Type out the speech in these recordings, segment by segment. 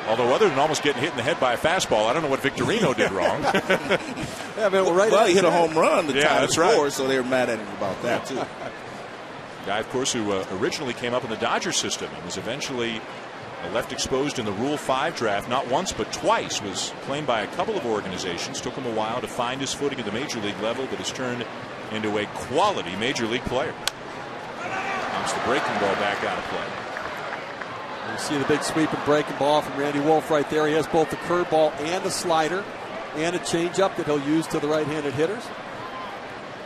Although other than almost getting hit in the head by a fastball, I don't know what Victorino did wrong. Yeah, well, he hit a home run the time before, right. So they were mad at him about that, too. Guy, of course, who originally came up in the Dodger system and was eventually left exposed in the Rule 5 draft, not once but twice, was claimed by a couple of organizations. Took him a while to find his footing at the major league level, but has turned into a quality major league player. Comes the breaking ball back out of play. You see the big sweeping breaking ball from Randy Wolf right there. He has both the curveball and a slider and a changeup that he'll use to the right-handed hitters.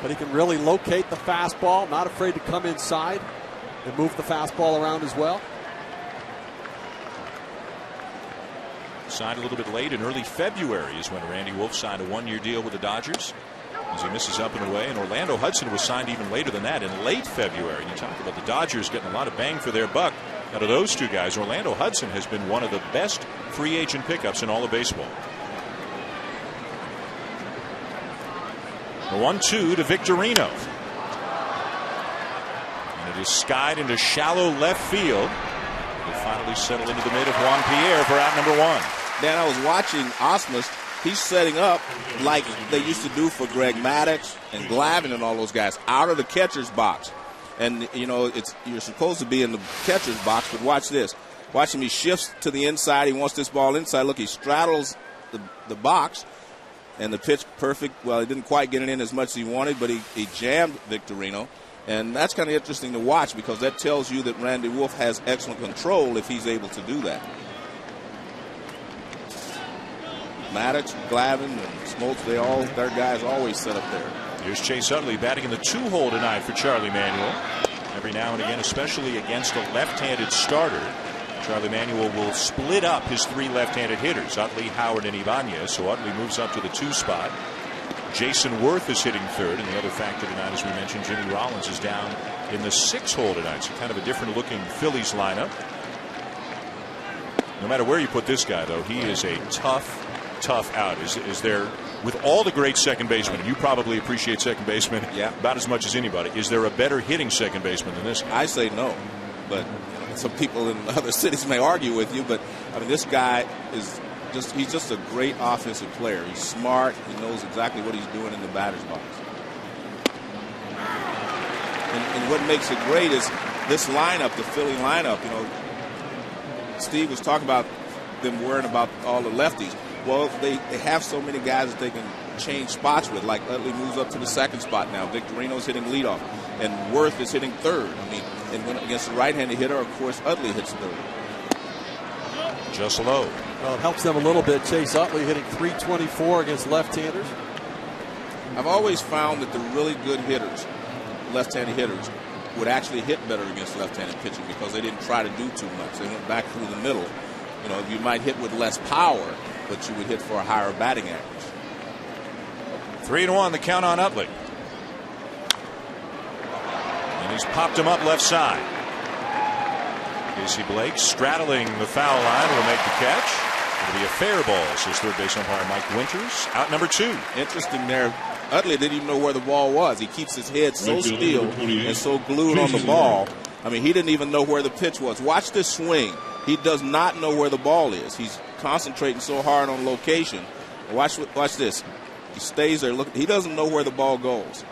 But he can really locate the fastball, not afraid to come inside and move the fastball around as well. Signed a little bit late in early February is when Randy Wolf signed a one-year deal with the Dodgers. As he misses up and away, and Orlando Hudson was signed even later than that in late February. You talk about the Dodgers getting a lot of bang for their buck out of those two guys. Orlando Hudson has been one of the best free agent pickups in all of baseball. The 1-2 to Victorino. And it is skied into shallow left field. Will finally settle into the mid of Juan Pierre for out number 1. Dan, I was watching Osmus. He's setting up like they used to do for Greg Maddux and Glavine and all those guys, out of the catcher's box. And, you know, you're supposed to be in the catcher's box, but watch this. Watch him. He shifts to the inside. He wants this ball inside. Look, he straddles the box, and the pitch perfect. Well, he didn't quite get it in as much as he wanted, but he jammed Victorino. And that's kind of interesting to watch because that tells you that Randy Wolf has excellent control if he's able to do that. Maddux, Glavine, and Smoltz, their guys always set up there. Here's Chase Utley batting in the 2-hole tonight for Charlie Manuel. Every now and again, especially against a left-handed starter, Charlie Manuel will split up his 3 left-handed hitters, Utley, Howard, and Ibanez. So Utley moves up to the 2 spot. Jason Worth is hitting 3rd, and the other factor tonight, as we mentioned, Jimmy Rollins is down in the 6-hole tonight. So kind of a different-looking Phillies lineup. No matter where you put this guy, though, he is a tough out. Is there, with all the great second basemen, and you probably appreciate second basemen about as much as anybody, is there a better hitting second baseman than this guy? I say no, but some people in other cities may argue with you, but I mean, this guy he's just a great offensive player. He's smart. He knows exactly what he's doing in the batter's box. And what makes it great is this lineup, the Philly lineup. You know, Steve was talking about them worrying about all the lefties. Well, they have so many guys that they can change spots with. Like Utley moves up to the 2nd spot now. Victorino's hitting leadoff, and Worth is hitting 3rd. I mean, and when against the right-handed hitter, of course, Utley hits 3rd. Just low. Well, it helps them a little bit. Chase Utley hitting .324 against left-handers. I've always found that the really good hitters, left-handed hitters, would actually hit better against left-handed pitching because they didn't try to do too much. They went back through the middle. You know, you might hit with less power, but you would hit for a higher batting average. 3-1, the count on Utley. And he's popped him up left side. Casey Blake straddling the foul line will make the catch. It'll be a fair ball, says third base umpire Mike Winters. Out number 2. Interesting there. Utley didn't even know where the ball was. He keeps his head so still and so glued on the ball. I mean, he didn't even know where the pitch was. Watch this swing. He does not know where the ball is. He's concentrating so hard on location. Watch this. He stays there looking. He doesn't know where the ball goes.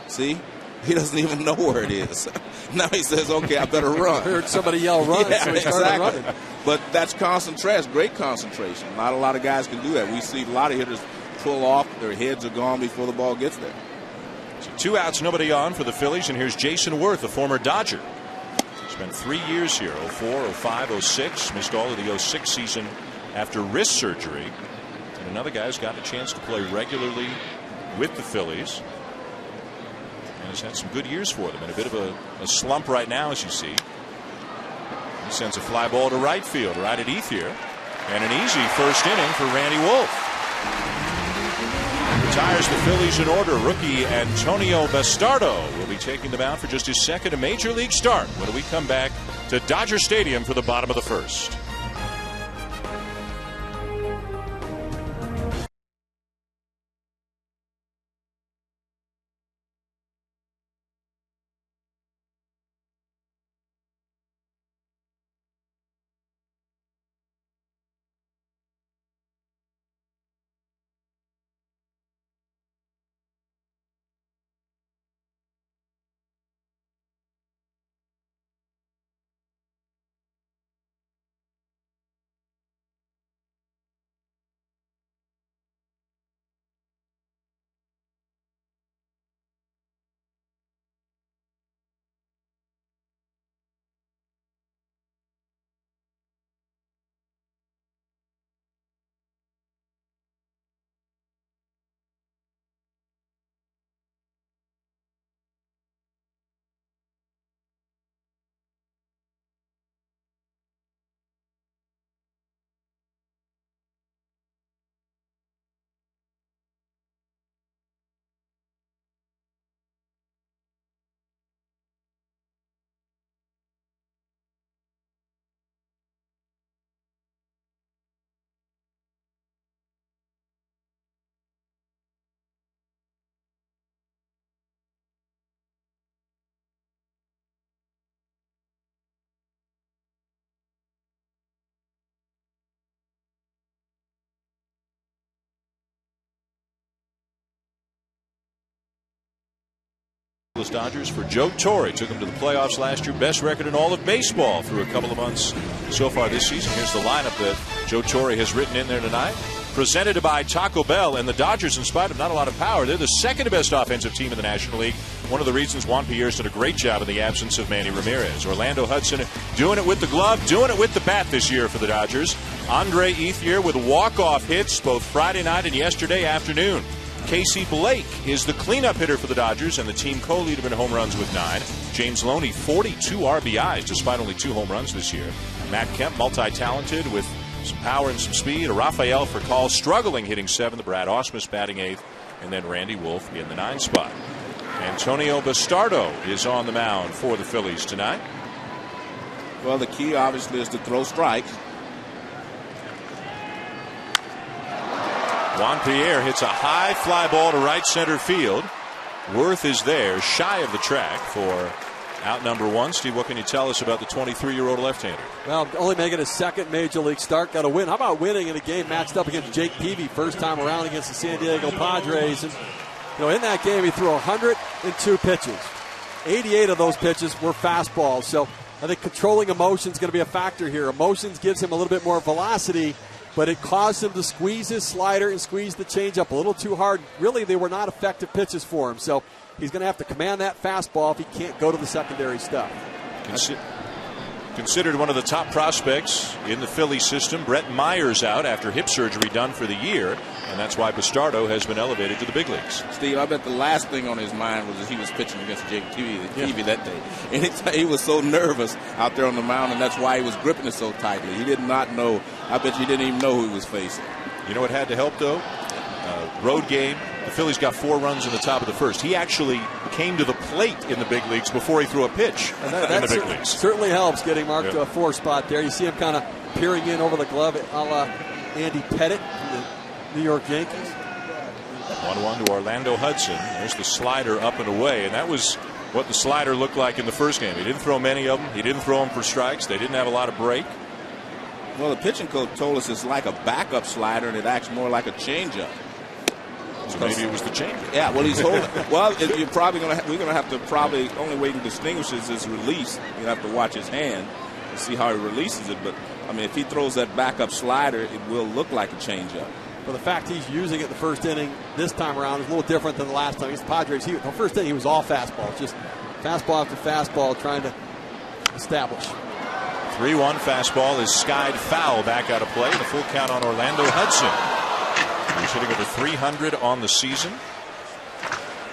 See? He doesn't even know where it is. Now he says, okay, I better run. I heard somebody yell run, yeah, so he started running. But that's concentration, great concentration. Not a lot of guys can do that. We see a lot of hitters pull off. Their heads are gone before the ball gets there. So 2 outs, nobody on for the Phillies, and here's Jason Worth, a former Dodger. Spent 3 years here, 04, 05, 06. Missed all of the 06 season after wrist surgery. And another guy's got a chance to play regularly with the Phillies. And has had some good years for them. In a bit of a slump right now, as you see. He sends a fly ball to right field, right at Ethier. And an easy first inning for Randy Wolf. Retires the Phillies in order. Rookie Antonio Bastardo will be taking them out for just his 2nd Major League start when we come back to Dodger Stadium for the bottom of the 1st. Dodgers for Joe Torre. Took him to the playoffs last year. Best record in all of baseball through a couple of months so far this season. Here's the lineup that Joe Torre has written in there tonight. Presented by Taco Bell, and the Dodgers, in spite of not a lot of power, they're the second best offensive team in the National League. One of the reasons Juan Pierre's did a great job in the absence of Manny Ramirez. Orlando Hudson doing it with the glove, doing it with the bat this year for the Dodgers. Andre Ethier with walk-off hits both Friday night and yesterday afternoon. Casey Blake is the cleanup hitter for the Dodgers and the team co-leader in home runs with 9. James Loney, 42 RBIs despite only 2 home runs this year. Matt Kemp, multi-talented with some power and some speed. Rafael Furcal struggling, hitting 7th. Brad Ausmus batting 8th. And then Randy Wolf in the 9 spot. Antonio Bastardo is on the mound for the Phillies tonight. Well, the key obviously is to throw strikes. Juan Pierre hits a high fly ball to right center field. Worth is there, shy of the track for out number 1. Steve, what can you tell us about the 23-year-old left-hander? Well, only making his second major league start. Got a win. How about winning in a game matched up against Jake Peavy, first time around against the San Diego Padres? And in that game, he threw 102 pitches. 88 of those pitches were fastballs. So I think controlling emotion is going to be a factor here. Emotions gives him a little bit more velocity, but it caused him to squeeze his slider and squeeze the changeup a little too hard. Really, they were not effective pitches for him. So he's going to have to command that fastball if he can't go to the secondary stuff. Considered one of the top prospects in the Philly system. Brett Myers out after hip surgery done for the year, and that's why Bastardo has been elevated to the big leagues. Steve, I bet the last thing on his mind was that he was pitching against Jake Peavy that day. And he was so nervous out there on the mound, and that's why he was gripping it so tightly. He did not know. I bet you didn't even know who he was facing. You know what had to help, though? Road game. The Phillies got 4 runs in the top of the first. He actually came to the plate in the big leagues before he threw a pitch in the big leagues. Certainly helps getting marked to a 4 spot there. You see him kind of peering in over the glove a la Andy Pettit from the New York Yankees. 1-1 to Orlando Hudson. There's the slider up and away, and that was what the slider looked like in the first game. He didn't throw many of them. He didn't throw them for strikes. They didn't have a lot of break. Well, the pitching coach told us it's like a backup slider, and it acts more like a changeup. So maybe it was the changeup. Yeah, well, he's holding. Well, you're probably we're going to have to probably only way to distinguish is his release. You have to watch his hand and see how he releases it. But I mean, if he throws that backup slider, it will look like a changeup. Well, the fact he's using it the first inning this time around is a little different than the last time. Against the Padres, the first inning he was all fastballs, just fastball after fastball, trying to establish. 3-1 fastball is skied foul back out of play. The full count on Orlando Hudson. He's hitting over 300 on the season.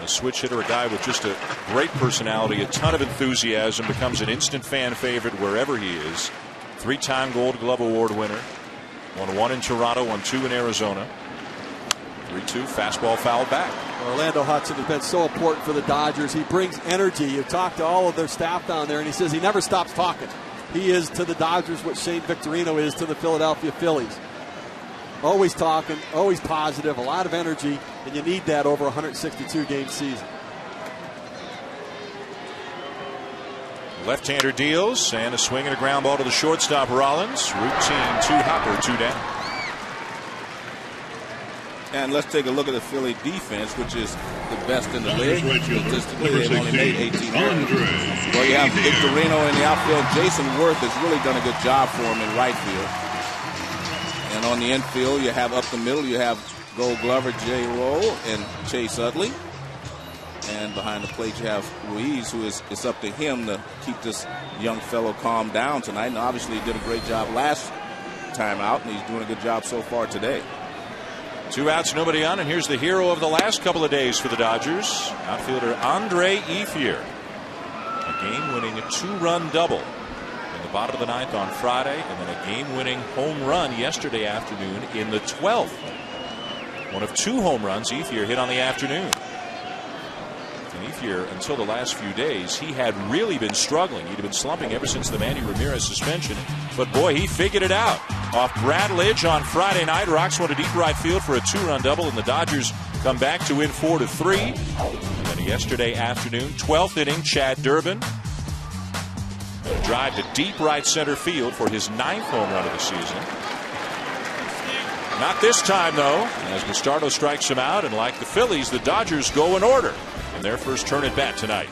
A switch hitter, a guy with just a great personality, a ton of enthusiasm, becomes an instant fan favorite wherever he is. 3-time Gold Glove Award winner. Won 1 in Toronto, won 2 in Arizona. 3-2 fastball foul back. Orlando Hudson has been so important for the Dodgers. He brings energy. You talk to all of their staff down there, and he says he never stops talking. He is to the Dodgers what Shane Victorino is to the Philadelphia Phillies. Always talking, always positive, a lot of energy, and you need that over a 162-game season. Left-hander deals, and a swing and a ground ball to the shortstop, Rollins. Routine 2-hopper, 2 down. And let's take a look at the Philly defense, which is the best in the league. Statistically, they've only made 18 runs. Well, you have Victorino in the outfield. Jason Worth has really done a good job for him in right field. And on the infield, you have up the middle, you have Gold Glover, Jay Rowe, and Chase Utley. And behind the plate, you have Ruiz, who it's up to him to keep this young fellow calm down tonight. And obviously, he did a great job last time out, and he's doing a good job so far today. 2 outs, nobody on, and here's the hero of the last couple of days for the Dodgers, outfielder Andre Ethier. A game-winning 2-run double in the bottom of the 9th on Friday, and then a game-winning home run yesterday afternoon in the 12th. One of 2 home runs Ethier hit on the afternoon. And Ethier, until the last few days, he had really been struggling. He'd been slumping ever since the Manny Ramirez suspension. But boy, he figured it out. Off Bradledge on Friday night, rocks one to deep right field for a 2-run double, and the Dodgers come back to win 4-3. And then yesterday afternoon, 12th inning, Chad Durbin. A drive to deep right center field for his 9th home run of the season. Not this time, though, as Bastardo strikes him out, and like the Phillies, the Dodgers go in order. on their first turn at bat tonight.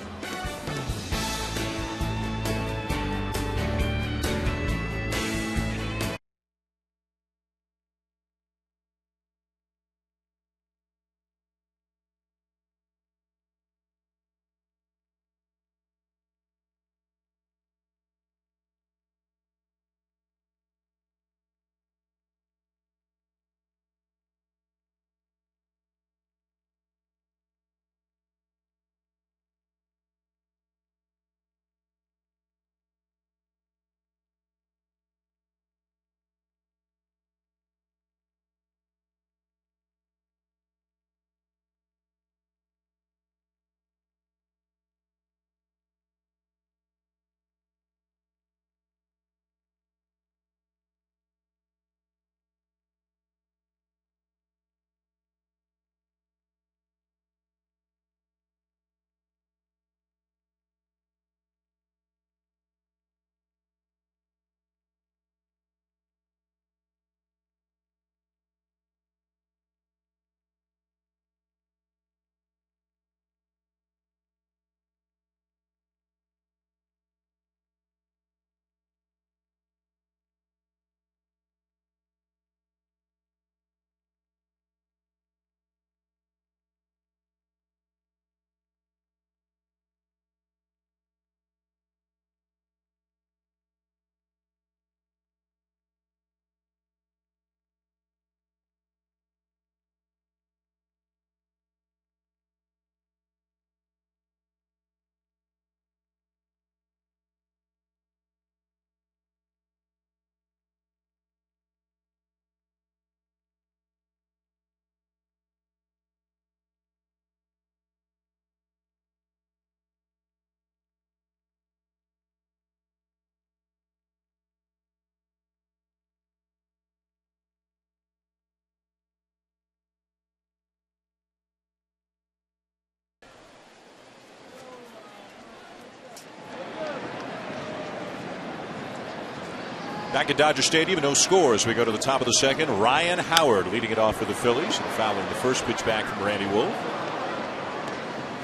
Back at Dodger Stadium, no score as we go to the top of the second. Ryan Howard leading it off for the Phillies and fouling the first pitch back from Randy Wolf.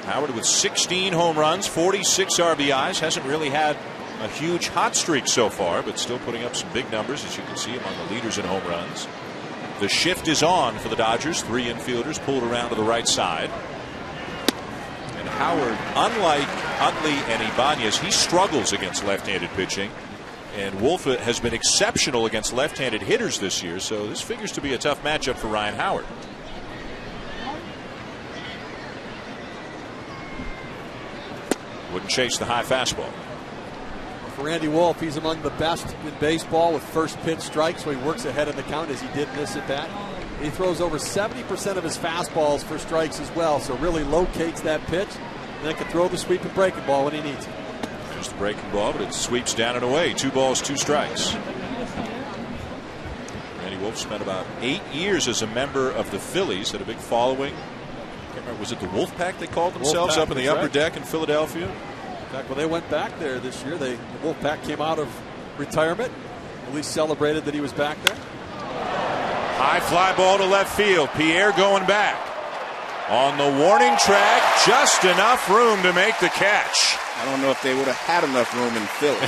Howard with 16 home runs, 46 RBIs. Hasn't really had a huge hot streak so far, but still putting up some big numbers, as you can see, among the leaders in home runs. The shift is on for the Dodgers. 3 infielders pulled around to the right side. And Howard, unlike Utley and Ibanez, he struggles against left-handed pitching. And Wolf has been exceptional against left-handed hitters this year, so this figures to be a tough matchup for Ryan Howard. Wouldn't chase the high fastball. For Randy Wolf, he's among the best in baseball with first pitch strikes, so he works ahead in the count as he did in this at bat. He throws over 70% of his fastballs for strikes as well, so really locates that pitch, and then can throw the sweep and breaking ball when he needs it. There's the breaking ball, but it sweeps down and away. 2 balls, 2 strikes. Randy Wolf spent about 8 years as a member of the Phillies, had a big following. I can't remember, was it the Wolf Pack they called themselves up in the upper deck in Philadelphia? In fact, when they went back there this year, the Wolf Pack came out of retirement, at least celebrated that he was back there. High fly ball to left field. Pierre going back. On the warning track, just enough room to make the catch. I don't know if they would have had enough room in Philly.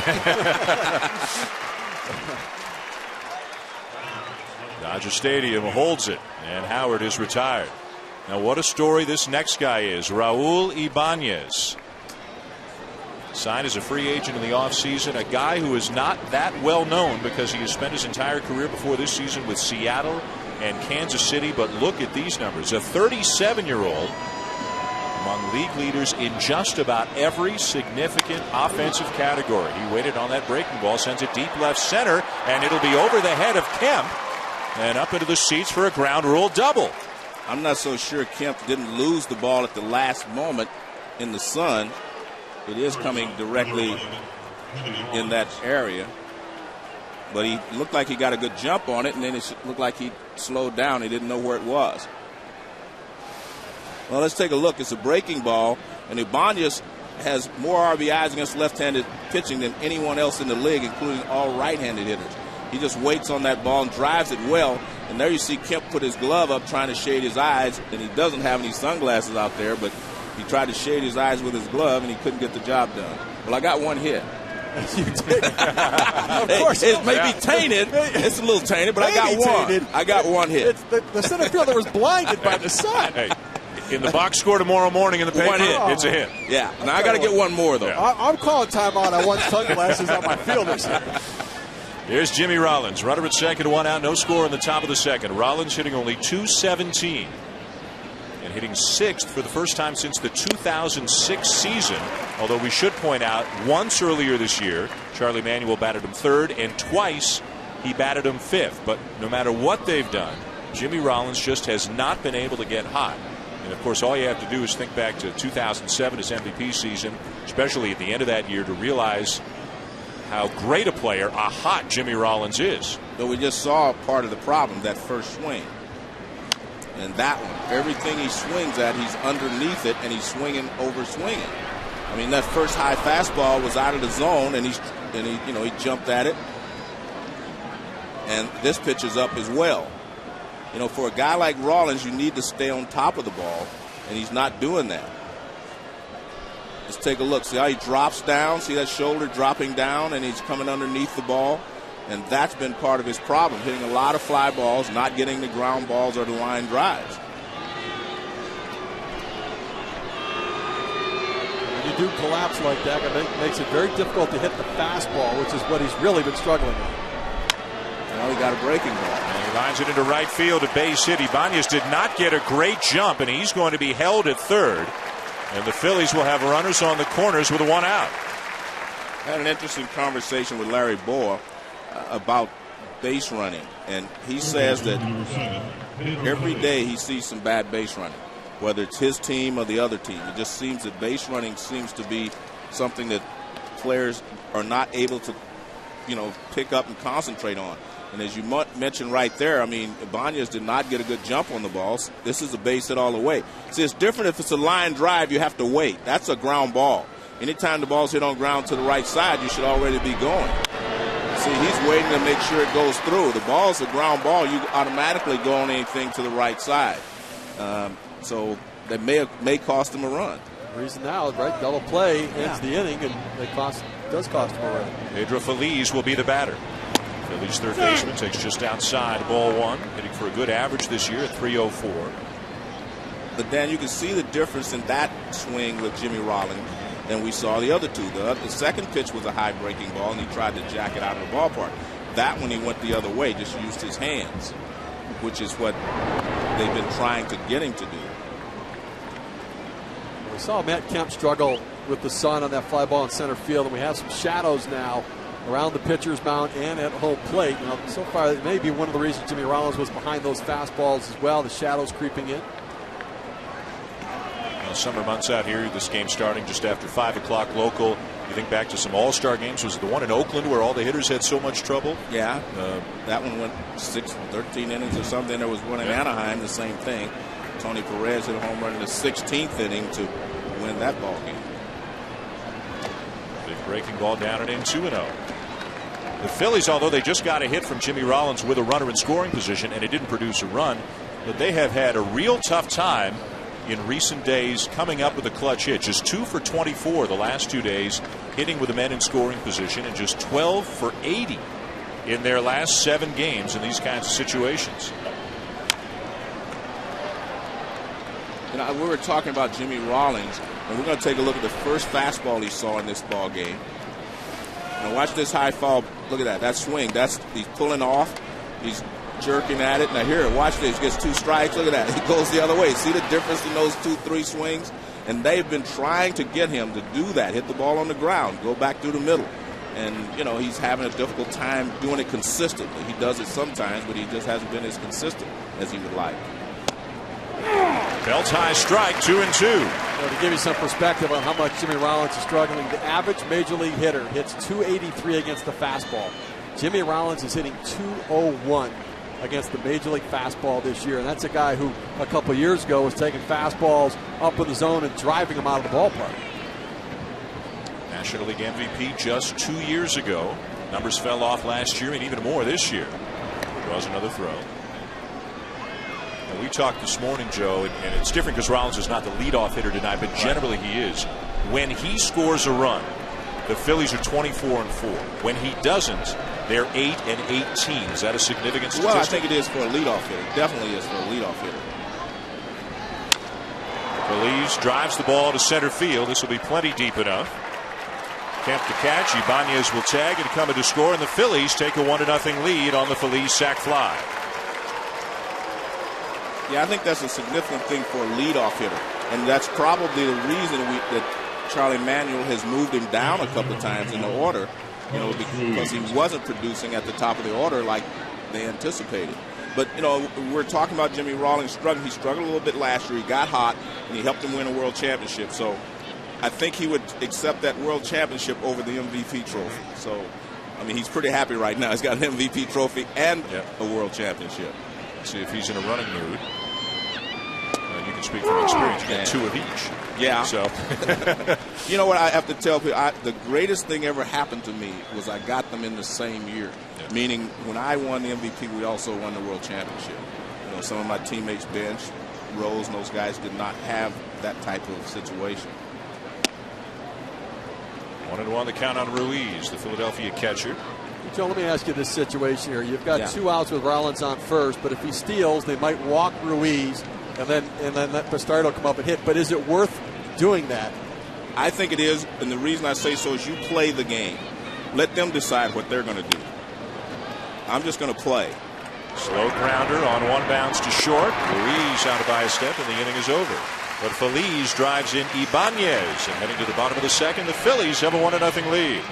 Dodger Stadium holds it, and Howard is retired. Now, what a story this next guy is. Raul Ibanez. Signed as a free agent in the offseason. A guy who is not that well known because he has spent his entire career before this season with Seattle and Kansas City. But look at these numbers. A 37-year-old among league leaders in just about every significant offensive category. He waited on that breaking ball, sends it deep left center, and it'll be over the head of Kemp and up into the seats for a ground rule double. I'm not so sure Kemp didn't lose the ball at the last moment in the sun. It is coming directly in that area. But he looked like he got a good jump on it, and then it looked like he slowed down. He didn't know where it was. Well, let's take a look. It's a breaking ball, and Ibanez has more RBIs against left-handed pitching than anyone else in the league, including all right-handed hitters. He just waits on that ball and drives it well. And there you see Kemp put his glove up trying to shade his eyes, and he doesn't have any sunglasses out there, but He tried to shade his eyes with his glove, and he couldn't get the job done. Well, I got one hit. You did. Of course. It may be tainted. It's a little tainted, but I got one. Tainted. I got one hit. The center fielder was blinded by the sun. Hey, in the box score tomorrow morning in the paper, it's a hit. Yeah. Now I got to get one more, though. Yeah. I'm calling timeout. I want sunglasses on my fielders. Here's Jimmy Rollins. Runner at second, one out. No score in the top of the second. Rollins hitting only .217. And hitting sixth for the first time since the 2006 season. Although we should point out, once earlier this year, Charlie Manuel batted him third, and twice he batted him fifth. But no matter what they've done, Jimmy Rollins just has not been able to get hot. And of course, all you have to do is think back to 2007, his MVP season, especially at the end of that year, to realize how great a player, a hot Jimmy Rollins is. But we just saw part of the problem, that first swing. And that one, everything he swings at, he's underneath it, and he's swinging over swinging. I mean, that first high fastball was out of the zone, and he jumped at it. And this pitch is up as well. You know, for a guy like Rollins, you need to stay on top of the ball, and he's not doing that. Let's take a look. See how he drops down? See that shoulder dropping down, and he's coming underneath the ball? And that's been part of his problem, hitting a lot of fly balls, not getting the ground balls or the line drives. When you do collapse like that, it makes it very difficult to hit the fastball, which is what he's really been struggling with. Now he got a breaking ball. And he lines it into right field at base hit. Ibanez did not get a great jump, and he's going to be held at third. And the Phillies will have runners on the corners with a one out. I had an interesting conversation with Larry Boa about base running, and he says that every day he sees some bad base running, whether it's his team or the other team. It just seems that base running seems to be something that players are not able to, pick up and concentrate on. And as you mentioned right there, I mean, Ibanez did not get a good jump on the balls. This is a base hit all the way. See, it's different if it's a line drive, you have to wait. That's a ground ball. Anytime the ball's hit on ground to the right side, you should already be going. See, he's waiting to make sure it goes through. The ball's a ground ball. You automatically go on anything to the right side. So that may cost him a run. The reason now, right, double play ends the inning, and it does cost him a run. Pedro Feliz will be the batter. Phillies third baseman takes just outside, ball one, hitting for a good average this year at .304. But Dan, you can see the difference in that swing with Jimmy Rollins than we saw the other two. The second pitch was a high breaking ball, and he tried to jack it out of the ballpark. That one he went the other way, just used his hands, which is what they've been trying to get him to do. We saw Matt Kemp struggle with the sun on that fly ball in center field, and we have some shadows now around the pitcher's mound and at home plate. Now, so far, it may be one of the reasons Jimmy Rollins was behind those fastballs as well, the shadows creeping in. Summer months out here, this game starting just after 5 o'clock local. You think back to some all-star games. Was it the one in Oakland where all the hitters had so much trouble? Yeah, that one went 13 innings or something. There was one in Anaheim, the same thing. Tony Perez hit a home run in the 16th inning to win that ball game. Big breaking ball down and in, 2-0. The Phillies, although they just got a hit from Jimmy Rollins with a runner in scoring position and it didn't produce a run, but they have had a real tough time in recent days coming up with a clutch hit. Just 2 for 24 the last 2 days, hitting with the men in scoring position, and just 12 for 80 in their last 7 games in these kinds of situations. We were talking about Jimmy Rollins, and we're going to take a look at the first fastball he saw in this ball game. Now watch this high fall. Look at that. That swing. He's pulling off. He's jerking at it. Now here, watch this. He gets 2 strikes. Look at that. He goes the other way. See the difference in those 2-3 swings? And they've been trying to get him to do that. Hit the ball on the ground. Go back through the middle. And, he's having a difficult time doing it consistently. He does it sometimes, but he just hasn't been as consistent as he would like. Belt high strike, 2-2. To give you some perspective on how much Jimmy Rollins is struggling, the average major league hitter hits .283 against the fastball. Jimmy Rollins is hitting .201 against the major league fastball this year, and that's a guy who a couple years ago was taking fastballs up in the zone and driving them out of the ballpark. National League MVP just 2 years ago. Numbers fell off last year and even more this year. Draws another throw. And we talked this morning, Joe, and it's different because Rollins is not the leadoff hitter tonight, but generally he is. When he scores a run, the Phillies are 24-4. When he doesn't, they're 8-18. Is that a significant statistic? Well, I think it is for a leadoff hitter. Definitely is for a leadoff hitter. Phillies drives the ball to center field. This will be plenty deep enough. Kemp to catch. Ibanez will tag and come in to score, and the Phillies take a 1-0 lead on the Feliz sac fly. Yeah, I think that's a significant thing for a leadoff hitter, and that's probably the reason that Charlie Manuel has moved him down a couple of times in the order, because he wasn't producing at the top of the order like they anticipated. But, we're talking about Jimmy Rollins struggling. He struggled a little bit last year. He got hot, and he helped him win a world championship. So I think he would accept that world championship over the MVP trophy. So, he's pretty happy right now. He's got an MVP trophy and a world championship. Let's see if he's in a running mood. You can speak from experience. You get 2 of each. Yeah. So, you know what I have to tell people? The greatest thing ever happened to me was I got them in the same year. Yeah. Meaning, when I won the MVP, we also won the world championship. Some of my teammates, Bench, Rose, and those guys did not have that type of situation. 1-1 the count on Ruiz, the Philadelphia catcher. Joe, let me ask you this situation here. You've got 2 outs with Rollins on first, but if he steals, they might walk Ruiz, and then let Pistardo come up and hit. But is it worth doing that? I think it is, and the reason I say so is you play the game. Let them decide what they're going to do. I'm just going to play. Slow grounder on 1 bounce to short. Ruiz out by a step, and the inning is over. But Feliz drives in Ibanez, and heading to the bottom of the second, the Phillies have a 1-0 lead.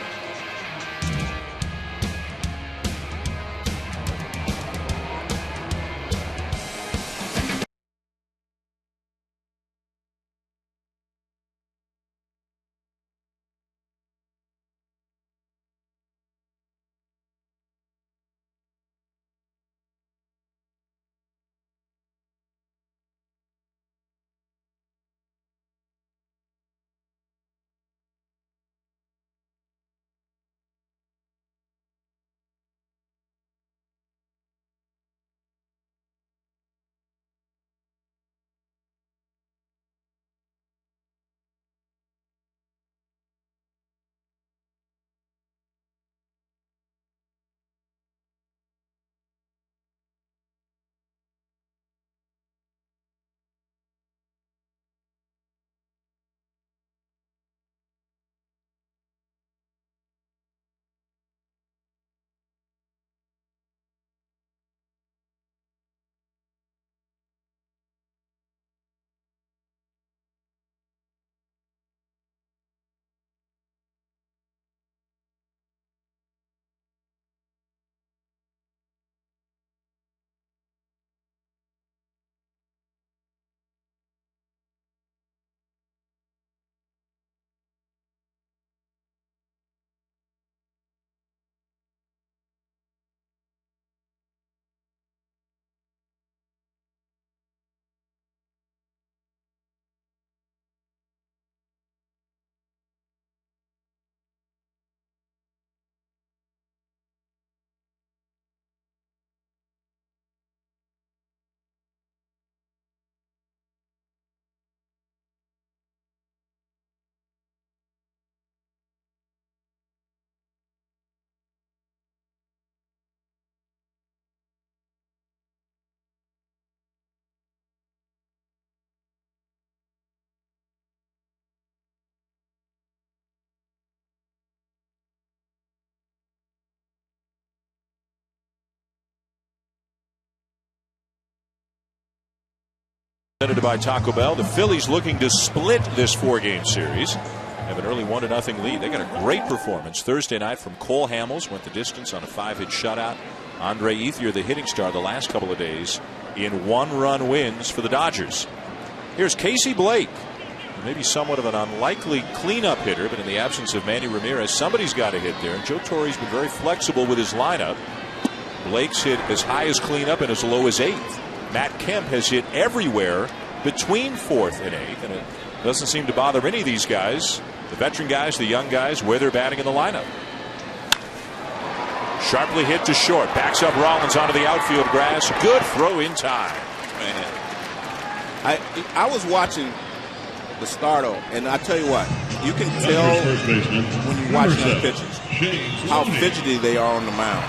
Presented by Taco Bell. The Phillies looking to split this 4-game series. Have an early 1-0 lead. They got a great performance Thursday night from Cole Hamels. Went the distance on a 5-hit shutout. Andre Ethier, the hitting star the last couple of days, in 1-run wins for the Dodgers. Here's Casey Blake. Maybe somewhat of an unlikely cleanup hitter, but in the absence of Manny Ramirez, somebody's got to hit there. And Joe Torre's been very flexible with his lineup. Blake's hit as high as cleanup and as low as 8th. Matt Kemp has hit everywhere between 4th and 8th, and it doesn't seem to bother any of these guys, the veteran guys, the young guys, where they're batting in the lineup. Sharply hit to short, backs up Rollins onto the outfield grass. Good throw in time. man. I was watching the Stardo, and I tell you what, you can tell when you're watching the pitchers how fidgety they are on the mound.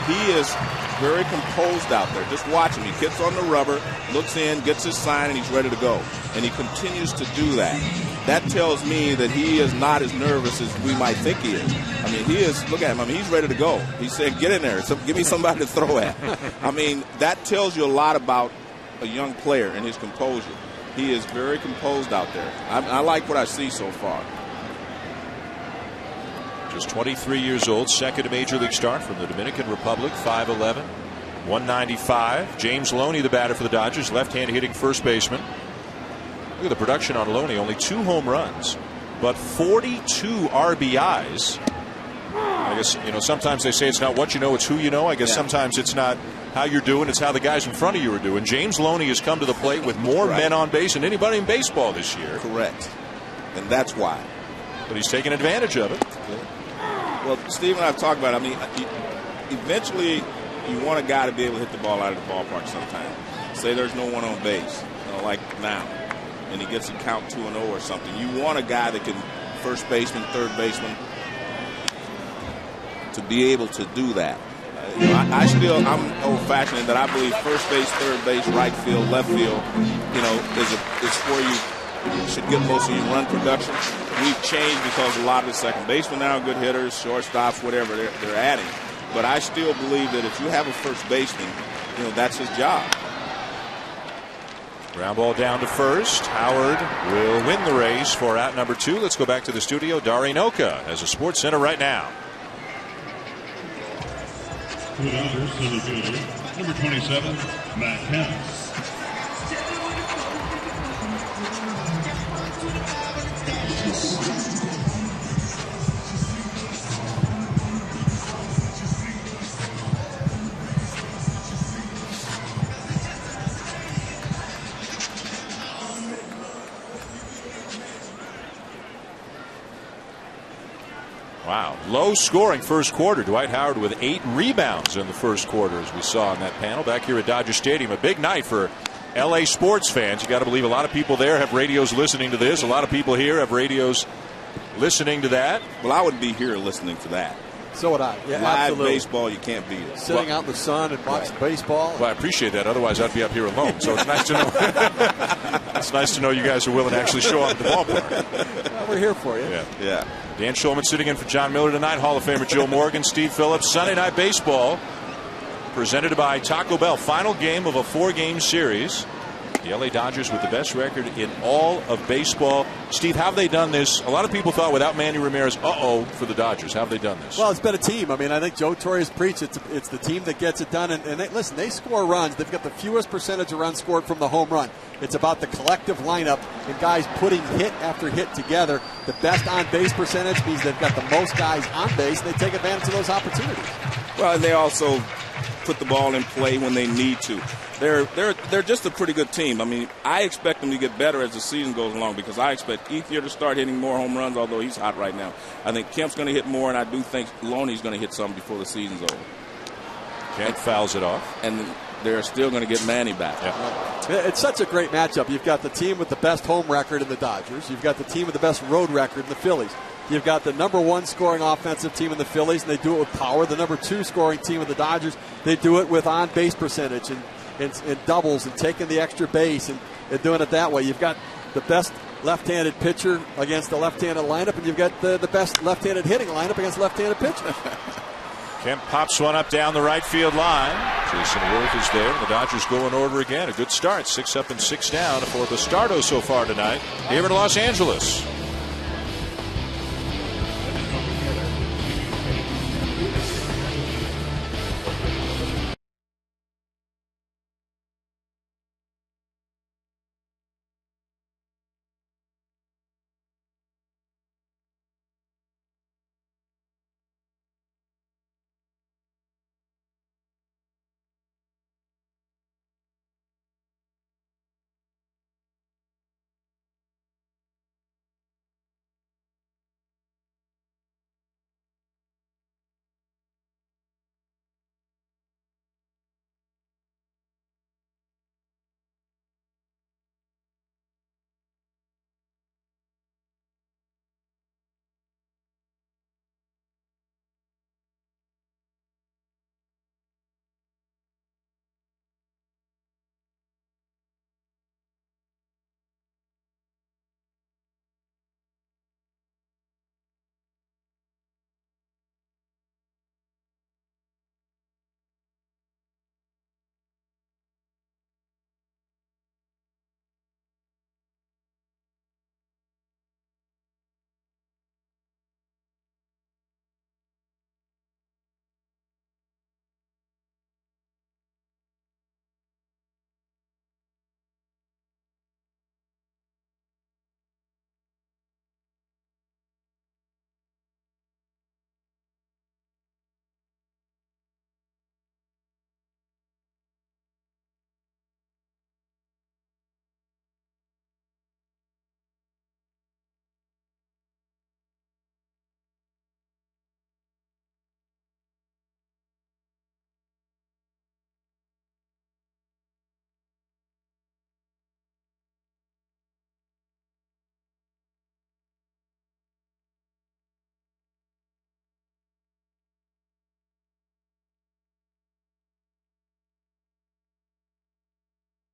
He is very composed out there. Just watch him. He gets on the rubber, looks in, gets his sign, and he's ready to go. And he continues to do that. That tells me that he is not as nervous as we might think he is. I mean, he is, look at him. I mean, he's ready to go. He said, get in there. Give me somebody to throw at. I mean, that tells you a lot about a young player and his composure. He is very composed out there. I like what I see so far. Just 23 years old, second Major League start from the Dominican Republic, 5'11", 195. James Loney, the batter for the Dodgers, left-hand hitting first baseman. Look at the production on Loney, only 2 home runs, but 42 RBIs. I guess, sometimes they say it's not what you know, it's who you know. I guess sometimes it's not how you're doing, it's how the guys in front of you are doing. James Loney has come to the plate with more men on base than anybody in baseball this year. Correct. And that's why. But he's taking advantage of it. Well, Steve and I have talked about it. I mean, eventually you want a guy to be able to hit the ball out of the ballpark sometime. Say there's no one on base, like now, and he gets a count 2-0 or something. You want a guy that can, first baseman, third baseman, to be able to do that. I'm old-fashioned in that I believe first base, third base, right field, left field, is where you should get most of your run production. We've changed because a lot of the second basemen now are good hitters, shortstops, whatever they're adding. But I still believe that if you have a first baseman, that's his job. Ground ball down to first. Howard will win the race for out number 2. Let's go back to the studio. Dari Noka has a Sports Center right now. For the Dodgers, center fielder, number 27, Matt Kemp. Wow. Low scoring first quarter. Dwight Howard with 8 rebounds in the first quarter, as we saw on that panel back here at Dodger Stadium. A big night for LA sports fans. You got to believe a lot of people there have radios listening to this. A lot of people here have radios listening to that. Well, I would be here listening to that. So would I. Yeah, live absolutely. baseball, you can't beat it. Sitting out in the sun and watching baseball. Well, I appreciate that. Otherwise, I'd be up here alone. So it's nice to know. It's nice to know you guys are willing to actually show up at the ballpark. Well, we're here for you. Yeah. Dan Shulman sitting in for John Miller tonight. Hall of Famer Joe Morgan, Steve Phillips. Sunday Night Baseball presented by Taco Bell. Final game of a 4-game series. The LA Dodgers with the best record in all of baseball. Steve, how have they done this? A lot of people thought without Manny Ramirez, for the Dodgers. How have they done this? Well, it's been a team. I mean, I think Joe Torre has preached it's the team that gets it done. And they score runs. They've got the fewest percentage of runs scored from the home run. It's about the collective lineup and guys putting hit after hit together. The best on-base percentage means they've got the most guys on base, and they take advantage of those opportunities. Well, and they also put the ball in play when they need to. They're just a pretty good team. I mean, I expect them to get better as the season goes along because I expect Ethier to start hitting more home runs, although he's hot right now. I think Kemp's going to hit more, and I do think Loney's going to hit some before the season's over. Kemp fouls it off. And they're still going to get Manny back. Yeah. It's such a great matchup. You've got the team with the best home record in the Dodgers. You've got the team with the best road record in the Phillies. You've got the number 1 scoring offensive team in the Phillies, and they do it with power. The number 2 scoring team in the Dodgers, they do it with on-base percentage and doubles and taking the extra base and doing it that way. You've got the best left-handed pitcher against the left-handed lineup, and you've got the best left-handed hitting lineup against left-handed pitchers. Kemp pops one up down the right field line. Jason Worth is there. The Dodgers go in order again. A good start. 6 up and 6 down for the Stardo so far tonight here in Los Angeles.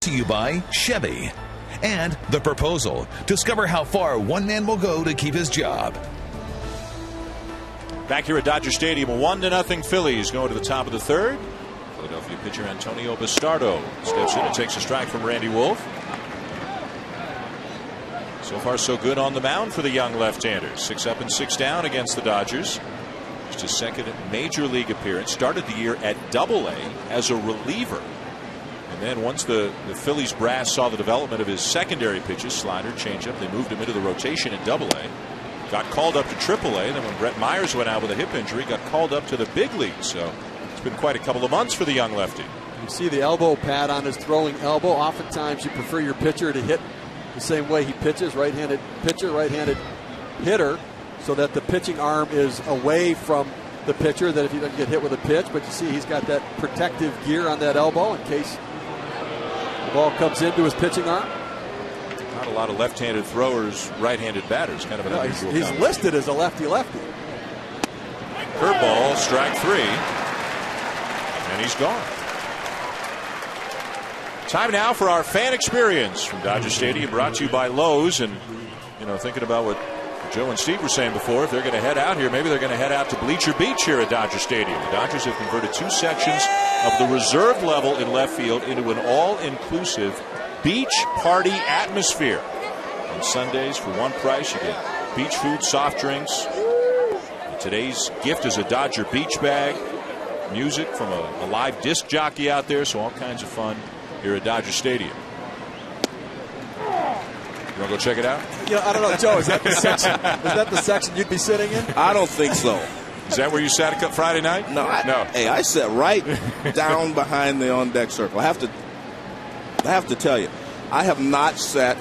to you by Chevy. And The Proposal. Discover how far one man will go to keep his job. Back here at Dodger Stadium, 1-0 Phillies going to the top of the third. Philadelphia pitcher Antonio Bastardo steps in and takes a strike from Randy Wolf. So far, so good on the mound for the young left-hander. 6 up and 6 down against the Dodgers. Just his second major league appearance. Started the year at Double-A as a reliever. And then once the Phillies brass saw the development of his secondary pitches, slider, changeup, they moved him into the rotation in Double-A. Got called up to Triple-A. Then when Brett Myers went out with a hip injury, got called up to the big leagues. So it's been quite a couple of months for the young lefty. You see the elbow pad on his throwing elbow. Oftentimes you prefer your pitcher to hit the same way he pitches, right-handed pitcher, right-handed hitter, so that the pitching arm is away from the pitcher, that if he doesn't get hit with a pitch. But you see he's got that protective gear on that elbow in case the ball comes into his pitching arm. Not a lot of left-handed throwers, right-handed batters. Kind of an unusual He's listed as a lefty-lefty. Curveball, strike 3. And he's gone. Time now for our fan experience from Dodger Stadium, brought to you by Lowe's. And, you know, thinking about what Joe and Steve were saying before, if they're going to head out here, maybe they're going to head out to Bleacher Beach here at Dodger Stadium. The Dodgers have converted 2 sections of the reserve level in left field into an all-inclusive beach party atmosphere. On Sundays, for one price, you get beach food, soft drinks. And today's gift is a Dodger beach bag. Music from a live disc jockey out there, so all kinds of fun here at Dodger Stadium. You want to go check it out? Yeah, I don't know, Joe. Is that the section? Is that the section you'd be sitting in? I don't think so. Is that where you sat Friday night? No. Hey, I sat right down behind the on-deck circle. I have to tell you, I have not sat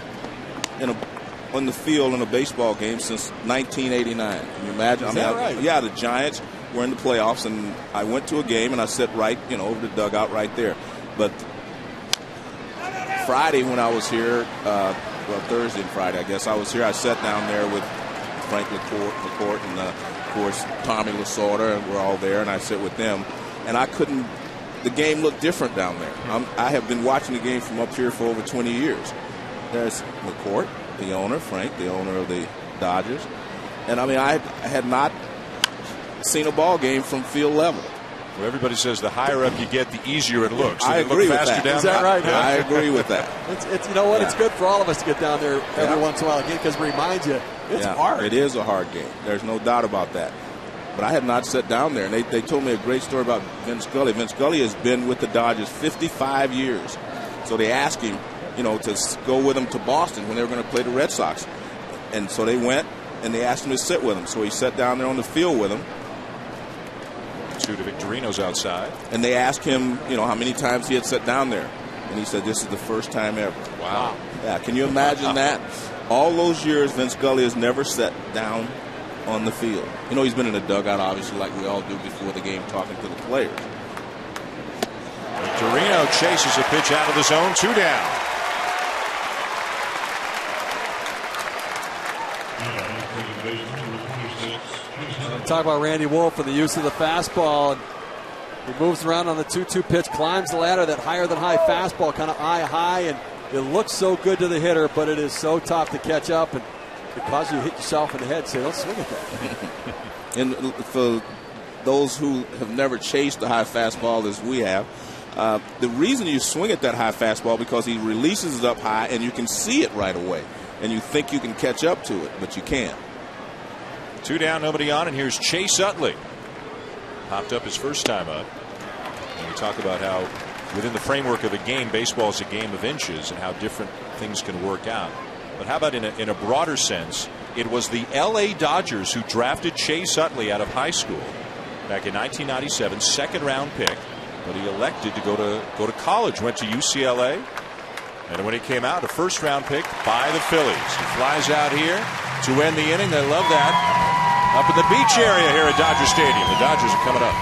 on the field in a baseball game since 1989. Can you imagine? Is that right? Yeah, the Giants were in the playoffs, and I went to a game, and I sat right, over the dugout right there. But Friday when I was here, Thursday and Friday, I guess, I was here. I sat down there with Frank McCourt and, of course, Tommy Lasorda, and we're all there, and I sit with them. And the game looked different down there. I have been watching the game from up here for over 20 years. There's McCourt, the owner, Frank, the owner of the Dodgers. And, I had not seen a ball game from field level. Well, everybody says the higher up you get, the easier it looks. I agree with that. Is that right? I agree with that. It's you know what? Yeah. It's good for all of us to get down there every once in a while again, because it reminds you it's hard. It is a hard game. There's no doubt about that. But I had not sat down there, and they told me a great story about Vince Scully. Vince Scully has been with the Dodgers 55 years. So they asked him, to go with them to Boston when they were going to play the Red Sox. And so they went, and they asked him to sit with them. So he sat down there on the field with them. To Victorino's outside. And they asked him, how many times he had sat down there. And he said, this is the first time ever. Wow. Yeah, can you imagine that? All those years, Vince Scully has never sat down on the field. He's been in the dugout, obviously, like we all do before the game, talking to the players. Victorino chases a pitch out of the zone, 2 down. Talk about Randy Wolf and the use of the fastball. And he moves around on the 2-2 pitch, climbs the ladder, that higher than high fastball, kind of eye high, and it looks so good to the hitter, but it is so tough to catch up, and because you hit yourself in the head, say, don't swing at that. And for those who have never chased the high fastball as we have, the reason you swing at that high fastball because he releases it up high, and you can see it right away, and you think you can catch up to it, but you can't. 2 down, nobody on, and here's Chase Utley. Popped up his first time up. And we talk about how within the framework of the game, baseball is a game of inches and how different things can work out. But how about in a broader sense, it was the L.A. Dodgers who drafted Chase Utley out of high school back in 1997, second-round pick. But he elected to go to college, went to UCLA. And when he came out, a first-round pick by the Phillies. He flies out here to end the inning. They love that. Up in the beach area here at Dodger Stadium. The Dodgers are coming up.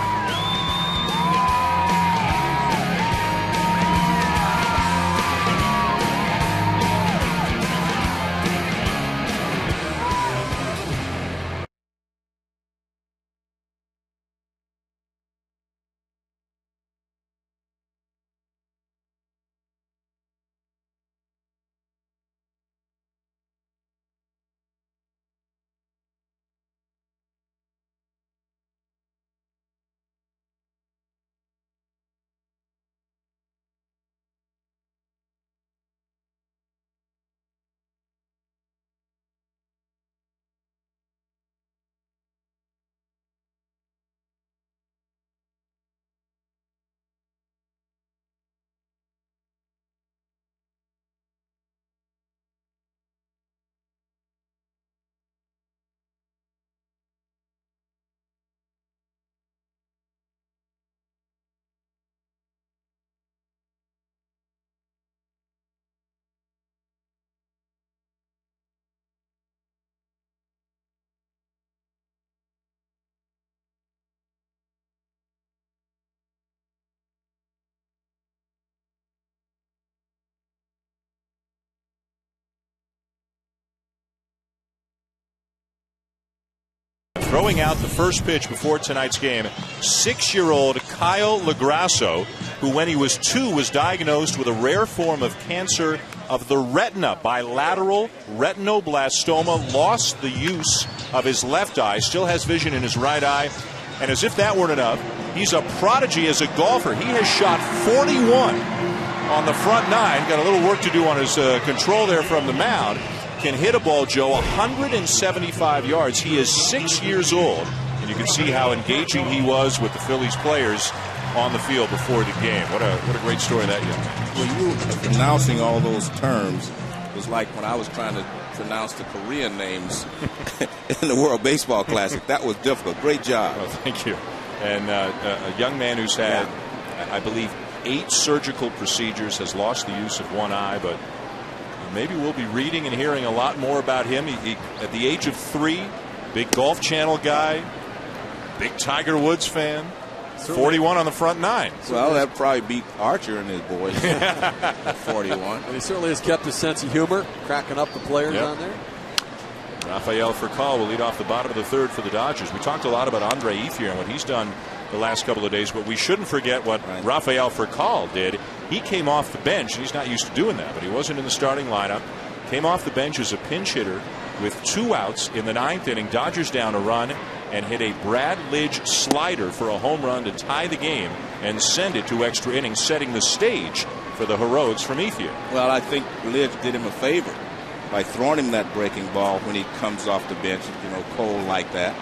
Throwing out the first pitch before tonight's game, 6-year-old Kyle LaGrasso, who when he was 2 was diagnosed with a rare form of cancer of the retina, bilateral retinoblastoma, lost the use of his left eye, still has vision in his right eye. And as if that weren't enough, he's a prodigy as a golfer. He has shot 41 on the front 9. Got a little work to do on his control there from the mound. Can hit a ball, Joe, 175 yards. He is 6 years old, and you can see how engaging he was with the Phillies players on the field before the game. What a great story that young man. Well, you pronouncing all those terms was like when I was trying to pronounce the Korean names in the World Baseball Classic. That was difficult. Great job. Well, thank you. And a young man who's had, I believe, 8 surgical procedures, has lost the use of one eye, but maybe we'll be reading and hearing a lot more about him. He at the age of 3, big Golf Channel guy, big Tiger Woods fan, 41 on the front 9. Well, that probably beat Archer and his boys at 41. And he certainly has kept his sense of humor, cracking up the players on there. Rafael Furcal will lead off the bottom of the 3rd for the Dodgers. We talked a lot about Andre Ethier and what he's done the last couple of days, but we shouldn't forget what Rafael Furcal did. He came off the bench, and he's not used to doing that, but he wasn't in the starting lineup. Came off the bench as a pinch hitter with 2 outs in the 9th inning. Dodgers down a run, and hit a Brad Lidge slider for a home run to tie the game and send it to extra innings, setting the stage for the heroics from Ethier. Well, I think Lidge did him a favor by throwing him that breaking ball when he comes off the bench, cold like that.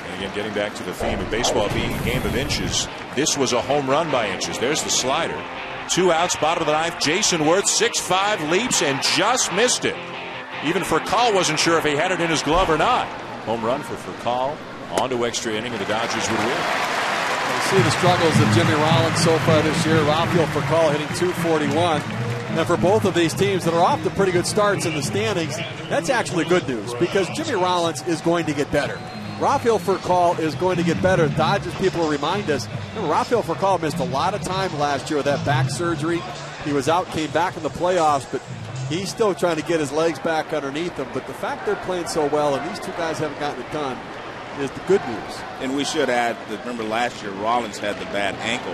And again, getting back to the theme of baseball being a game of inches, this was a home run by inches. There's the slider. 2 outs, bottom of the 9th. Jason Worth, 6'5", leaps and just missed it. Even Furcal wasn't sure if he had it in his glove or not. Home run for Furcal. On to extra inning, and the Dodgers would win. You see the struggles of Jimmy Rollins so far this year. Rafael Furcal hitting .241. And for both of these teams that are off to pretty good starts in the standings, that's actually good news because Jimmy Rollins is going to get better. Rafael Furcal is going to get better. Dodgers people will remind us, Rafael Furcal missed a lot of time last year with that back surgery. He was out, came back in the playoffs, but he's still trying to get his legs back underneath him. But the fact they're playing so well and these 2 guys haven't gotten it done is the good news. And we should add that, remember last year Rollins had the bad ankle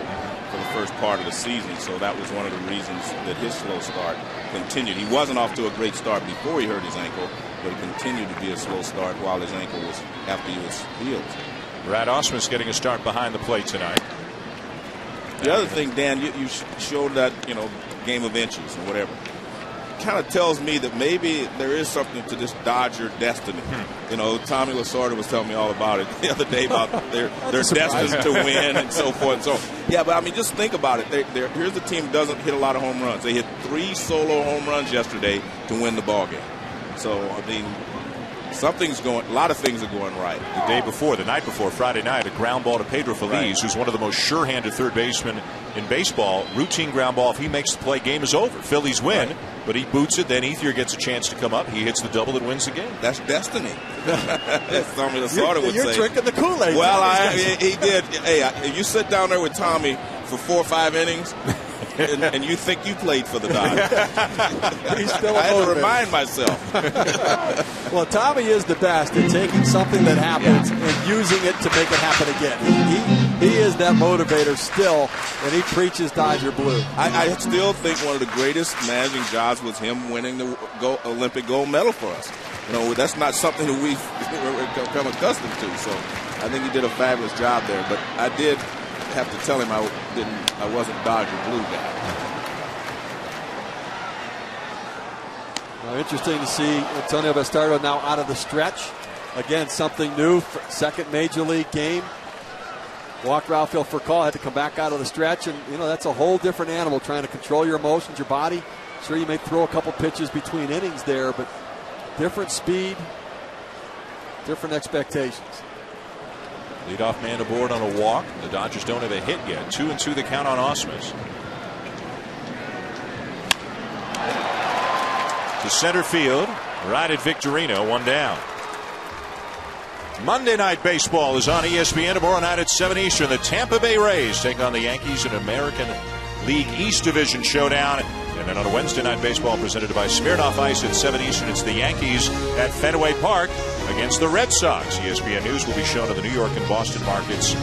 for the first part of the season, so that was one of the reasons that his slow start continued. He wasn't off to a great start before he hurt his ankle, but it continued to be a slow start while his ankle was after he was healed. Brad Ausmus getting a start behind the plate tonight. The other thing, Dan, you showed that game of inches or whatever. Kind of tells me that maybe there is something to this Dodger destiny. Tommy Lasorda was telling me all about it the other day about they're destined to win and so forth and so on. Yeah, but I mean, just think about it. Here's a team that doesn't hit a lot of home runs. They hit 3 solo home runs yesterday to win the ball game. So I mean, a lot of things are going right. The night before, Friday night, a ground ball to Pedro Feliz, who's one of the most sure-handed third basemen in baseball. Routine ground ball. If he makes the play, game is over. Phillies win, but he boots it. Then Ethier gets a chance to come up. He hits the double that wins the game. That's destiny. As Tommy Lasorda would say. You're drinking the Kool-Aid. Well, he did. Hey, you sit down there with Tommy for 4 or 5 innings, and you think you played for the Dodgers. I had to remind myself. Well, Tommy is the best at taking something that happens and using it to make it happen again. He is that motivator still, and he preaches Dodger blue. I still think one of the greatest managing jobs was him winning the Olympic gold medal for us. That's not something that we've become accustomed to. So I think he did a fabulous job there. But I did have to tell him I wasn't Dodger blue guy. Now, interesting to see Antonio Bastardo now out of the stretch. Again, something new. Second major league game. Walked Rafael Furcal, had to come back out of the stretch, and that's a whole different animal. Trying to control your emotions, your body. Sure, you may throw a couple pitches between innings there, but different speed, different expectations. Leadoff man aboard on a walk. The Dodgers don't have a hit yet. 2-2 the count on Ausmus. To center field, right at Victorino, 1 down. Monday Night Baseball is on ESPN tomorrow night at 7 Eastern. The Tampa Bay Rays take on the Yankees in American League East Division showdown. And then on a Wednesday night baseball presented by Smirnoff Ice at 7 Eastern, it's the Yankees at Fenway Park against the Red Sox. ESPN News will be shown on the New York and Boston markets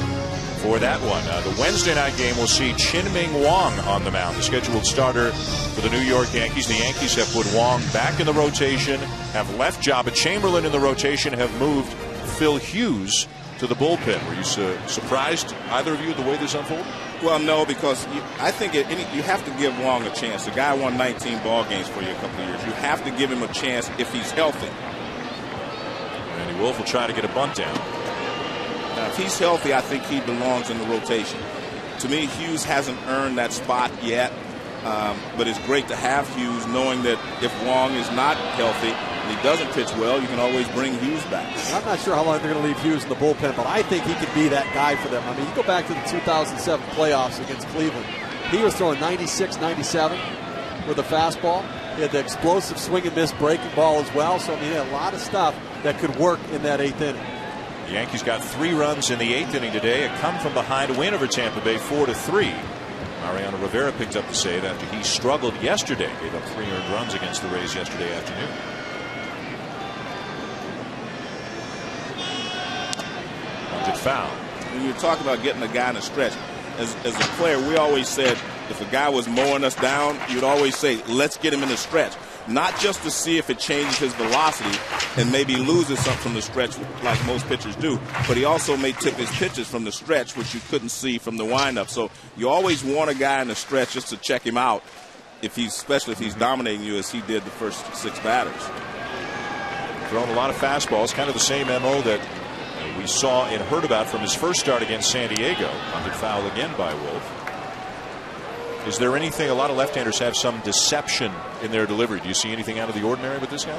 for that one. The Wednesday night game will see Chien-Ming Wang on the mound, the scheduled starter for the New York Yankees. The Yankees have put Wang back in the rotation, have left Jabba Chamberlain in the rotation, have moved Phil Hughes to the bullpen. Were you surprised, either of you, the way this unfolded? Well, no, because I think you have to give Wong a chance. The guy won 19 ball games for you a couple of years. You have to give him a chance if he's healthy. Randy Wolf will try to get a bunt down. Now, if he's healthy, I think he belongs in the rotation. To me, Hughes hasn't earned that spot yet, but it's great to have Hughes, knowing that if Wong is not healthy and he doesn't pitch well, you can always bring Hughes back. I'm not sure how long they're going to leave Hughes in the bullpen, but I think he could be that guy for them. I mean, you go back to the 2007 playoffs against Cleveland. He was throwing 96, 97 with a fastball. He had the explosive swing and miss breaking ball as well. So, I mean, he had a lot of stuff that could work in that 8th inning. The Yankees got 3 runs in the 8th inning today. A come-from-behind win over Tampa Bay, 4-3. Mariano Rivera picked up the save after he struggled yesterday. Gave up 3 earned runs against the Rays yesterday afternoon. Punted foul. When you're talking about getting a guy in a stretch, as a player, we always said if a guy was mowing us down, you'd always say, let's get him in a stretch. Not just to see if it changes his velocity and maybe loses something from the stretch like most pitchers do, but he also may tip his pitches from the stretch, which you couldn't see from the windup. So you always want a guy in the stretch just to check him out, especially if he's dominating you as he did the first 6 batters. Thrown a lot of fastballs, kind of the same MO that we saw and heard about from his first start against San Diego. Punted foul again by Wolf. Is there anything, a lot of left-handers have some deception in their delivery. Do you see anything out of the ordinary with this guy?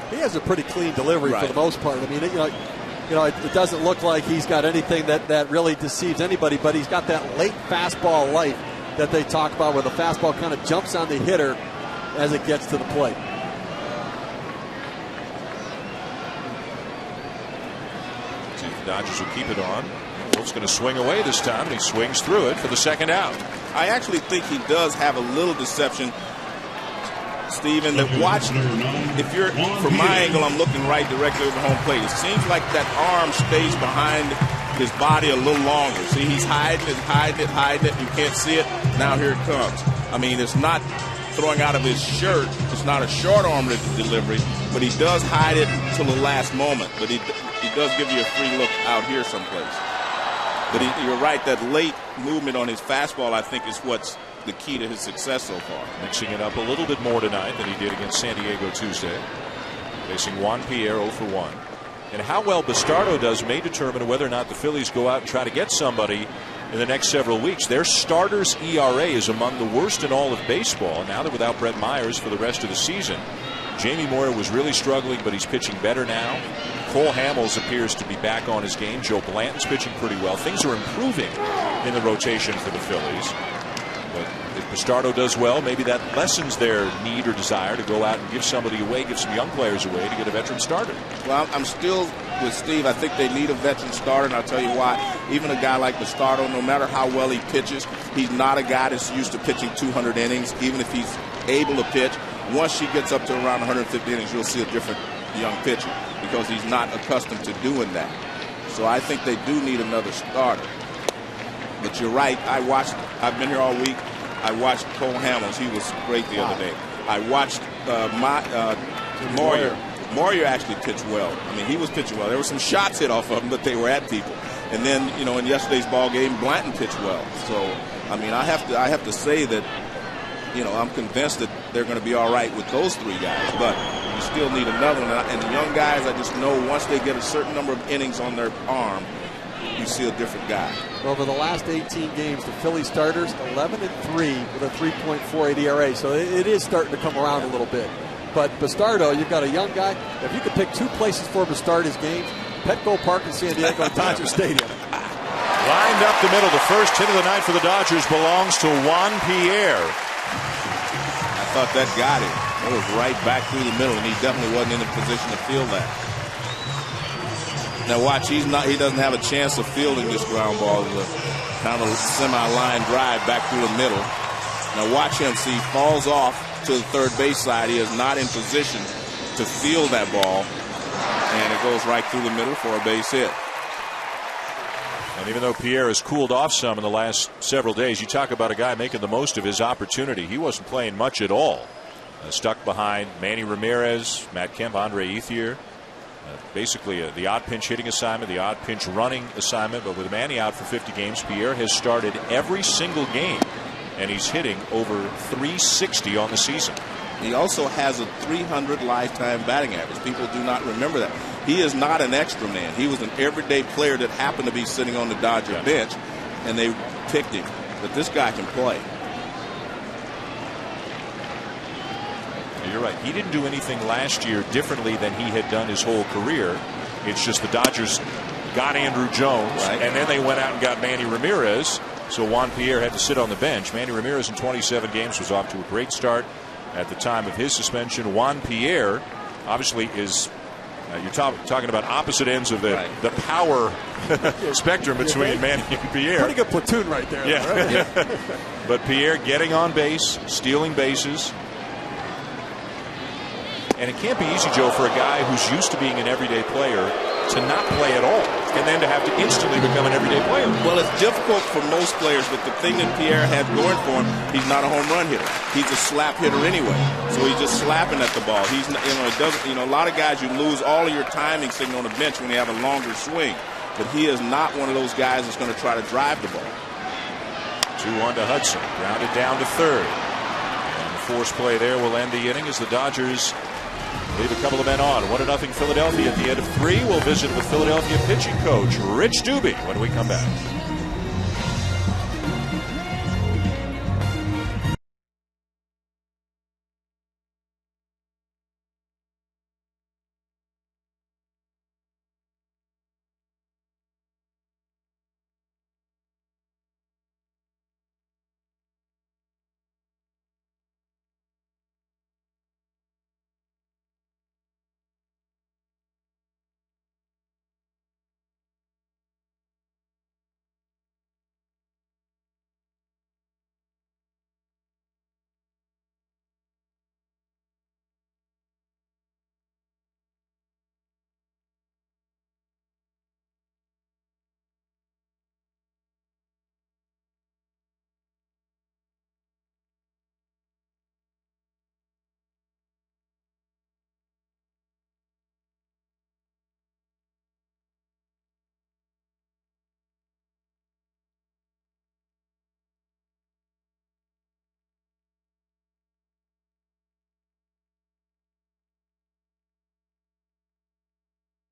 He has a pretty clean delivery for the most part. I mean, it doesn't look like he's got anything that really deceives anybody, but he's got that late fastball life that they talk about where the fastball kind of jumps on the hitter as it gets to the plate. See if the Dodgers will keep it on. Wolf's going to swing away this time, and he swings through it for the second out. I actually think he does have a little deception, Steven, that watch, if you're, from my angle, I'm looking right directly over home plate. It seems like that arm stays behind his body a little longer. See, he's hiding it. You can't see it. Now here it comes. I mean, it's not throwing out of his shirt. It's not a short arm delivery, but he does hide it until the last moment. But he does give you a free look out here someplace. But you're right, that late movement on his fastball, I think, is what's the key to his success so far. Mixing it up a little bit more tonight than he did against San Diego Tuesday. Facing Juan Pierre 0 for 1. And how well Bastardo does may determine whether or not the Phillies go out and try to get somebody in the next several weeks. Their starters' ERA is among the worst in all of baseball. Now they're without Brett Myers for the rest of the season. Jamie Moyer was really struggling, but he's pitching better now. Cole Hamels appears to be back on his game. Joe Blanton's pitching pretty well. Things are improving in the rotation for the Phillies. But if Bastardo does well, maybe that lessens their need or desire to go out and give somebody away, give some young players away to get a veteran starter. Well, I'm still with Steve. I think they need a veteran starter, and I'll tell you why. Even a guy like Bastardo, no matter how well he pitches, he's not a guy that's used to pitching 200 innings, even if he's able to pitch. Once he gets up to around 150 innings, you'll see a different young pitcher because he's not accustomed to doing that. So I think they do need another starter. But you're right. I've been here all week. I watched Cole Hamels. He was great the other day. I watched Moyer. Moyer actually pitched well. I mean, he was pitching well. There were some shots hit off of him, but they were at people. And then, in yesterday's ball game, Blanton pitched well. So, I mean, I have to say that, I'm convinced that they're going to be all right with those 3 guys. But you still need another one. And the young guys, I just know once they get a certain number of innings on their arm, you see a different guy. Over the last 18 games, the Philly starters 11-3 with a 3.48 ERA. So it is starting to come around a little bit. But Bastardo, you've got a young guy. If you could pick 2 places for him to start his games, Petco Park in San Diego and Dodger Stadium. Lined up the middle. The first hit of the night for the Dodgers belongs to Juan Pierre. I thought that got him. It was right back through the middle, and he definitely wasn't in a position to field that. Now watch, he doesn't have a chance of fielding this ground ball. It's a kind of a semi-line drive back through the middle. Now watch him. See, he falls off to the third base side. He is not in position to field that ball. And it goes right through the middle for a base hit. And even though Pierre has cooled off some in the last several days, you talk about a guy making the most of his opportunity. He wasn't playing much at all. Stuck behind Manny Ramirez, Matt Kemp, Andre Ethier. Basically the odd pinch hitting assignment, the odd pinch running assignment. But with Manny out for 50 games, Pierre has started every single game. And he's hitting over 360 on the season. He also has a 300 lifetime batting average. People do not remember that. He is not an extra man. He was an everyday player that happened to be sitting on the Dodger bench, and they picked him. But this guy can play. You're right. He didn't do anything last year differently than he had done his whole career. It's just the Dodgers got Andrew Jones, and then they went out and got Manny Ramirez. So Juan Pierre had to sit on the bench. Manny Ramirez in 27 games was off to a great start at the time of his suspension. Juan Pierre obviously is, you're talking about opposite ends of the power spectrum between Manny and Pierre. Pretty good platoon right there. Yeah. Right? But Pierre getting on base, stealing bases. And it can't be easy, Joe, for a guy who's used to being an everyday player to not play at all, and then to have to instantly become an everyday player. Well, it's difficult for most players, but the thing that Pierre has going for him, he's not a home run hitter. He's a slap hitter anyway, so he's just slapping at the ball. He's, it doesn't. A lot of guys, you lose all of your timing sitting on the bench when you have a longer swing, but he is not one of those guys that's going to try to drive the ball. 2-1 to Hudson, grounded down to third, and the force play there will end the inning as the Dodgers leave a couple of men on. 1-0 Philadelphia at the end of 3. We'll visit with Philadelphia pitching coach Rich Doobie when we come back.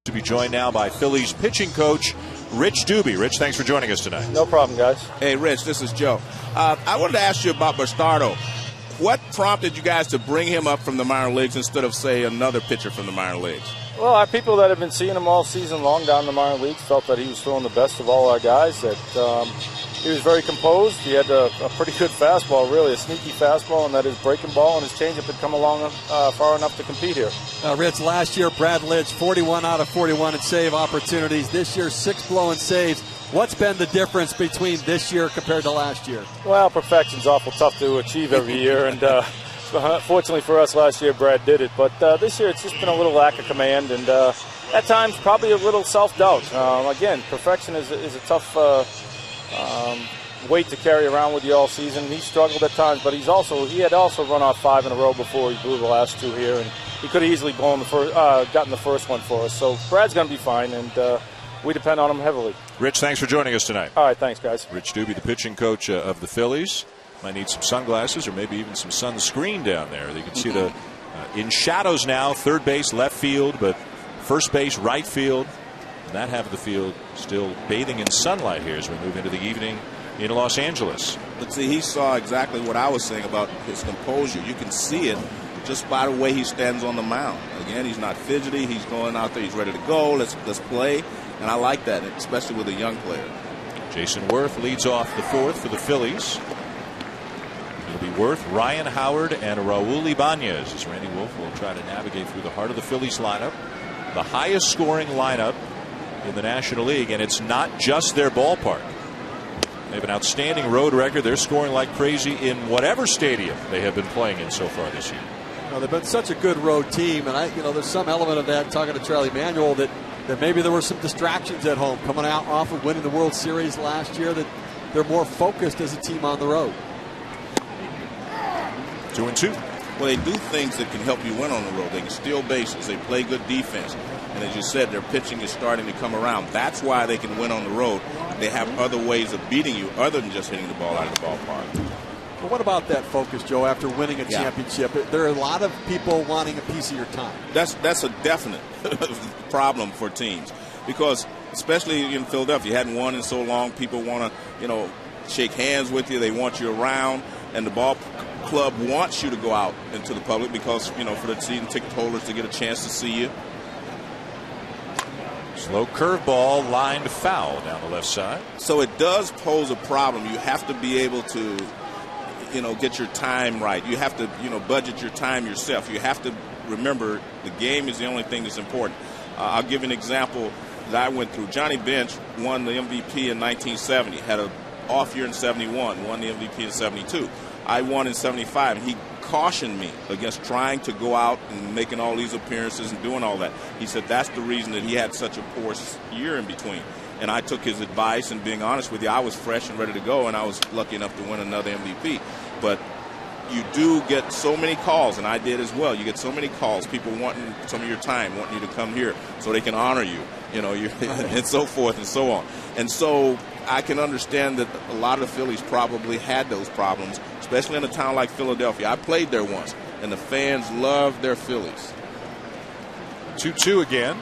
To be joined now by Phillies pitching coach Rich Doobie. Rich, thanks for joining us tonight. No problem, guys. Hey, Rich, this is Joe. I wanted to ask you about Bastardo. What prompted you guys to bring him up from the minor leagues instead of, say, another pitcher from the minor leagues? Well, our people that have been seeing him all season long down in the minor leagues felt that he was throwing the best of all our guys, that he was very composed. He had a pretty good fastball, really, a sneaky fastball, and that his breaking ball and his changeup had come along far enough to compete here. Rich, last year, Brad Lidge, 41 out of 41 in save opportunities. This year, 6 blowing saves. What's been the difference between this year compared to last year? Well, perfection's awful tough to achieve every year, and fortunately for us, last year Brad did it. But this year, it's just been a little lack of command, and at times probably a little self-doubt. Again, perfection is a tough weight to carry around with you all season. He struggled at times, but he had also run off 5 in a row before he blew the last 2 here, and he could have easily gotten the first one for us. So Brad's going to be fine, and we depend on him heavily. Rich, thanks for joining us tonight. All right, thanks, guys. Rich Doobie, the pitching coach of the Phillies. Might need some sunglasses or maybe even some sunscreen down there. You can see the in shadows now, third base, left field, but first base, right field. And that half of the field still bathing in sunlight here as we move into the evening in Los Angeles. But see, he saw exactly what I was saying about his composure. You can see it just by the way he stands on the mound. Again, he's not fidgety. He's going out there. He's ready to go. Let's play. And I like that, especially with a young player. Jason Worth leads off the 4th for the Phillies. It'll be Worth, Ryan Howard, and Raul Ibanez as Randy Wolf will try to navigate through the heart of the Phillies lineup. The highest scoring lineup in the National League, and it's not just their ballpark. They have an outstanding road record. They're scoring like crazy in whatever stadium they have been playing in so far this year. Well, they've been such a good road team, and there's some element of that, talking to Charlie Manuel, that maybe there were some distractions at home coming out off of winning the World Series last year, that they're more focused as a team on the road. 2-2. Well, they do things that can help you win on the road. They can steal bases. They play good defense. And as you said, their pitching is starting to come around. That's why they can win on the road. They have other ways of beating you other than just hitting the ball out of the ballpark. Well, what about that focus, Joe, after winning a championship? There are a lot of people wanting a piece of your time. That's a definite problem for teams, because especially in Philadelphia, you hadn't won in so long. People want to, shake hands with you. They want you around, and the ball club wants you to go out into the public because, for the season ticket holders to get a chance to see you. Slow curveball, lined foul down the left side. So it does pose a problem. You have to be able to, get your time right. You have to, budget your time yourself. You have to remember the game is the only thing that's important. I'll give you an example that I went through. Johnny Bench won the MVP in 1970, had an off year in 71, won the MVP in 72. I won in 75, and he cautioned me against trying to go out and making all these appearances and doing all that. He said that's the reason that he had such a poor year in between. And I took his advice, and being honest with you, I was fresh and ready to go, and I was lucky enough to win another MVP. But you do get so many calls, and I did as well. You get so many calls, people wanting some of your time, wanting you to come here so they can honor you, and so forth and so on. And so I can understand that a lot of the Phillies probably had those problems, especially in a town like Philadelphia. I played there once, and the fans love their Phillies. 2-2 again.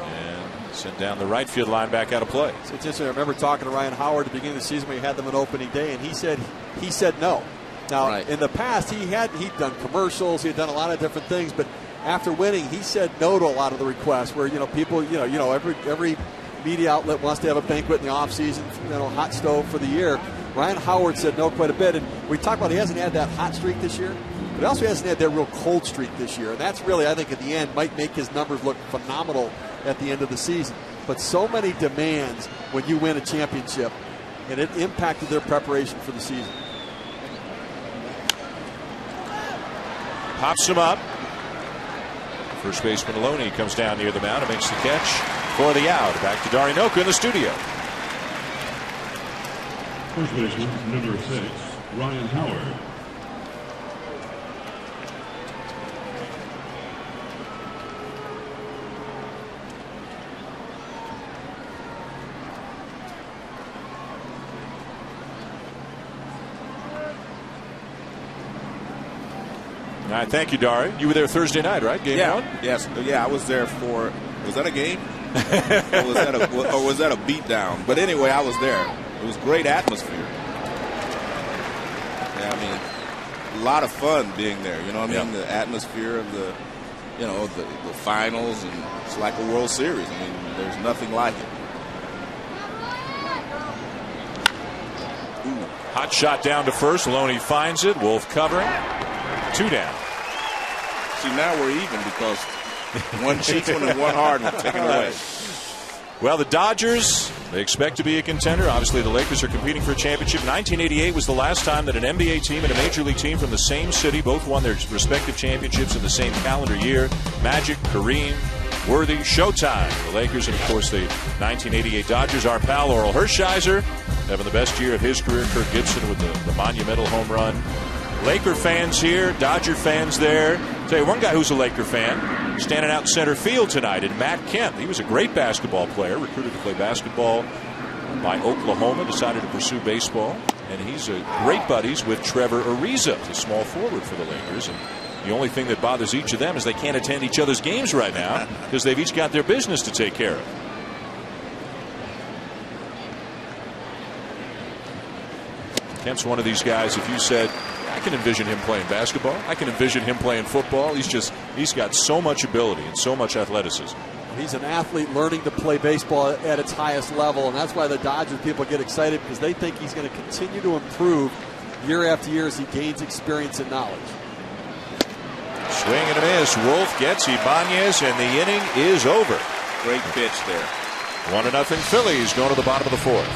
And sent down the right field line back out of play. It's interesting. I remember talking to Ryan Howard at the beginning of the season when we had them on opening day, and he said no. Now, in the past, he'd done commercials, he'd done a lot of different things, but after winning, he said no to a lot of the requests where, people, every media outlet wants to have a banquet in the offseason, hot stove for the year. Ryan Howard said no quite a bit, and we talked about he hasn't had that hot streak this year, but he also hasn't had that real cold streak this year, and that's really, I think, at the end, might make his numbers look phenomenal at the end of the season. But so many demands when you win a championship, and it impacted their preparation for the season. Pops him up. First baseman Loney comes down near the mound and makes the catch for the out. Back to Dari Noka in the studio. First baseman, number 6, Ryan Howard. All right, thank you, Dari. You were there Thursday night, right? Game 1? Yes. Yeah, I was there for. Was that a game? or was that a beatdown? But anyway, I was there. It was great atmosphere. Yeah, I mean, a lot of fun being there. You know what I mean? The atmosphere of the finals, and it's like a World Series. I mean, there's nothing like it. Ooh. Hot shot down to first. Loney finds it. Wolf covering. 2 down. See, now we're even because one cheats one and one hard one taken away. Well, the Dodgers, they expect to be a contender. Obviously, the Lakers are competing for a championship. 1988 was the last time that an NBA team and a Major League team from the same city both won their respective championships in the same calendar year. Magic, Kareem, Worthy, Showtime. The Lakers, and of course the 1988 Dodgers. Our pal Oral Hershiser having the best year of his career. Kirk Gibson with the monumental home run. Laker fans here, Dodger fans there. Tell you one guy who's a Laker fan standing out in center field tonight, and Matt Kemp. He was a great basketball player, recruited to play basketball by Oklahoma, decided to pursue baseball, and he's great buddies with Trevor Ariza, the small forward for the Lakers. And the only thing that bothers each of them is they can't attend each other's games right now because they've each got their business to take care of. Kemp's one of these guys, if you said, I can envision him playing basketball, I can envision him playing football, he's got so much ability and so much athleticism. He's an athlete learning to play baseball at its highest level, and that's why the Dodgers people get excited, because they think he's going to continue to improve year after year as he gains experience and knowledge. Swing and a miss. Wolf gets Ibanez, and the inning is over. Great pitch there. 1-0 Phillies going to the bottom of the 4th.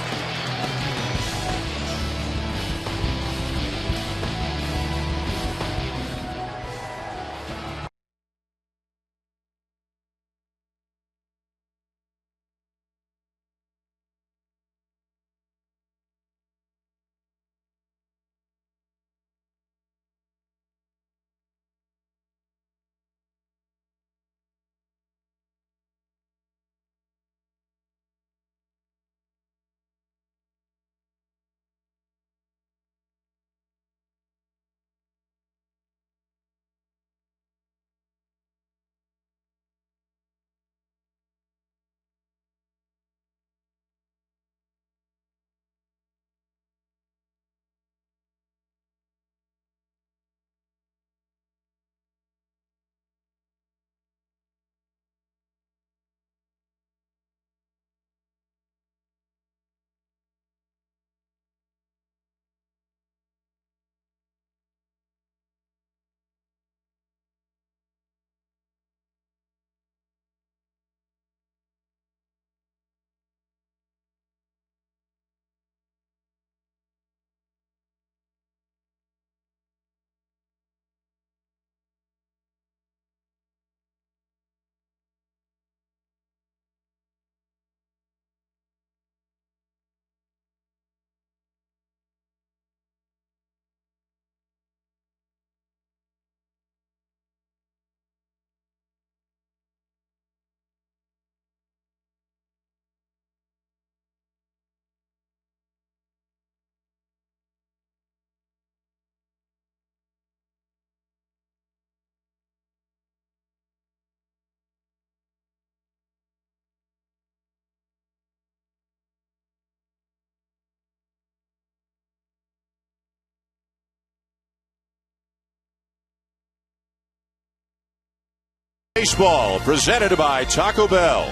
Baseball presented by Taco Bell.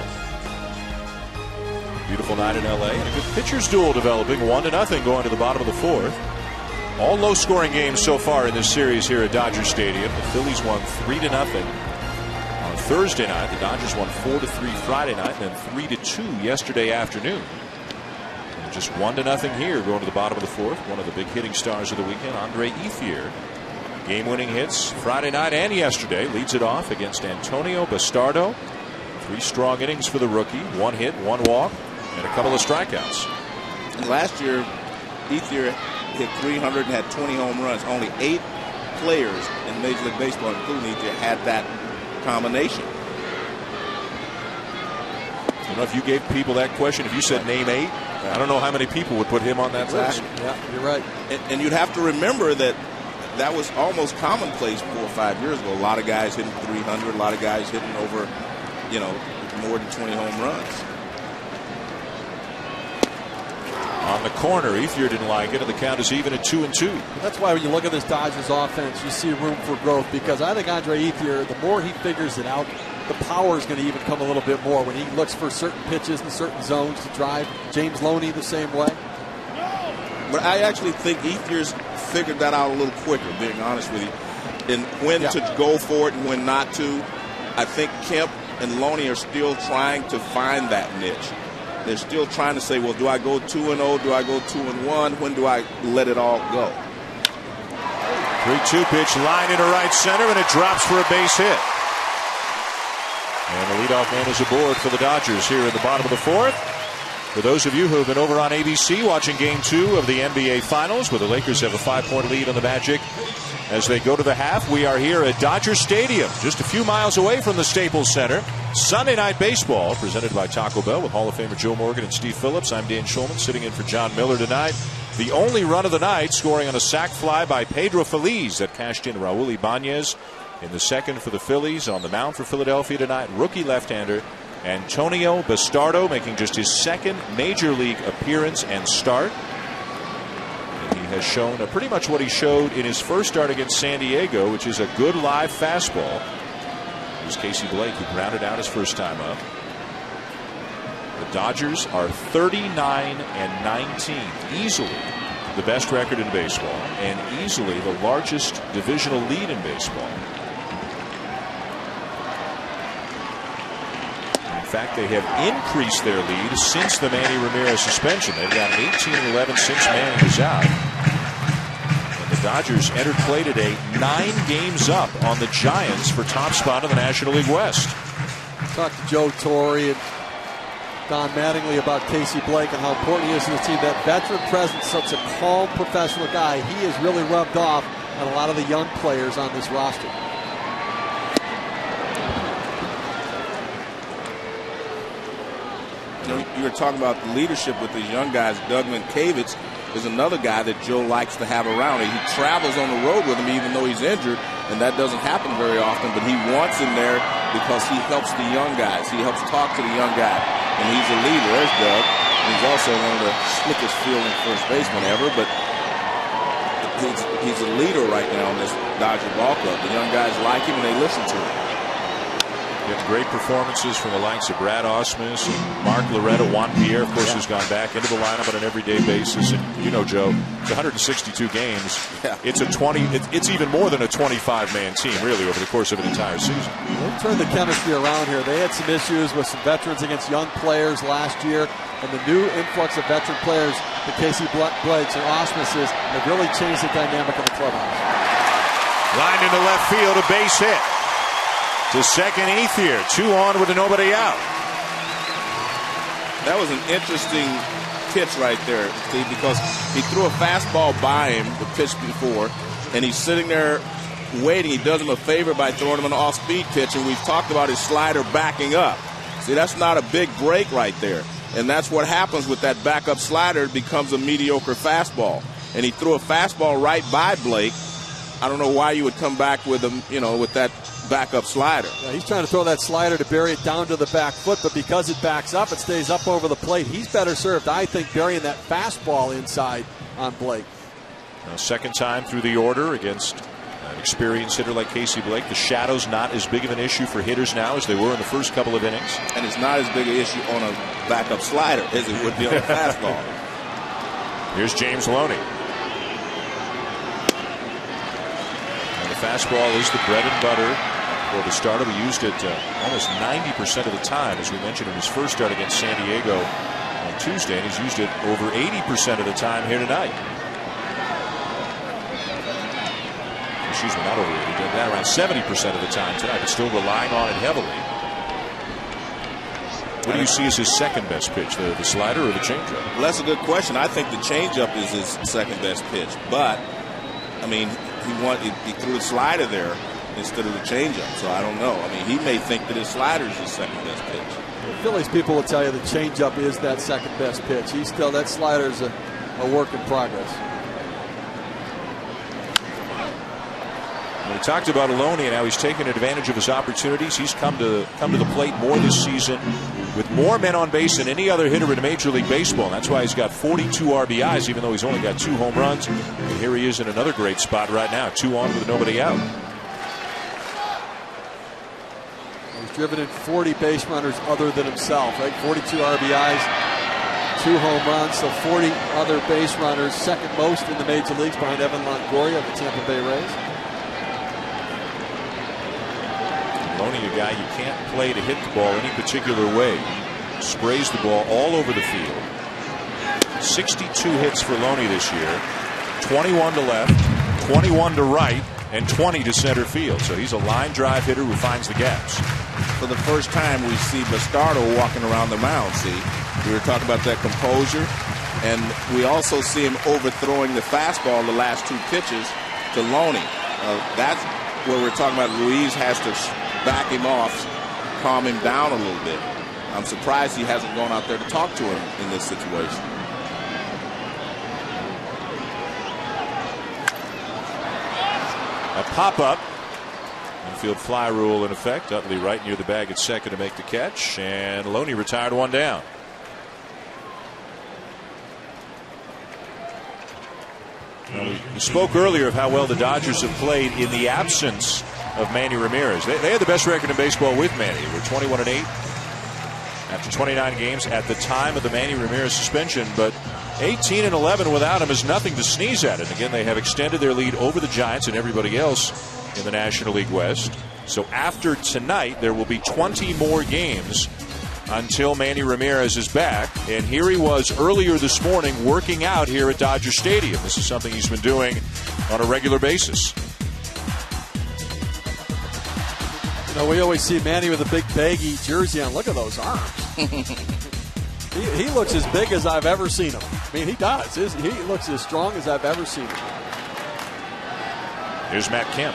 Beautiful night in LA and a good pitcher's duel developing, 1-0 going to the bottom of the fourth. All low-scoring games so far in this series here at Dodger Stadium. The Phillies won 3-0 on Thursday night. The Dodgers won 4-3 Friday night, and then 3-2 yesterday afternoon. And just 1-0 here going to the bottom of the fourth. One of the big hitting stars of the weekend, Andre Ethier. Game-winning hits Friday night and yesterday. Leads it off against Antonio Bastardo. 3 strong innings for the rookie. 1 hit, 1 walk, and a couple of strikeouts. And last year, Ethier hit 300 and had 20 home runs. Only 8 players in Major League Baseball, including Ethier, had that combination. I don't know if you gave people that question. If you said name 8, I don't know how many people would put him on that list. Yeah, you're right. And you'd have to remember that was almost commonplace 4 or 5 years ago. A lot of guys hitting 300, a lot of guys hitting over, more than 20 home runs. On the corner, Ethier didn't like it, and the count is even at 2-2. That's why when you look at this Dodgers offense, you see room for growth, because I think Andre Ethier, the more he figures it out, the power is going to even come a little bit more when he looks for certain pitches and certain zones to drive. James Loney the same way. But I actually think Ethier's figured that out a little quicker, being honest with you, and when to go for it and when not to. I think Kemp and Loney are still trying to find that niche. They're still trying to say, well, do I go 2-0? Do I go 2-1? When do I let it all go? 3-2 pitch, line into right center, and it drops for a base hit. And the leadoff man is aboard for the Dodgers here in the bottom of the fourth. For those of you who have been over on ABC watching Game 2 of the NBA Finals, where the Lakers have a 5-point lead on the Magic as they go to the half, we are here at Dodger Stadium, just a few miles away from the Staples Center. Sunday Night Baseball, presented by Taco Bell with Hall of Famer Joe Morgan and Steve Phillips. I'm Dan Schulman, sitting in for John Miller tonight. The only run of the night, scoring on a sac fly by Pedro Feliz that cashed in Raul Ibanez in the second for the Phillies. On the mound for Philadelphia tonight, rookie left-hander Antonio Bastardo, making just his second major league appearance and start. And he has shown pretty much what he showed in his first start against San Diego, which is a good live fastball. It was Casey Blake who grounded out his first time up. The Dodgers are 39-19, easily the best record in baseball, and easily the largest divisional lead in baseball. In fact, they have increased their lead since the Manny Ramirez suspension. They've got 18-11 since Manny was out. And the Dodgers entered play today 9 games up on the Giants for top spot in the National League West. Talked to Joe Torre and Don Mattingly about Casey Blake and how important he is to the team. That veteran presence, such a calm professional guy, he has really rubbed off on a lot of the young players on this roster. You were talking about the leadership with these young guys. Doug Mankiewicz is another guy that Joe likes to have around. He travels on the road with him even though he's injured, and that doesn't happen very often, but he wants him there because he helps the young guys. He helps talk to the young guy, and he's a leader. There's Doug. And he's also one of the slickest fielding first basemen ever, but he's a leader right now in this Dodger ball club. The young guys like him, and they listen to him. Getting great performances from the likes of Brad Ausmus, Mark Loretta, Juan Pierre, of course, who's gone back into the lineup on an everyday basis. And you know, Joe, it's 162 games. Yeah. It's it's even more than a 25-man team, really, over the course of an entire season. They've turned the chemistry around here. They had some issues with some veterans against young players last year, and the new influx of veteran players, the Casey Blakes and Ausmuses, have really changed the dynamic of the clubhouse. Lined into left field, a base hit. To second, Ethier, 2 on with a nobody out. That was an interesting pitch right there, Steve, because he threw a fastball by him the pitch before, and he's sitting there waiting. He does him a favor by throwing him an off-speed pitch, and we've talked about his slider backing up. See, that's not a big break right there, and that's what happens with that backup slider. It becomes a mediocre fastball, and he threw a fastball right by Blake. I don't know why you would come back with him, with that backup slider. Yeah, he's trying to throw that slider to bury it down to the back foot, but because it backs up, it stays up over the plate. He's better served, I think, burying that fastball inside on Blake. Second time through the order against an experienced hitter like Casey Blake. The shadow's not as big of an issue for hitters now as they were in the first couple of innings. And it's not as big an issue on a backup slider as it would be on a fastball. Here's James Loney. And the fastball is the bread and butter for the starter. We used it almost 90% of the time, as we mentioned in his first start against San Diego on Tuesday, and he's used it over 80% of the time here tonight. Excuse me, not over 80. Did that around 70% of the time tonight, but still relying on it heavily. What do you see as his second best pitch, the slider or the changeup? Well, that's a good question. I think the changeup is his second best pitch, but I mean, he threw the slider there instead of the changeup, so I don't know. I mean, he may think that his slider is his second best pitch. The Phillies people will tell you the changeup is that second best pitch. That slider is a work in progress. We talked about Loney and how he's taken advantage of his opportunities. He's come to the plate more this season with more men on base than any other hitter in Major League Baseball. And that's why he's got 42 RBIs, even though he's only got 2 home runs. And here he is in another great spot right now, 2 on with nobody out. He's driven in 40 base runners other than himself, right? 42 RBIs, 2 home runs, so 40 other base runners, second most in the major leagues behind Evan Longoria of the Tampa Bay Rays. Loney, a guy you can't play to hit the ball any particular way. Sprays the ball all over the field. 62 hits for Loney this year. 21 to left, 21 to right, and 20 to center field. So he's a line drive hitter who finds the gaps. For the first time, we see Bastardo walking around the mound. See, we were talking about that composure, and we also see him overthrowing the fastball the last 2 pitches to Loney. That's where we're talking about. Ruiz has to back him off, calm him down a little bit. I'm surprised he hasn't gone out there to talk to him in this situation. A pop-up. Infield fly rule in effect. Utley right near the bag at second to make the catch, and Loney retired 1 down. We spoke earlier of how well the Dodgers have played in the absence of Manny Ramirez. They had the best record in baseball with Manny. We're 21-8 after 29 games at the time of the Manny Ramirez suspension, but 18-11 without him is nothing to sneeze at. And again, they have extended their lead over the Giants and everybody else in the National League West. So after tonight, there will be 20 more games until Manny Ramirez is back. And here he was earlier this morning working out here at Dodger Stadium. This is something he's been doing on a regular basis. You know, we always see Manny with a big baggy jersey on. Look at those arms. He looks as big as I've ever seen him. I mean, he does. He looks as strong as I've ever seen him. Here's Matt Kemp.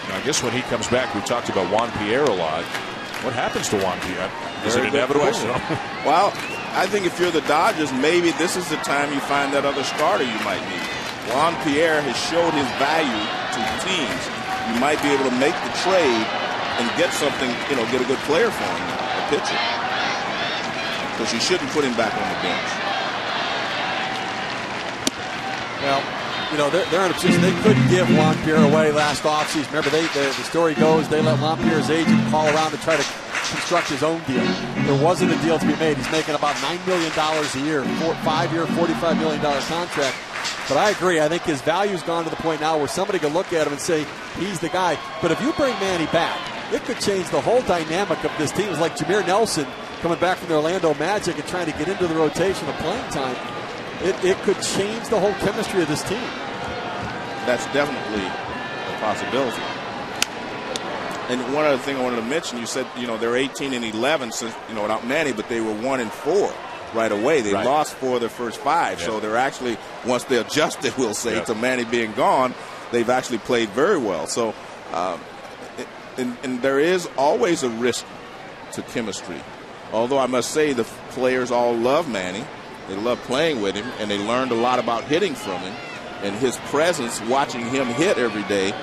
Now, I guess when he comes back, we talked about Juan Pierre a lot. What happens to Juan Pierre? Is it inevitable? Well, I think if you're the Dodgers, maybe this is the time you find that other starter you might need. Juan Pierre has showed his value to teams. You might be able to make the trade and get something, get a good player for him, a pitcher. Because you shouldn't put him back on the bench. Well, they're in a position they couldn't give Juan Pierre away last offseason. Remember, the story goes they let Juan Pierre's agent call around to try to construct his own deal. There wasn't a deal to be made. He's making about $9 million a year, 5-year, $45 million contract. But I agree. I think his value's gone to the point now where somebody can look at him and say he's the guy. But if you bring Manny back, it could change the whole dynamic of this team. It's like Jameer Nelson coming back from the Orlando Magic and trying to get into the rotation of playing time. It could change the whole chemistry of this team. That's definitely a possibility. And one other thing I wanted to mention, you said, they're 18-11 since, without Manny, but they were 1-4 right away. They lost 4 of their first 5. Yeah. So they're actually, once they adjusted, we'll say, to Manny being gone, they've actually played very well. So, and there is always a risk to chemistry. Although I must say the players all love Manny. They love playing with him, and they learned a lot about hitting from him. And his presence, watching him hit every day,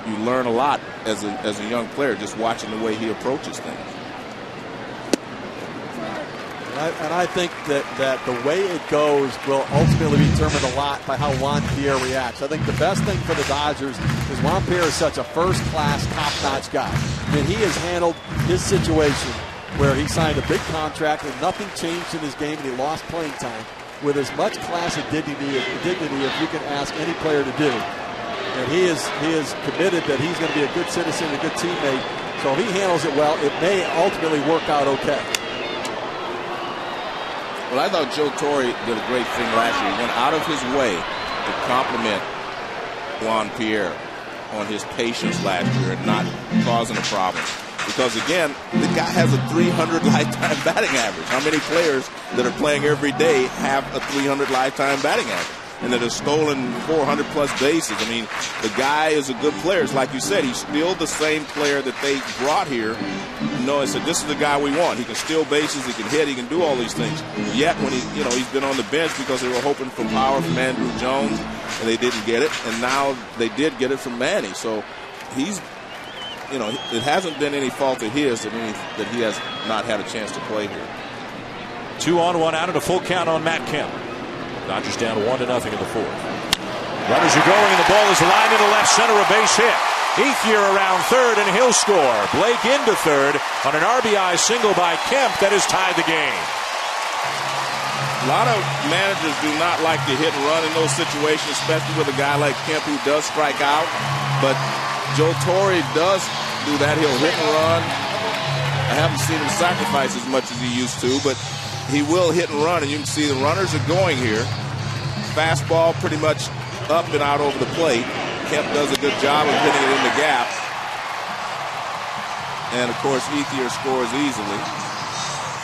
you learn a lot as a young player just watching the way he approaches things. And I think that the way it goes will ultimately be determined a lot by how Juan Pierre reacts. I think the best thing for the Dodgers is Juan Pierre is such a first-class, top-notch guy. I mean, he has handled his situation where he signed a big contract and nothing changed in his game and he lost playing time with as much class and dignity as you can ask any player to do. And he is committed that he's going to be a good citizen, a good teammate. So if he handles it well, it may ultimately work out okay. Well, I thought Joe Torre did a great thing last year. He went out of his way to compliment Juan Pierre on his patience last year and not causing a problem. Because, again, the guy has a 300 lifetime batting average. How many players that are playing every day have a 300 lifetime batting average and that have stolen 400-plus bases? I mean, the guy is a good player. It's like you said, he's still the same player that they brought here. I said, this is the guy we want. He can steal bases, he can hit, he can do all these things. Yet when he's been on the bench because they were hoping for power from Andrew Jones, and they didn't get it, and now they did get it from Manny. So he's, it hasn't been any fault of his that he has not had a chance to play here. 2 on, 1 out, and a full count on Matt Kemp. Dodgers down 1-0 in the fourth. Runners are going, and the ball is lined into left center, a base hit. Ethier around third, and he'll score. Blake into third on an RBI single by Kemp that has tied the game. A lot of managers do not like to hit and run in those situations, especially with a guy like Kemp who does strike out. But Joe Torre does do that. He'll hit and run. I haven't seen him sacrifice as much as he used to, but he will hit and run, and you can see the runners are going here. Fastball pretty much up and out over the plate. Kemp does a good job of hitting it in the gap. And, of course, Ethier scores easily.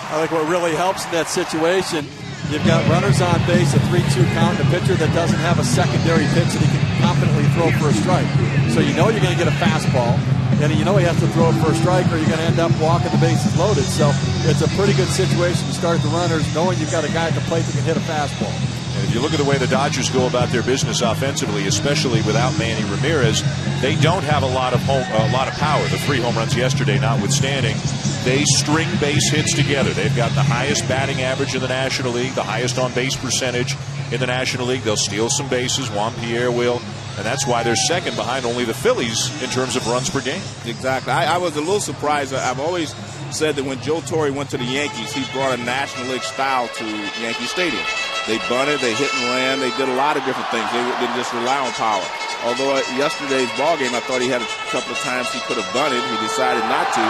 I think what really helps in that situation, you've got runners on base, a 3-2 count, and a pitcher that doesn't have a secondary pitch that he can confidently throw for a strike. So you know you're going to get a fastball, and you know he has to throw it for a strike or you're going to end up walking the bases loaded. So it's a pretty good situation to start the runners knowing you've got a guy at the plate that can hit a fastball. And if you look at the way the Dodgers go about their business offensively, especially without Manny Ramirez, they don't have a lot of power. The 3 home runs yesterday notwithstanding, they string base hits together. They've got the highest batting average in the National League, the highest on base percentage in the National League. They'll steal some bases. Juan Pierre will. And that's why they're second behind only the Phillies in terms of runs per game. Exactly. I was a little surprised. I've always said that when Joe Torre went to the Yankees, he brought a National League style to Yankee Stadium. They bunted, they hit and ran, they did a lot of different things. They didn't just rely on power. Although at yesterday's ballgame, I thought he had a couple of times he could have bunted. He decided not to,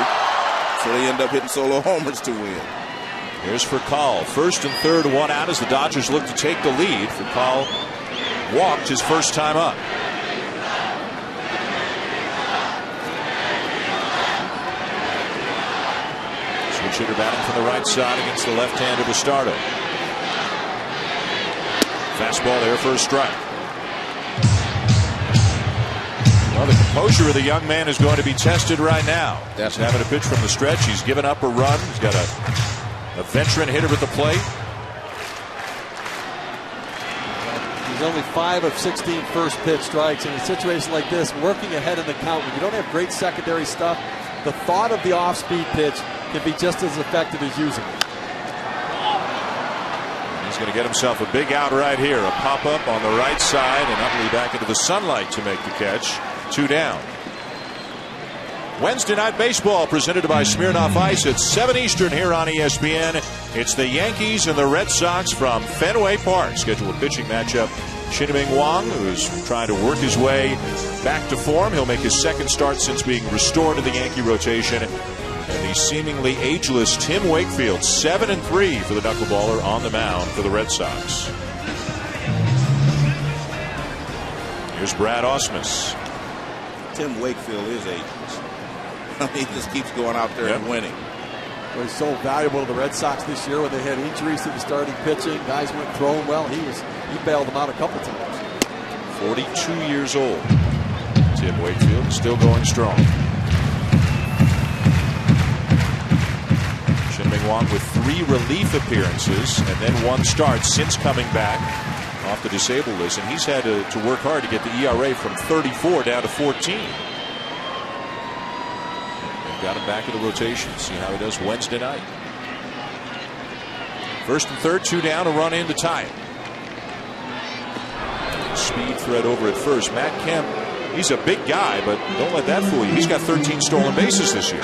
so they end up hitting solo homers to win. Here's Furcal. First and third, 1 out as the Dodgers look to take the lead. Furcal walked his first time up. Switch hitter batting from the right side against the left-handed Bastardo. Fastball there for a strike. Well, the composure of the young man is going to be tested right now. He's having a pitch from the stretch. He's given up a run. He's got a veteran hitter at the plate. He's only 5 of 16 first pitch strikes. In a situation like this, working ahead in the count, when you don't have great secondary stuff, the thought of the off-speed pitch can be just as effective as using it. He's going to get himself a big out right here. A pop-up on the right side, and Utley back into the sunlight to make the catch. 2 down. Wednesday Night Baseball presented by Smirnoff Ice at 7 Eastern here on ESPN. It's the Yankees and the Red Sox from Fenway Park. Scheduled pitching matchup. Shin-Ming Wang, who's trying to work his way back to form. He'll make his second start since being restored to the Yankee rotation. And the seemingly ageless Tim Wakefield, 7-3 for the knuckleballer on the mound for the Red Sox. Here's Brad Ausmus. Tim Wakefield is ageless. He just keeps going out there and winning. Well, he's so valuable to the Red Sox this year when they had injuries to the starting pitching. Guys weren't throwing well. He bailed them out a couple times. 42 years old. Tim Wakefield still going strong. Shin-Ming Wang with 3 relief appearances and then 1 start since coming back off the disabled list, and he's had to work hard to get the ERA from 34 down to 14. They've got him back in the rotation. See how he does Wednesday night. First and third, 2 down, a run in to tie it. Speed threat over at first. Matt Kemp, he's a big guy, but don't let that fool you. He's got 13 stolen bases this year.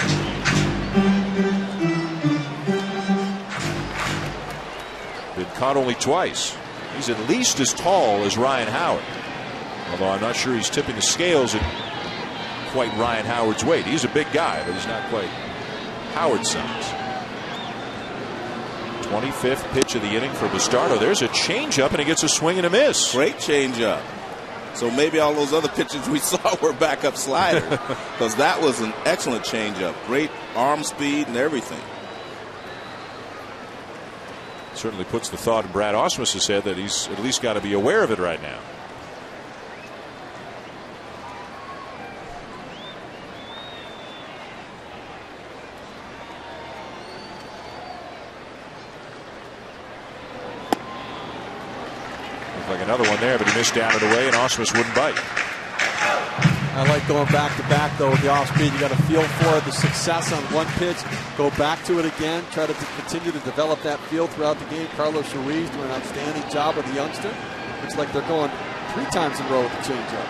Been caught only twice. He's at least as tall as Ryan Howard. Although I'm not sure he's tipping the scales at quite Ryan Howard's weight. He's a big guy, but he's not quite Howard's size. 25th pitch of the inning for Bastardo. There's a changeup, and he gets a swing and a miss. Great changeup. So maybe all those other pitches we saw were backup sliders, because that was an excellent changeup. Great arm speed and everything. Certainly puts the thought in Brad Ausmus's head that he's at least got to be aware of it right now. Like another one there, but he missed down and away, and Ausmus wouldn't bite. I like going back to back, though, with the off speed. You got to feel for the success on one pitch, go back to it again, try to continue to develop that feel throughout the game. Carlos Ruiz doing an outstanding job with the youngster. Looks like they're going 3 times in a row with the changeup.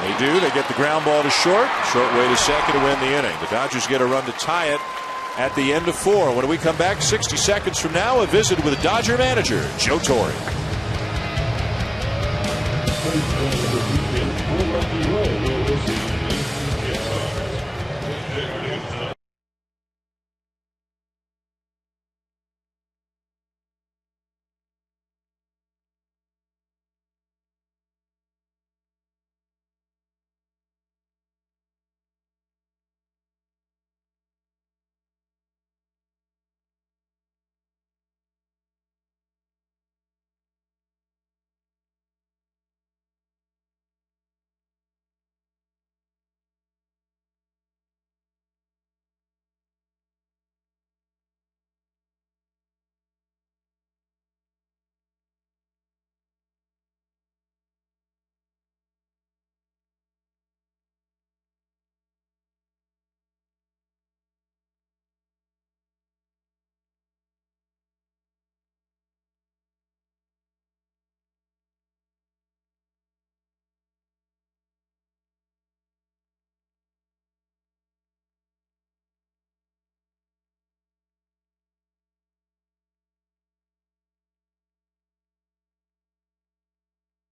They do. They get the ground ball to short. Short way to second to win the inning. The Dodgers get a run to tie it at the end of 4. When we come back 60 seconds from now, a visit with Dodger manager Joe Torre.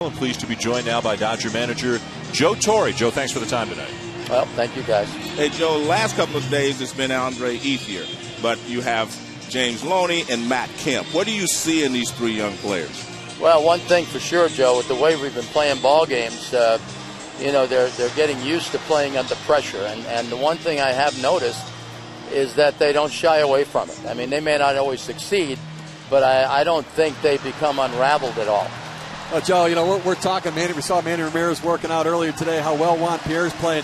I'm pleased to be joined now by Dodger manager Joe Torre. Joe, thanks for the time tonight. Well, thank you, guys. Hey, Joe, last couple of days it's been Andre Ethier, but you have James Loney and Matt Kemp. What do you see in these 3 young players? Well, one thing for sure, Joe, with the way we've been playing ball games, you know, they're getting used to playing under pressure. And the one thing I have noticed is that they don't shy away from it. I mean, they may not always succeed, but I don't think they become unraveled at all. Well, Joe, you know, we're talking, Manny. We saw Manny Ramirez working out earlier today, how well Juan Pierre's playing.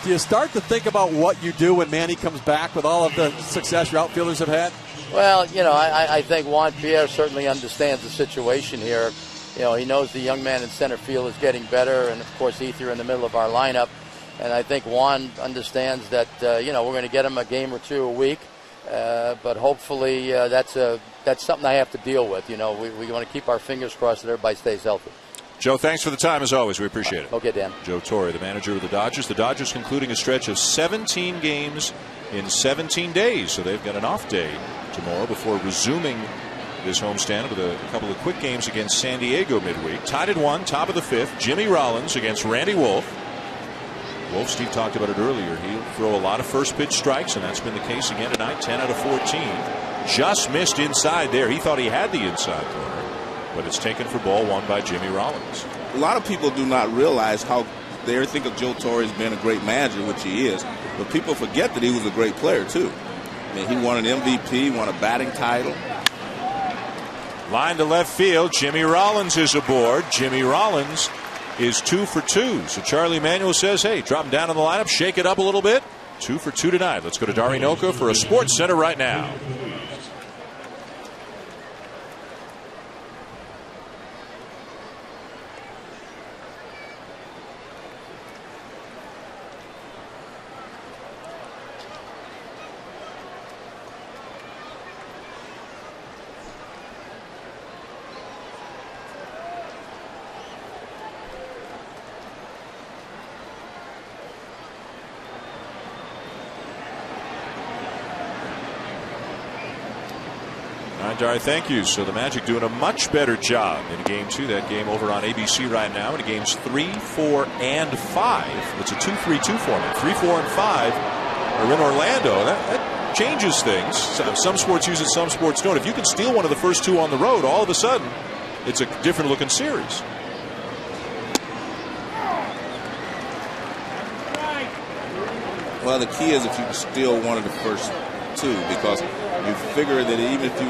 Do you start to think about what you do when Manny comes back with all of the success your outfielders have had? Well, you know, I think Juan Pierre certainly understands the situation here. You know, he knows the young man in center field is getting better, and, of course, Ethier in the middle of our lineup. And I think Juan understands that, you know, we're going to get him a game or 2 a week. But hopefully that's something I have to deal with. You know, we want to keep our fingers crossed that everybody stays healthy. Joe, thanks for the time as always. We appreciate it. Okay, Dan. Joe Torre, the manager of the Dodgers. The Dodgers concluding a stretch of 17 games in 17 days. So they've got an off day tomorrow before resuming this homestand with a couple of quick games against San Diego midweek. Tied at 1, top of the 5th. Jimmy Rollins against Randy Wolf. Wolf, Steve talked about it earlier. He'll throw a lot of first pitch strikes, and that's been the case again tonight. 10 out of 14. Just missed inside there. He thought he had the inside corner, but it's taken for ball 1 by Jimmy Rollins. A lot of people do not realize how they think of Joe Torre as being a great manager, which he is, but people forget that he was a great player, too. I mean, he won an MVP, won a batting title. Line to left field. Jimmy Rollins is aboard. Jimmy Rollins is 2 for 2. So Charlie Emanuel says, hey, drop him down in the lineup, shake it up a little bit. 2 for 2 tonight. Let's go to Darinoka for a Sports Center right now. All right, Dari, thank you. So the Magic doing a much better job in Game 2. That game over on ABC right now. In games 3, 4, and 5. It's a 2-3-2 format. 3, 4, and 5 are in Orlando. That changes things. Some sports use it, some sports don't. If you can steal one of the first 2 on the road, all of a sudden, it's a different looking series. Well, the key is if you can steal one of the first 2, because you figure that even if you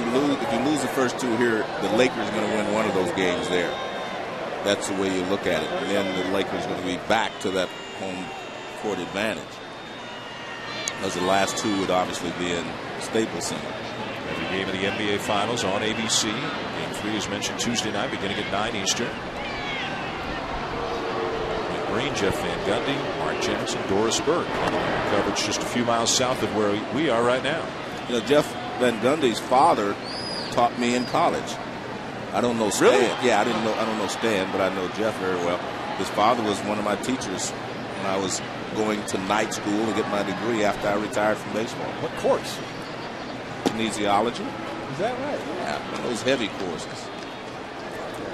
lose the first 2 here, the Lakers are going to win one of those games there. That's the way you look at it. And then the Lakers are going to be back to that home court advantage, as the last 2 would obviously be in Staples Center. Every game of the NBA Finals on ABC. Game 3 is mentioned Tuesday night, beginning at 9 Eastern. Green, Jeff Van Gundy, Mark Jackson, Doris Burke. Coverage just a few miles south of where we are right now. You know, Jeff Van Gundy's father taught me in college. I don't know Stan. Really? Yeah, I don't know Stan, but I know Jeff very well. His father was one of my teachers when I was going to night school to get my degree after I retired from baseball. What course? Kinesiology. Is that right? Yeah, those heavy courses.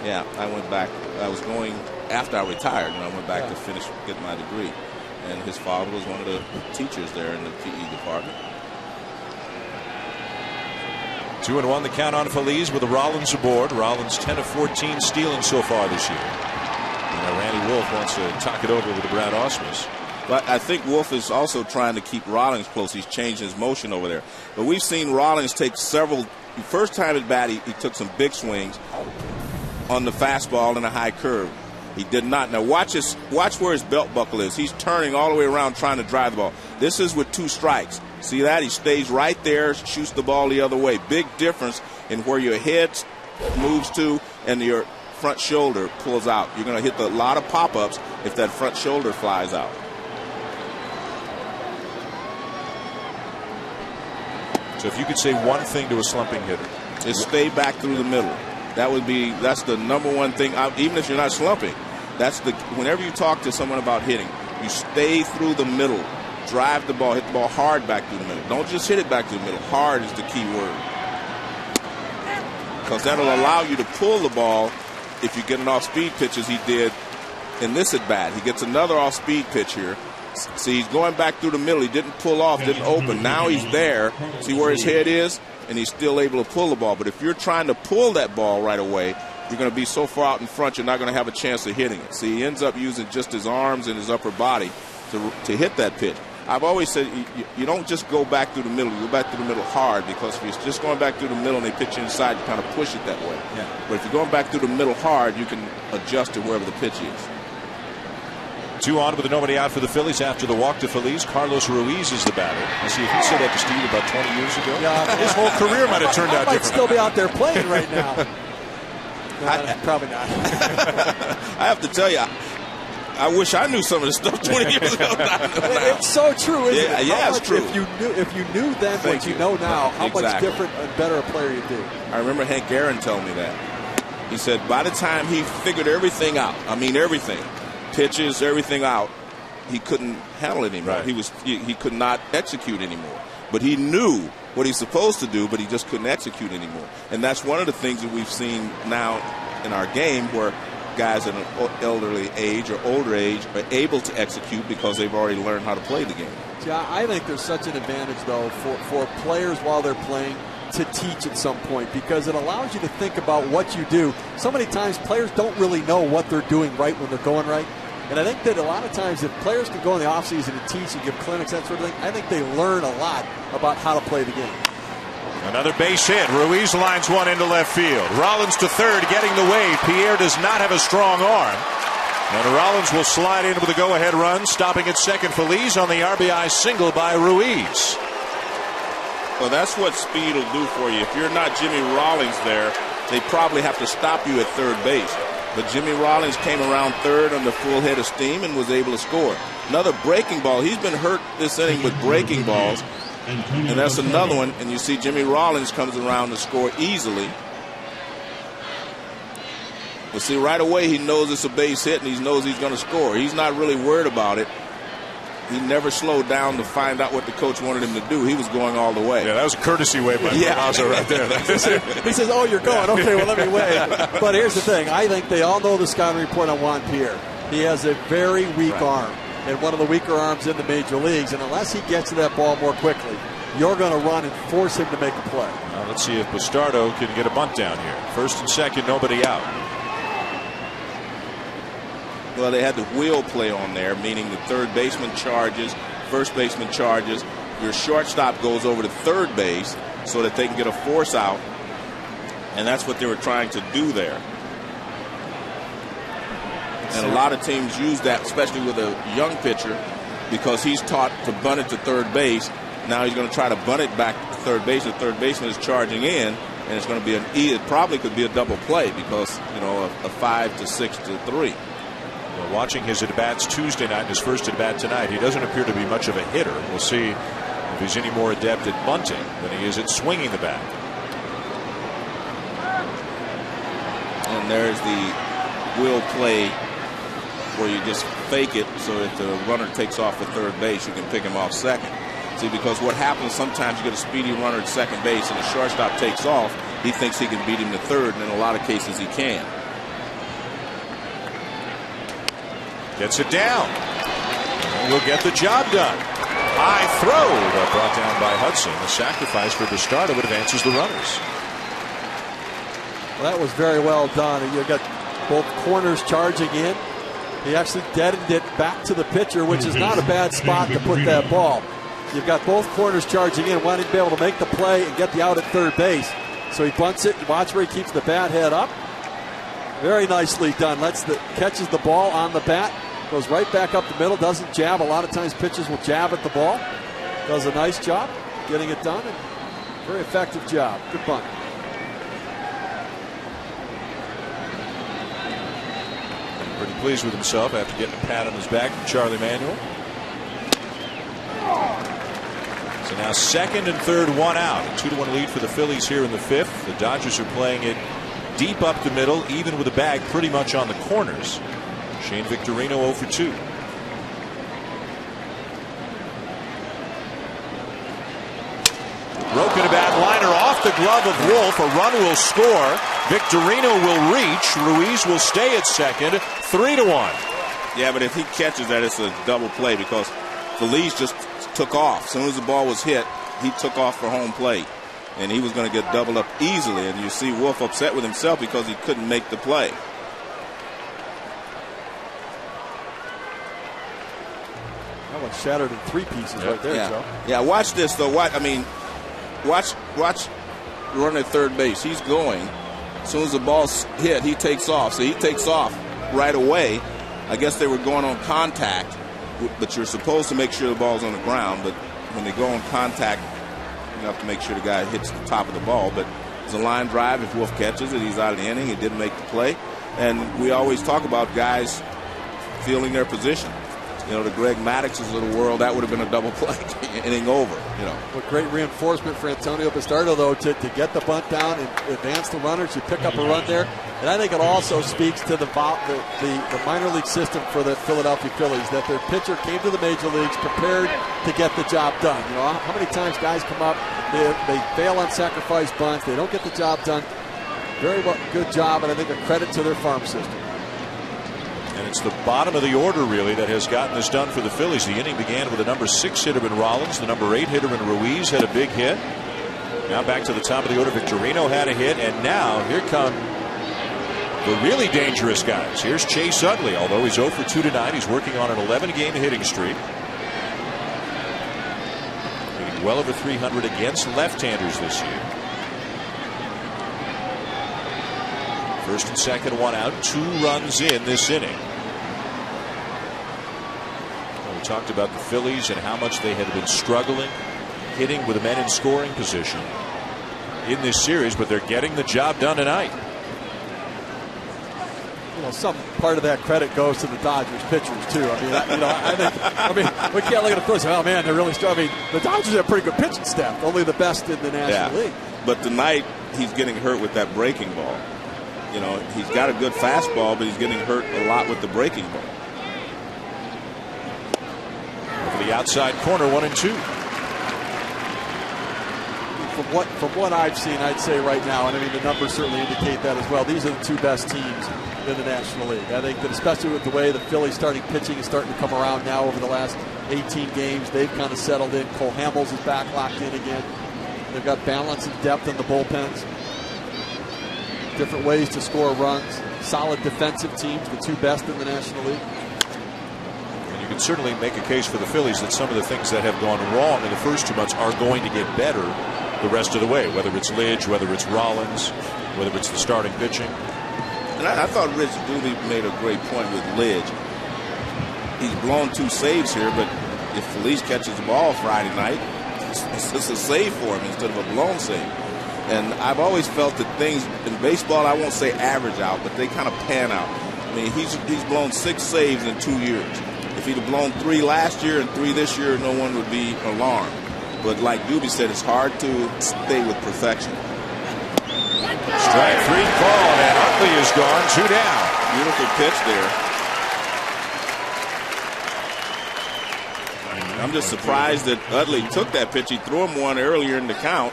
Yeah, I went back. I was going after I retired, and I went back to get my degree. And his father was one of the teachers there in the PE department. 2-1 the count on Feliz with the Rollins aboard. Rollins 10 of 14 stealing so far this year. And Randy Wolf wants to talk it over with the Brad Ausmus. But I think Wolf is also trying to keep Rollins close. He's changing his motion over there. But we've seen Rollins take several. First time at bat, he took some big swings on the fastball and a high curve. He did not. Now watch where his belt buckle is. He's turning all the way around trying to drive the ball. This is with 2 strikes. See that? He stays right there, shoots the ball the other way. Big difference in where your head moves to and your front shoulder pulls out. You're going to hit a lot of pop-ups if that front shoulder flies out. So if you could say one thing to a slumping hitter, is stay back through the middle. That's the number one thing. Even if you're not slumping, whenever you talk to someone about hitting, you stay through the middle. Drive the ball, hit the ball hard back through the middle. Don't just hit it back through the middle. Hard is the key word. Because that'll allow you to pull the ball if you get an off-speed pitch as he did in this at-bat. He gets another off-speed pitch here. See, he's going back through the middle. He didn't pull off, didn't open. Now he's there. See where his head is? And he's still able to pull the ball. But if you're trying to pull that ball right away, you're going to be so far out in front, you're not going to have a chance of hitting it. See, he ends up using just his arms and his upper body to hit that pitch. I've always said you don't just go back through the middle. You go back through the middle hard, because if you're just going back through the middle and they pitch you inside, you kind of push it that way. Yeah. But if you're going back through the middle hard, you can adjust it wherever the pitch is. 2 on with nobody out for the Phillies after the walk to Feliz. Carlos Ruiz is the batter. You see, if he said that to Steve about 20 years ago, his whole career might have turned out different. Might still be out there playing right now. Probably not. I have to tell you, I wish I knew some of this stuff 20 years ago. It's so true, isn't it? Yeah, it's true. If you knew then what you know now, how much different and better a player you'd be. I remember Hank Aaron telling me that. He said by the time he figured everything out, everything, pitches, everything out, he couldn't handle it anymore. Right. He could not execute anymore. But he knew what he's supposed to do, but he just couldn't execute anymore. And that's one of the things that we've seen now in our game, where guys at an elderly age or older age are able to execute because they've already learned how to play the game. Yeah, I think there's such an advantage, though, for players while they're playing to teach at some point, because it allows you to think about what you do. So many times players don't really know what they're doing right when they're going right. And I think that a lot of times if players can go in the offseason and teach and give clinics, that sort of thing, I think they learn a lot about how to play the game. Another base hit. Ruiz lines one into left field. Rollins to third, getting the wave. Pierre does not have a strong arm. And Rollins will slide in with a go-ahead run, stopping at second. Feliz on the RBI single by Ruiz. Well, that's what speed will do for you. If you're not Jimmy Rollins there, they probably have to stop you at third base. But Jimmy Rollins came around third on the full head of steam and was able to score. Another breaking ball. He's been hurt this inning with breaking balls. And that's another one. And you see Jimmy Rollins comes around to score easily. But see, right away he knows it's a base hit and he knows he's going to score. He's not really worried about it. he never slowed down to find out what the coach wanted him to do. He was going all the way. Yeah, that was a courtesy wave by Perazzo right there. He says, "Oh, you're going. Okay, well, let me wait." But here's the thing. I think they all know the scouting report on Juan Pierre. He has a very weak arm, and one of the weaker arms in the major leagues. And unless he gets to that ball more quickly, you're going to run and force him to make a play. Now let's see if Bastardo can get a bunt down here. First and second, nobody out. Well, they had the wheel play on there, meaning the third baseman charges, first baseman charges. Your shortstop goes over to third base so that they can get a force out. And that's what they were trying to do there. And a lot of teams use that, especially with a young pitcher, because he's taught to bunt it to third base. Now he's going to try to bunt it back to third base. The third baseman is charging in, and it's going to be it probably could be a double play because, a 5 to 6 to 3. Well, watching his at-bats Tuesday night and his first at-bat tonight, he doesn't appear to be much of a hitter. We'll see if he's any more adept at bunting than he is at swinging the bat. And there's the wheel play where you just fake it so if the runner takes off at third base, you can pick him off second. See, because what happens sometimes you get a speedy runner at second base and the shortstop takes off, he thinks he can beat him to third, and in a lot of cases he can. Gets it down. And will get the job done. High throw, but brought down by Hudson. The sacrifice for Bastardo advances the runners. Well, that was very well done. You got both corners charging in. He actually deadened it back to the pitcher, which is not a bad spot to put that ball. You've got both corners charging in, wanting to be able to make the play and get the out at third base. So he bunts it. Watch where he keeps the bat head up. Very nicely done. Catches the ball on the bat. Goes right back up the middle. Doesn't jab. A lot of times pitchers will jab at the ball. Does a nice job getting it done. And very effective job. Good bunt. Pretty pleased with himself after getting a pat on his back from Charlie Manuel. So now second and third, one out. A 2-1 lead for the Phillies here in the fifth. The Dodgers are playing it deep up the middle, even with a bag pretty much on the corners. Shane Victorino 0 for 2. Broken bat liner off the glove of Wolf. A run will score. Victorino will reach. Ruiz will stay at second. 3-1. Yeah, but if he catches that, it's a double play because Feliz just took off. As soon as the ball was hit, he took off for home plate. And he was going to get doubled up easily. And you see Wolf upset with himself because he couldn't make the play. That one shattered in 3 pieces right there, Joe. Yeah, watch this, though. Watch the runner at third base. He's going. As soon as the ball's hit, he takes off. So he takes off right away. I guess they were going on contact, but you're supposed to make sure the ball's on the ground. But when they go on contact, you have to make sure the guy hits the top of the ball. But it's a line drive. If Wolf catches it, he's out of the inning. He didn't make the play. And we always talk about guys feeling their position. The Greg Maddoxes of the world, that would have been a double play, inning over. What great reinforcement for Antonio Bastardo, though, to get the bunt down and advance the runners. You pick up a run there. And I think it also speaks to the minor league system for the Philadelphia Phillies, that their pitcher came to the major leagues prepared to get the job done. How many times guys come up, they fail on sacrifice bunts, they don't get the job done. Very good job, and I think a credit to their farm system. And it's the bottom of the order, really, that has gotten this done for the Phillies. The inning began with the number 6 hitter in Rollins. The number 8 hitter in Ruiz had a big hit. Now back to the top of the order. Victorino had a hit. And now here come the really dangerous guys. Here's Chase Utley. Although he's 0 for 2 tonight, he's working on an 11-game hitting streak. Hitting well over 300 against left-handers this year. First and second, one out, 2 runs in this inning. We talked about the Phillies and how much they had been struggling hitting with the men in scoring position in this series, but they're getting the job done tonight. Some part of that credit goes to the Dodgers pitchers too. I mean, we can't look at the Phillies. Oh man, they're really struggling. The Dodgers have a pretty good pitching staff, only the best in the National League. But tonight he's getting hurt with that breaking ball. He's got a good fastball, but he's getting hurt a lot with the breaking ball. For the the outside corner, 1-2. From what I've seen, I'd say right now, and I mean the numbers certainly indicate that as well, these are the two best teams in the National League. I think that especially with the way the Phillies starting pitching is starting to come around now over the last 18 games, they've kind of settled in. Cole Hamels is back locked in again. They've got balance and depth in the bullpens. Different ways to score runs. Solid defensive teams, the two best in the National League. And you can certainly make a case for the Phillies that some of the things that have gone wrong in the first 2 months are going to get better the rest of the way, whether it's Lidge, whether it's Rollins, whether it's the starting pitching. And I thought Rich Dooley made a great point with Lidge. He's blown 2 saves here, but if Felice catches the ball Friday night, it's just a save for him instead of a blown save. And I've always felt that things in baseball, I won't say average out, but they kind of pan out. I mean, he's blown 6 saves in 2 years. If he'd have blown 3 last year and 3 this year, no one would be alarmed. But like Doobie said, it's hard to stay with perfection. Strike 3 called, and Utley is gone. 2 down. Beautiful pitch there. I'm just surprised that Utley took that pitch. He threw him one earlier in the count.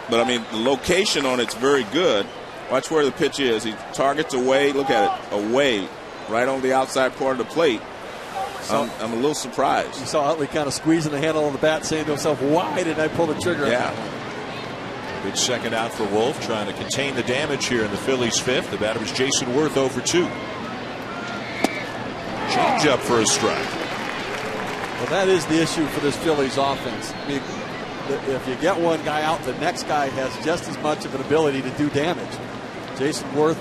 But, I mean, the location on it's very good. Watch where the pitch is. He targets away. Look at it. Away. Right on the outside part of the plate. I'm a little surprised. You saw Utley kind of squeezing the handle of the bat, saying to himself, why did I pull the trigger? Yeah. Big second out for Wolf, trying to contain the damage here in the Phillies' 5th. The batter was Jason Worth, 0 for 2. Change up for a strike. Well, that is the issue for this Phillies offense. I mean, if you get one guy out, the next guy has just as much of an ability to do damage. Jason Worth,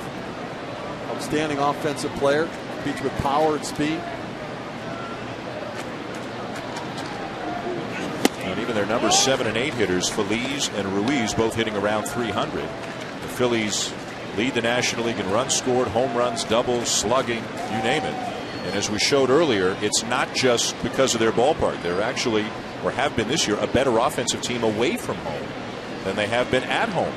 outstanding offensive player, competes with power and speed. And even their number 7 and 8 hitters, Feliz and Ruiz, both hitting around 300. The Phillies lead the National League in runs scored, home runs, doubles, slugging, you name it. And as we showed earlier, it's not just because of their ballpark. They're actually, or have been this year, a better offensive team away from home than they have been at home.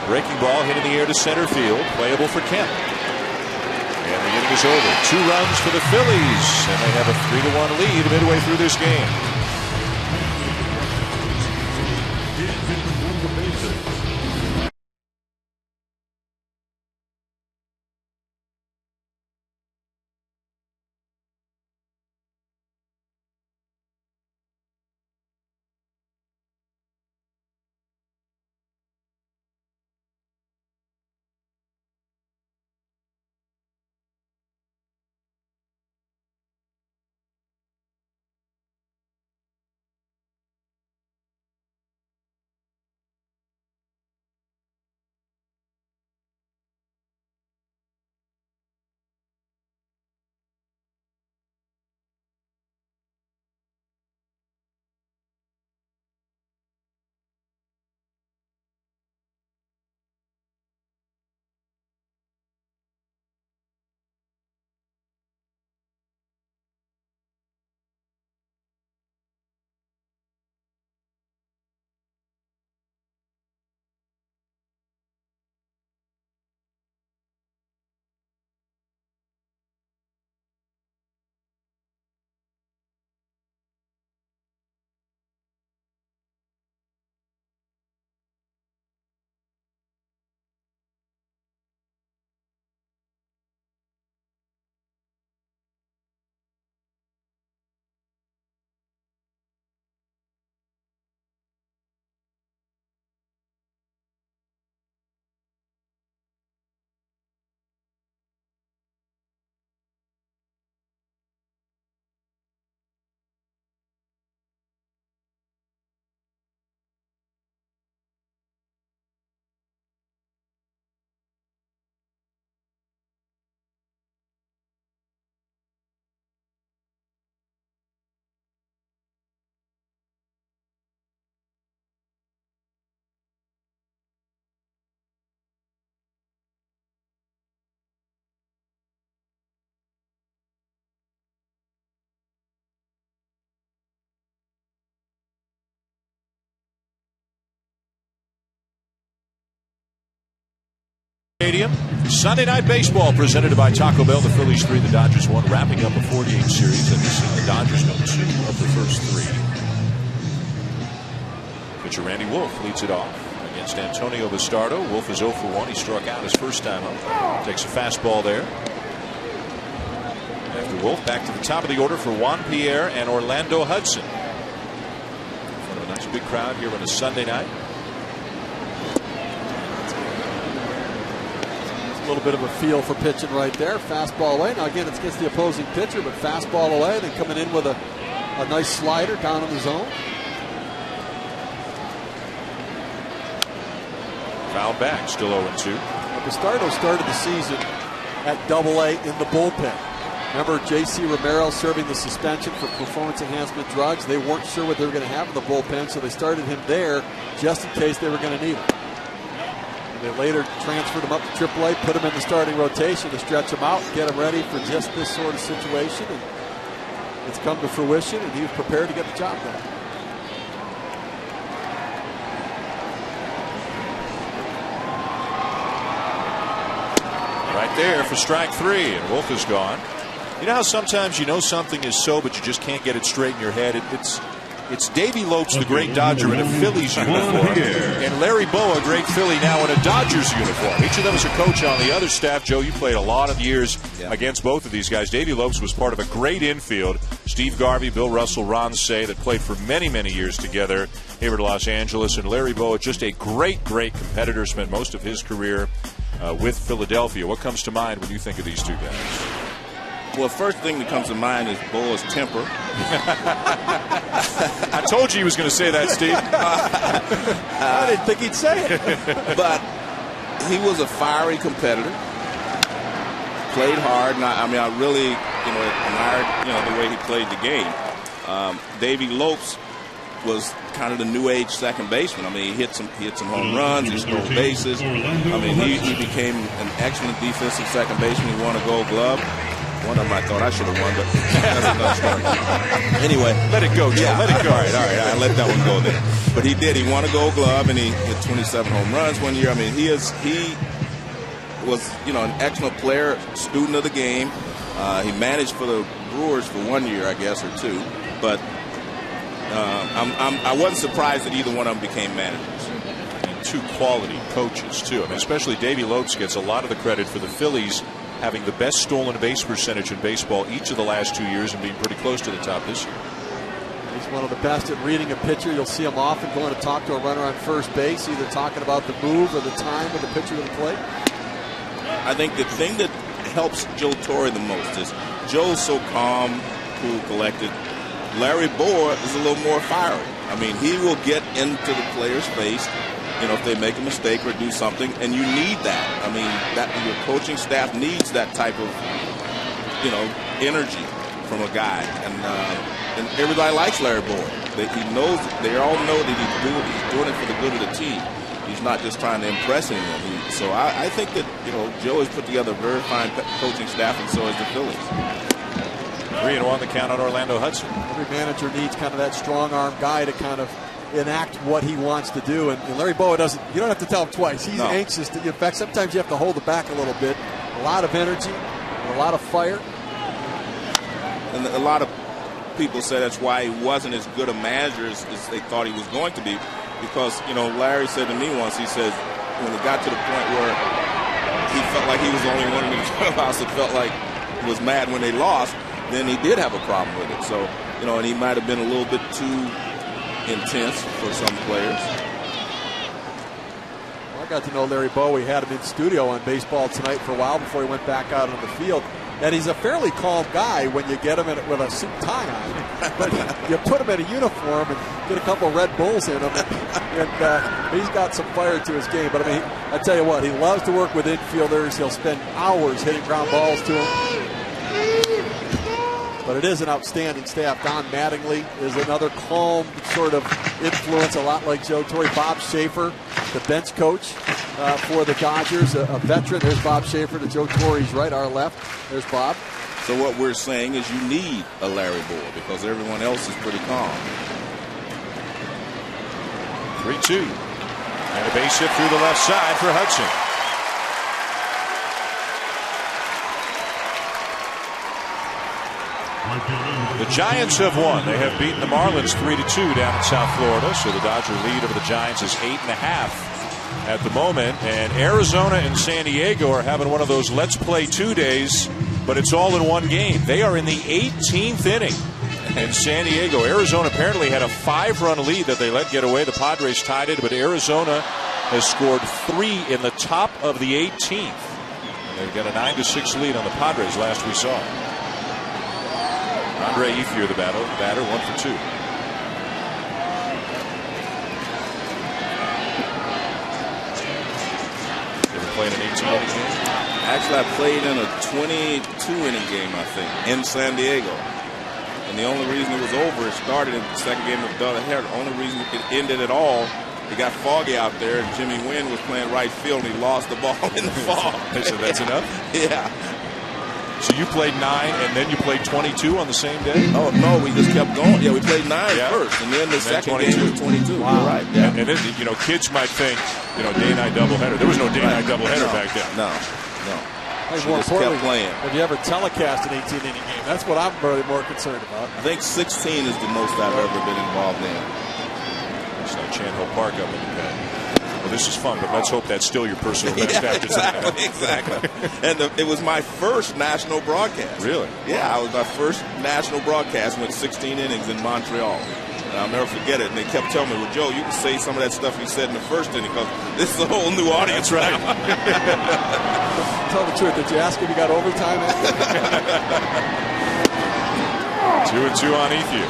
Breaking ball hit in the air to center field, playable for Kemp. And the inning is over. 2 runs for the Phillies, and they have a 3-1 lead midway through this game. Stadium. Sunday Night Baseball presented by Taco Bell. The Phillies 3, the Dodgers 1, wrapping up a 4-game series, and this is the Dodgers go 2 of the first 3. Pitcher Randy Wolf leads it off against Antonio Bastardo. Wolf is 0 for 1. He struck out his first time up. Takes a fastball there. After Wolf, back to the top of the order for Juan Pierre and Orlando Hudson. In front of a nice big crowd here on a Sunday night. A little bit of a feel for pitching right there. Fastball away. Now again, it's against the opposing pitcher, but fastball away, then coming in with a nice slider down in the zone. Foul back, still 0-2. Bastardo started the season at Double-A in the bullpen. Remember J.C. Romero serving the suspension for performance enhancement drugs. They weren't sure what they were going to have in the bullpen, so they started him there just in case they were going to need him. They later transferred him up to AAA, put him in the starting rotation to stretch him out, get him ready for just this sort of situation. And it's come to fruition, and he was prepared to get the job done. Right there for strike 3, and Wolf is gone. You know how sometimes you know something is so, but you just can't get it straight in your head? It's Davey Lopes, the great Dodger, in a Phillies uniform, and Larry Boa, a great Philly, now in a Dodgers uniform. Each of them is a coach on the other staff. Joe, you played a lot of years against both of these guys. Davey Lopes was part of a great infield. Steve Garvey, Bill Russell, Ron Say, that played for many, many years together here in Los Angeles. And Larry Boa, just a great, great competitor, spent most of his career with Philadelphia. What comes to mind when you think of these two guys? Well, first thing that comes to mind is Boa's temper. I told you he was going to say that, Steve. I didn't think he'd say it. But he was a fiery competitor. Played hard. And I really, admired, the way he played the game. Davey Lopes was kind of the new age second baseman. I mean, he hit some home runs. He stole bases. I mean, he became an excellent defensive second baseman. He won a Gold Glove. One of them I thought I should have won, but that's another story. Anyway. Let it go, Joe. Yeah, let it go. All right. I let that one go there. But he did. He won a Gold Glove, and he hit 27 home runs one year. I mean, he was, an excellent player, student of the game. He managed for the Brewers for 1 year, I guess, or 2. But I wasn't surprised that either one of them became managers. And 2 quality coaches, too. I mean, especially Davey Lopes gets a lot of the credit for the Phillies having the best stolen base percentage in baseball each of the last 2 years and being pretty close to the top this year. He's one of the best at reading a pitcher. You'll see him often going to talk to a runner on first base, either talking about the move or the time of the pitcher to the plate. I think the thing that helps Joe Torre the most is Joe's so calm, cool, collected. Larry Boa is a little more fiery. I mean, he will get into the player's face, if they make a mistake or do something, and you need that. I mean, that your coaching staff needs that type of, energy from a guy. And everybody likes Larry Boa. He knows. They all know that he's doing it for the good of the team. He's not just trying to impress anyone. So I think that Joe has put together a very fine coaching staff, and so has the Phillies. 3-1 the count on Orlando Hudson. Every manager needs kind of that strong arm guy to kind of enact what he wants to do, and Larry Boa doesn't. You don't have to tell him twice. He's anxious to. In fact, sometimes you have to hold it back a little bit. A lot of energy, and a lot of fire. And a lot of people say that's why he wasn't as good a manager as they thought he was going to be, because Larry said to me once. He says when it got to the point where he felt like he was the only one in the clubhouse that felt like he was mad when they lost, then he did have a problem with it. So and he might have been a little bit too intense for some players. Well, I got to know Larry Boa. We had him in studio on Baseball Tonight for a while before he went back out on the field. And he's a fairly calm guy when you get him with a suit and tie on. But you put him in a uniform and get a couple of Red Bulls in him, and he's got some fire to his game. But I tell you what, he loves to work with infielders. He'll spend hours hitting ground balls to him. But it is an outstanding staff. Don Mattingly is another calm sort of influence, a lot like Joe Torre. Bob Schaefer, the bench coach for the Dodgers, a veteran. There's Bob Schaefer to Joe Torre's right, our left. There's Bob. So what we're saying is you need a Larry Boa because everyone else is pretty calm. 3-2. And a base hit through the left side for Hudson. The Giants have won. They have beaten the Marlins 3-2 down in South Florida. So the Dodger lead over the Giants is 8.5 at the moment. And Arizona and San Diego are having one of those let's play 2 days, but it's all in one game. They are in the 18th inning. And San Diego, Arizona apparently had a 5-run lead that they let get away. The Padres tied it, but Arizona has scored 3 in the top of the 18th. And they've got a 9-6 lead on the Padres last we saw. Andre Ethier, the batter, 1 for 2. Ever played an 18-inning game? Actually, I played in a 22-inning game, I think, in San Diego. And the only reason it was over, it started in the second game of doubleheader. The only reason it ended at all, it got foggy out there, and Jimmy Wynn was playing right field, and he lost the ball in the fog. So that's enough? Yeah. So you played 9, and then you played 22 on the same day? Oh, no, we just kept going. Yeah, we played 9 first, and then the second game was 22. Wow. You're right. Yeah. And then, kids might think, day-night doubleheader. There was no day-night doubleheader back then. No. Hey, more importantly, have you ever telecast an 18-inning game? That's what I'm really more concerned about. I think 16 is the most I've ever been involved in. It's like Chan Hill Park up in the pen. Well, this is fun, but let's hope that's still your personal best after that. Exactly. And it was my first national broadcast. Really? Yeah, I was my first national broadcast. Went 16 innings in Montreal. And I'll never forget it. And they kept telling me, well, Joe, you can say some of that stuff you said in the first inning because this is a whole new audience. That's right. Tell the truth. Did you ask if you got overtime? 2-2 on Ethier.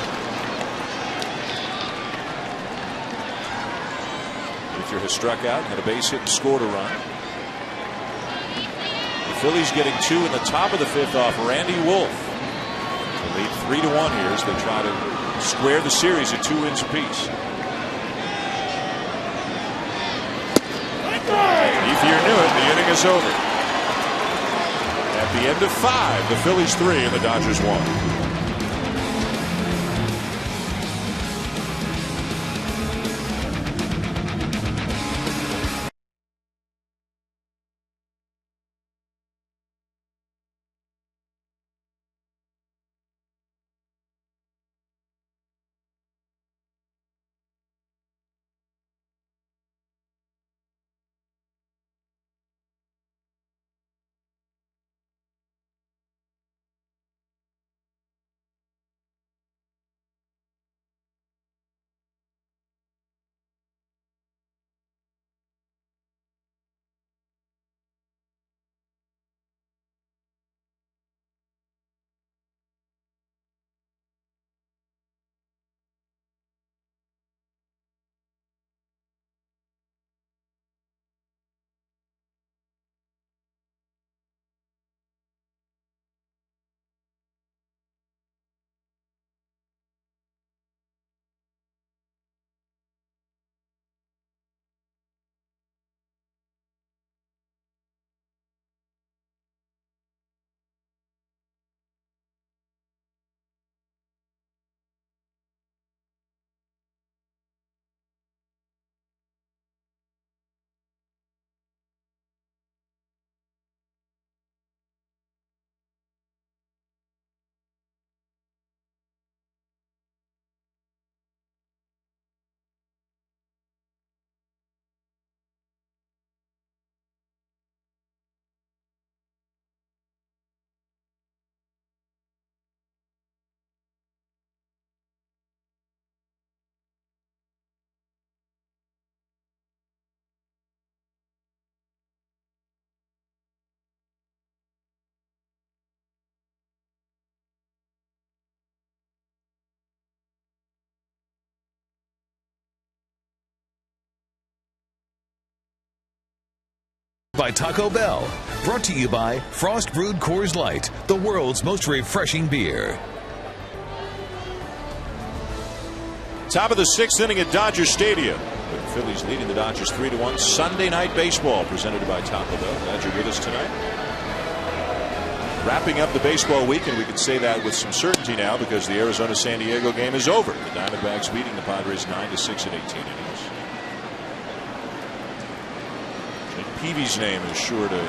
Ethier has struck out, had a base hit and scored a run. The Phillies getting 2 in the top of the 5th off Randy Wolf. They lead 3-1 here as they try to square the series at 2 wins apiece. Ethier knew it. The inning is over. At the end of 5, the Phillies 3 and the Dodgers 1. By Taco Bell. Brought to you by Frost Brewed Coors Light, the world's most refreshing beer. Top of the 6th inning at Dodger Stadium. With the Phillies leading the Dodgers 3-1. Sunday Night Baseball presented by Taco Bell. Glad you're with us tonight. Wrapping up the baseball week, and we can say that with some certainty now because the Arizona-San Diego game is over. The Diamondbacks beating the Padres 9-6 in 18 innings. Peavy's name is sure to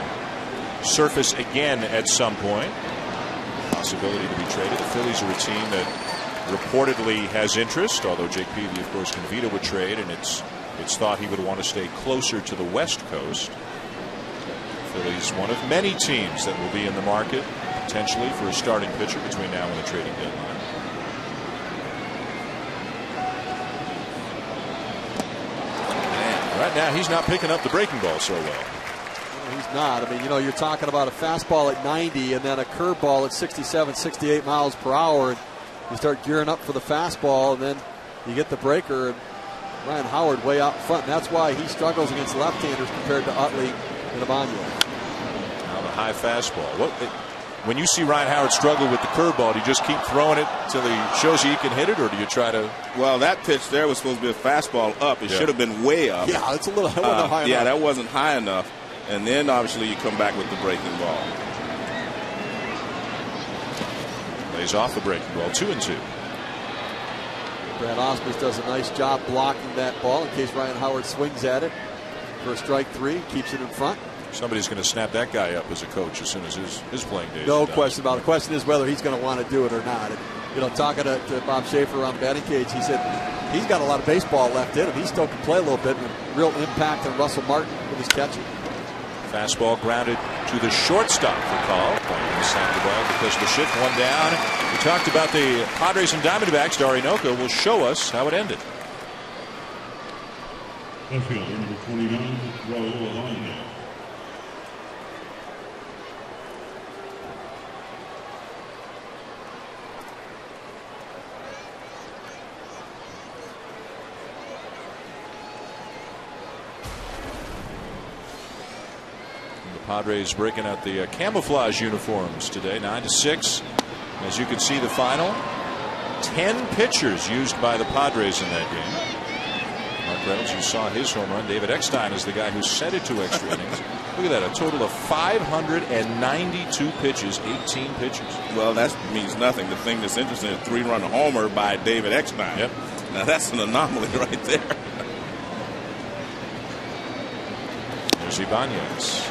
surface again at some point. possibility to be traded. The Phillies are a team that reportedly has interest, although Jake Peavy, of course, can veto a trade, and it's thought he would want to stay closer to the West Coast. Phillies, one of many teams that will be in the market potentially for a starting pitcher between now and the trading deadline. And right now, he's not picking up the breaking ball so well. He's not. I mean, you're talking about a fastball at 90 and then a curveball at 67, 68 miles per hour. And you start gearing up for the fastball, and then you get the breaker. And Ryan Howard way out front. And that's why he struggles against left-handers compared to Utley and Ibanez. Now the high fastball. When you see Ryan Howard struggle with the curveball, do you just keep throwing it till he shows you can hit it, or do you try to? Well, that pitch there was supposed to be a fastball up. It should have been way up. Yeah, it's a little high enough. Yeah, that wasn't high enough. And then obviously you come back with the breaking ball. Lays off the breaking ball. 2-2. Brad Ausmus does a nice job blocking that ball in case Ryan Howard swings at it for strike 3, keeps it in front. Somebody's going to snap that guy up as a coach as soon as his playing days. No question about it. The question is whether he's going to want to do it or not. And, talking to Bob Schaefer around the batting cage, he said he's got a lot of baseball left in him. He still can play a little bit, and real impact on Russell Martin with his catching. Fastball grounded to the shortstop for call. He snapped the ball because of the shift, one down. We talked about the Padres and Diamondbacks. Dari Noka will show us how it ended. Left fielder, number 29, Raul Alonso. Padres breaking out the camouflage uniforms today, 9-6. As you can see, the final 10 pitchers used by the Padres in that game. Mark Reynolds, you saw his home run. David Eckstein is the guy who sent it to extra innings. Look at that, a total of 592 pitches, 18 pitchers. Well, that means nothing. The thing that's interesting is a 3-run homer by David Eckstein. Yep. Now that's an anomaly right there. There's Ibanez.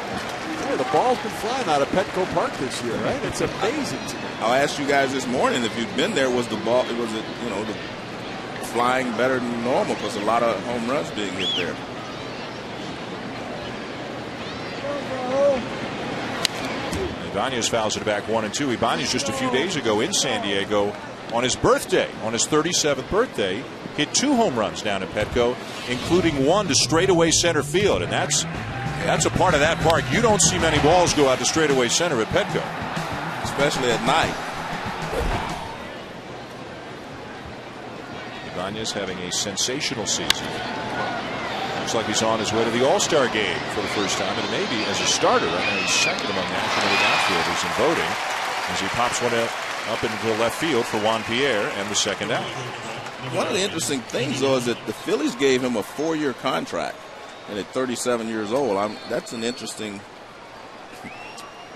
The ball's been flying out of Petco Park this year, right? It's amazing to me. I asked you guys this morning if you'd been there. Was the ball? Was it the flying better than normal? Because a lot of home runs being hit there. Ibanez fouls it back 1-2. Ibanez just a few days ago in San Diego on his birthday, on his 37th birthday, hit 2 home runs down at Petco, including one to straightaway center field, and that's a part of that park. You don't see many balls go out to straightaway center at Petco, especially at night. Ibanez having a sensational season. Looks like he's on his way to the All-Star game for the first time, and maybe as a starter. I know he's second among National League outfielders in voting as he pops one up into left field for Juan Pierre and the second out. One of the interesting things, though, is that the Phillies gave him a 4-year contract. And at 37 years old, that's an interesting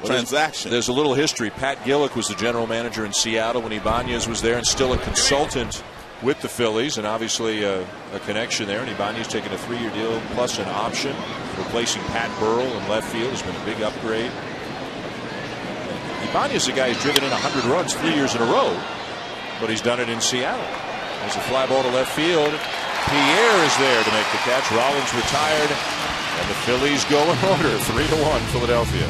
transaction. There's a little history. Pat Gillick was the general manager in Seattle when Ibanez was there and still a consultant with the Phillies, and obviously a connection there. And Ibanez taking a 3-year deal plus an option, replacing Pat Burrell in left field has been a big upgrade. Ibanez is a guy who's driven in 100 runs 3 years in a row, but he's done it in Seattle. There's a fly ball to left field. Pierre is there to make the catch. Rollins retired, and the Phillies go in order, 3-1 Philadelphia.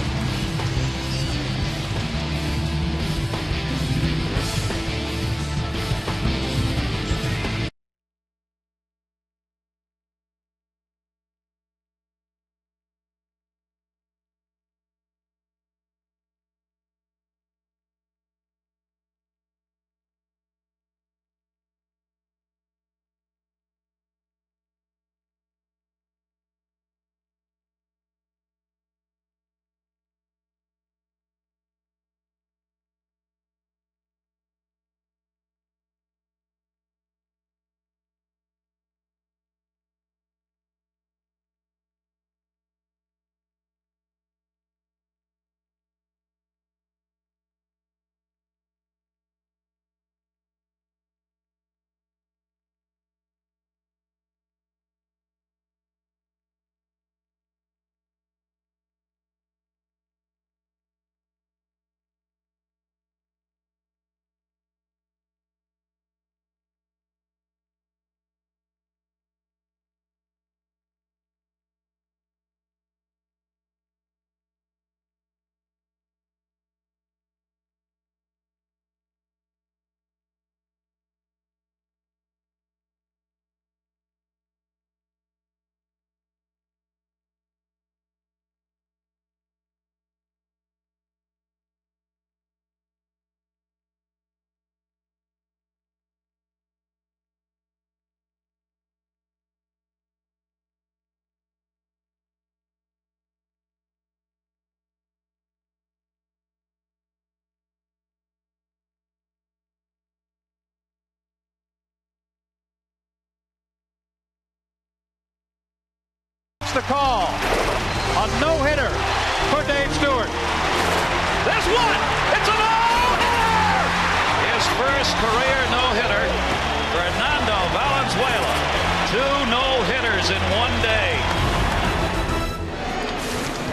the call. A no-hitter for Dave Stewart. There's one. It's a no-hitter. His first career no-hitter, Fernando Valenzuela. 2 no-hitters in one day.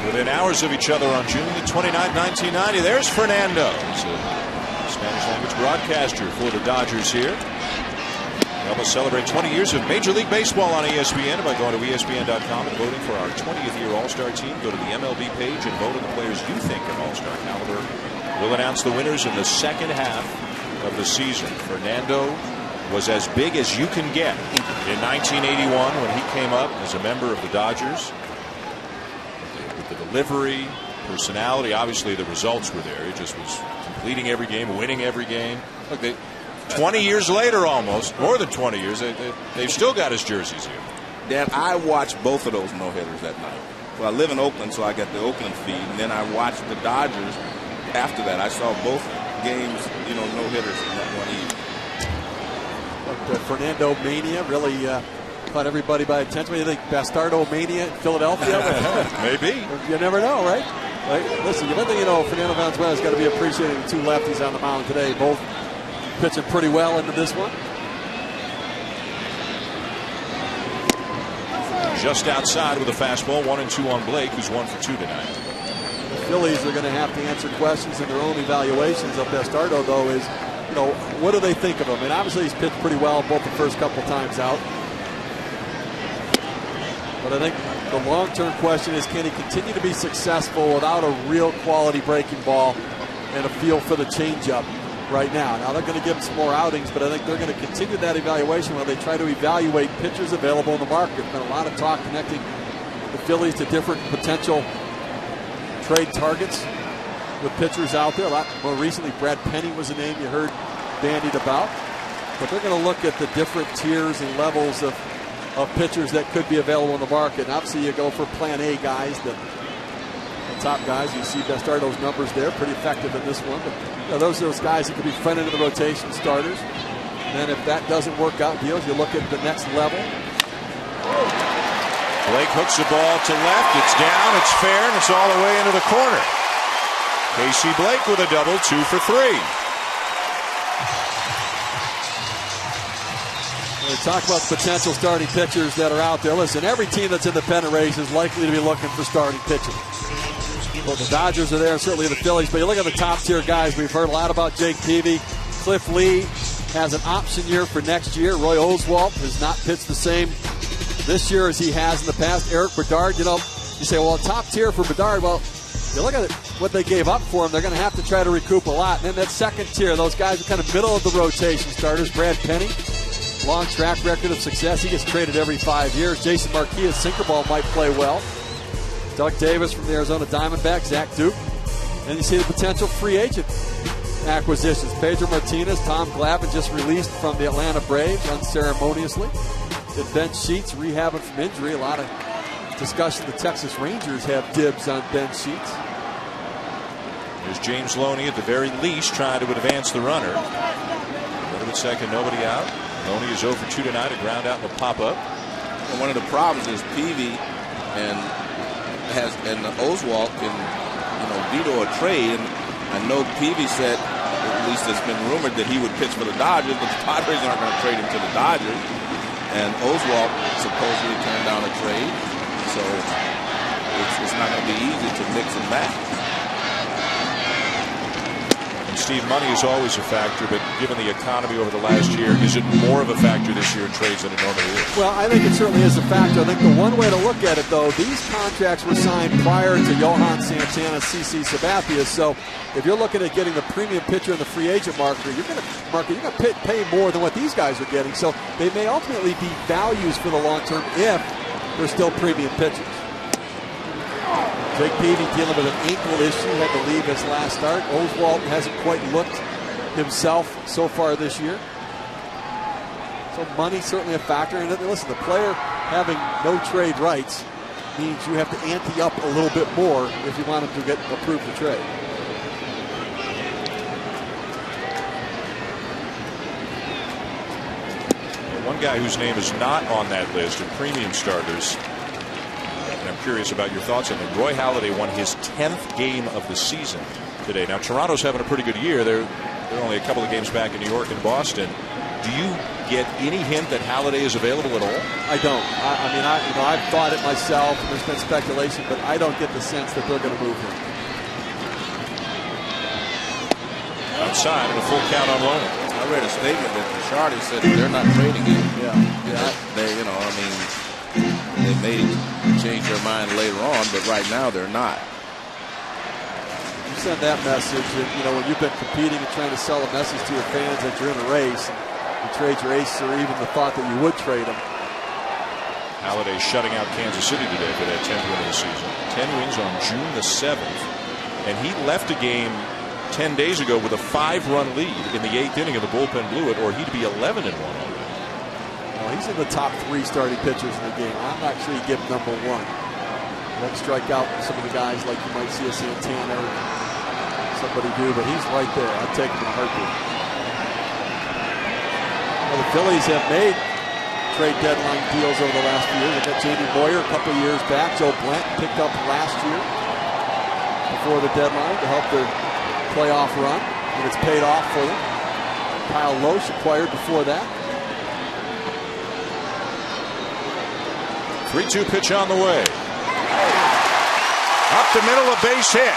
Within hours of each other on June the 29th, 1990, there's Fernando. He's a Spanish-language broadcaster for the Dodgers here. Help us celebrate 20 years of Major League Baseball on ESPN by going to ESPN.com and voting for our 20th year All-Star team. Go to the MLB page and vote on the players you think are All-Star caliber. We'll announce the winners in the second half of the season. Fernando was as big as you can get in 1981 when he came up as a member of the Dodgers. With the delivery, personality, obviously the results were there. He just was completing every game, winning every game. Look, 20 years later, almost, more than 20 years, they've still got his jerseys here. Dan, I watched both of those no-hitters that night. Well, I live in Oakland, so I got the Oakland feed, and then I watched the Dodgers after that. I saw both games, no-hitters in that one evening. But the Fernando mania really caught everybody by attention. What do you think, Bastardo mania in Philadelphia? Maybe. You never know, right? Listen, one thing Fernando Valenzuela's got to be appreciating the 2 lefties on the mound today, both pitching pretty well into this one. Just outside with a fastball, 1-2 on Blake, who's 1 for 2 tonight. The Phillies are going to have to answer questions in their own evaluations of Bastardo, though, is, what do they think of him? And obviously he's pitched pretty well both the first couple times out. But I think the long-term question is, can he continue to be successful without a real quality breaking ball and a feel for the changeup right now? Now they're going to give him some more outings, but I think they're going to continue that evaluation while they try to evaluate pitchers available in the market. There's been a lot of talk connecting the Phillies to different potential trade targets with pitchers out there. A lot more recently, Brad Penny was a name you heard bandied about. But they're going to look at the different tiers and levels of pitchers that could be available in the market. And obviously you go for plan A guys, the top guys. You see Bastardo's numbers there, pretty effective in this one. But those are those guys that could be front end of the rotation starters. And then if that doesn't work out deals, you look at the next level. Blake hooks the ball to left. It's down, it's fair, and it's all the way into the corner. Casey Blake with a double, 2 for 3. We talk about the potential starting pitchers that are out there. Listen, every team that's in the pennant race is likely to be looking for starting pitchers. Well, the Dodgers are there, certainly the Phillies, but you look at the top tier guys. We've heard a lot about Jake Peavy. Cliff Lee has an option year for next year. Roy Oswalt has not pitched the same this year as he has in the past. Eric Bedard, you say, well, top tier for Bedard. Well, you look at it, what they gave up for him, they're going to have to try to recoup a lot. And then that second tier, those guys are kind of middle of the rotation starters. Brad Penny, long track record of success. He gets traded every 5 years. Jason Marquis, his sinker ball might play well. Doug Davis from the Arizona Diamondbacks, Zach Duke. And you see the potential free agent acquisitions. Pedro Martinez, Tom Glavine just released from the Atlanta Braves unceremoniously. Did Ben Sheets rehabbing from injury. A lot of discussion. The Texas Rangers have dibs on Ben Sheets. There's James Loney at the very least trying to advance the runner. Runner at second, nobody out. Loney is 0 for 2 tonight. A ground out and a pop up. And one of the problems is Peavy and Oswalt can veto a trade. And I know Peavy said, at least it's been rumored, that he would pitch for the Dodgers, but the Padres aren't going to trade him to the Dodgers. And Oswalt supposedly turned down a trade, so it's not going to be easy to mix and match. And Steve, money is always a factor, but given the economy over the last year, is it more of a factor this year in trades than it normally is? Well, I think it certainly is a factor. I think the one way to look at it, though, these contracts were signed prior to Johan Santana, CC Sabathia. So if you're looking at getting the premium pitcher in the free agent market, you're going to pay more than what these guys are getting. So they may ultimately be values for the long term if they're still premium pitchers. Jake Peavy dealing with an ankle issue, had to leave his last start. Oswalt hasn't quite looked himself so far this year. So money's certainly a factor. And listen, the player having no trade rights means you have to ante up a little bit more if you want him to get approved to trade. One guy whose name is not on that list of premium starters curious about your thoughts on it. Roy Halladay won his 10th game of the season today. Now, Toronto's having a pretty good year. They're only a couple of games back in New York and Boston. Do you get any hint that Halladay is available at all? I don't. I mean, I've thought it myself. There's been speculation, but I don't get the sense that they're going to move him. Outside and a full count on Loner. I read a statement that Bouchardi said they're not trading him. Yeah. They, they may change their mind later on, but right now they're not. You send that message, and when you've been competing and trying to sell a message to your fans that you're in a race, you trade your ace, or even the thought that you would trade him. Halladay shutting out Kansas City today for that 10th win of the season. 10 wins on June the 7th, and he left a game 10 days ago with a 5-run lead in the 8th inning, and the bullpen blew it, or he'd be 11-1 already. Well, he's in the top 3 starting pitchers in the game. I'm not sure you give number 1. Let strike out some of the guys like you might see a Santana or somebody do, but he's right there. I'd take him in a heartbeat. Well, the Phillies have made trade deadline deals over the last few years. They got Jamie Boyer a couple of years back. Joe Blanton picked up last year before the deadline to help their playoff run, and it's paid off for them. Kyle Loesch acquired before that. 3-2 pitch on the way. Up the middle, a base hit.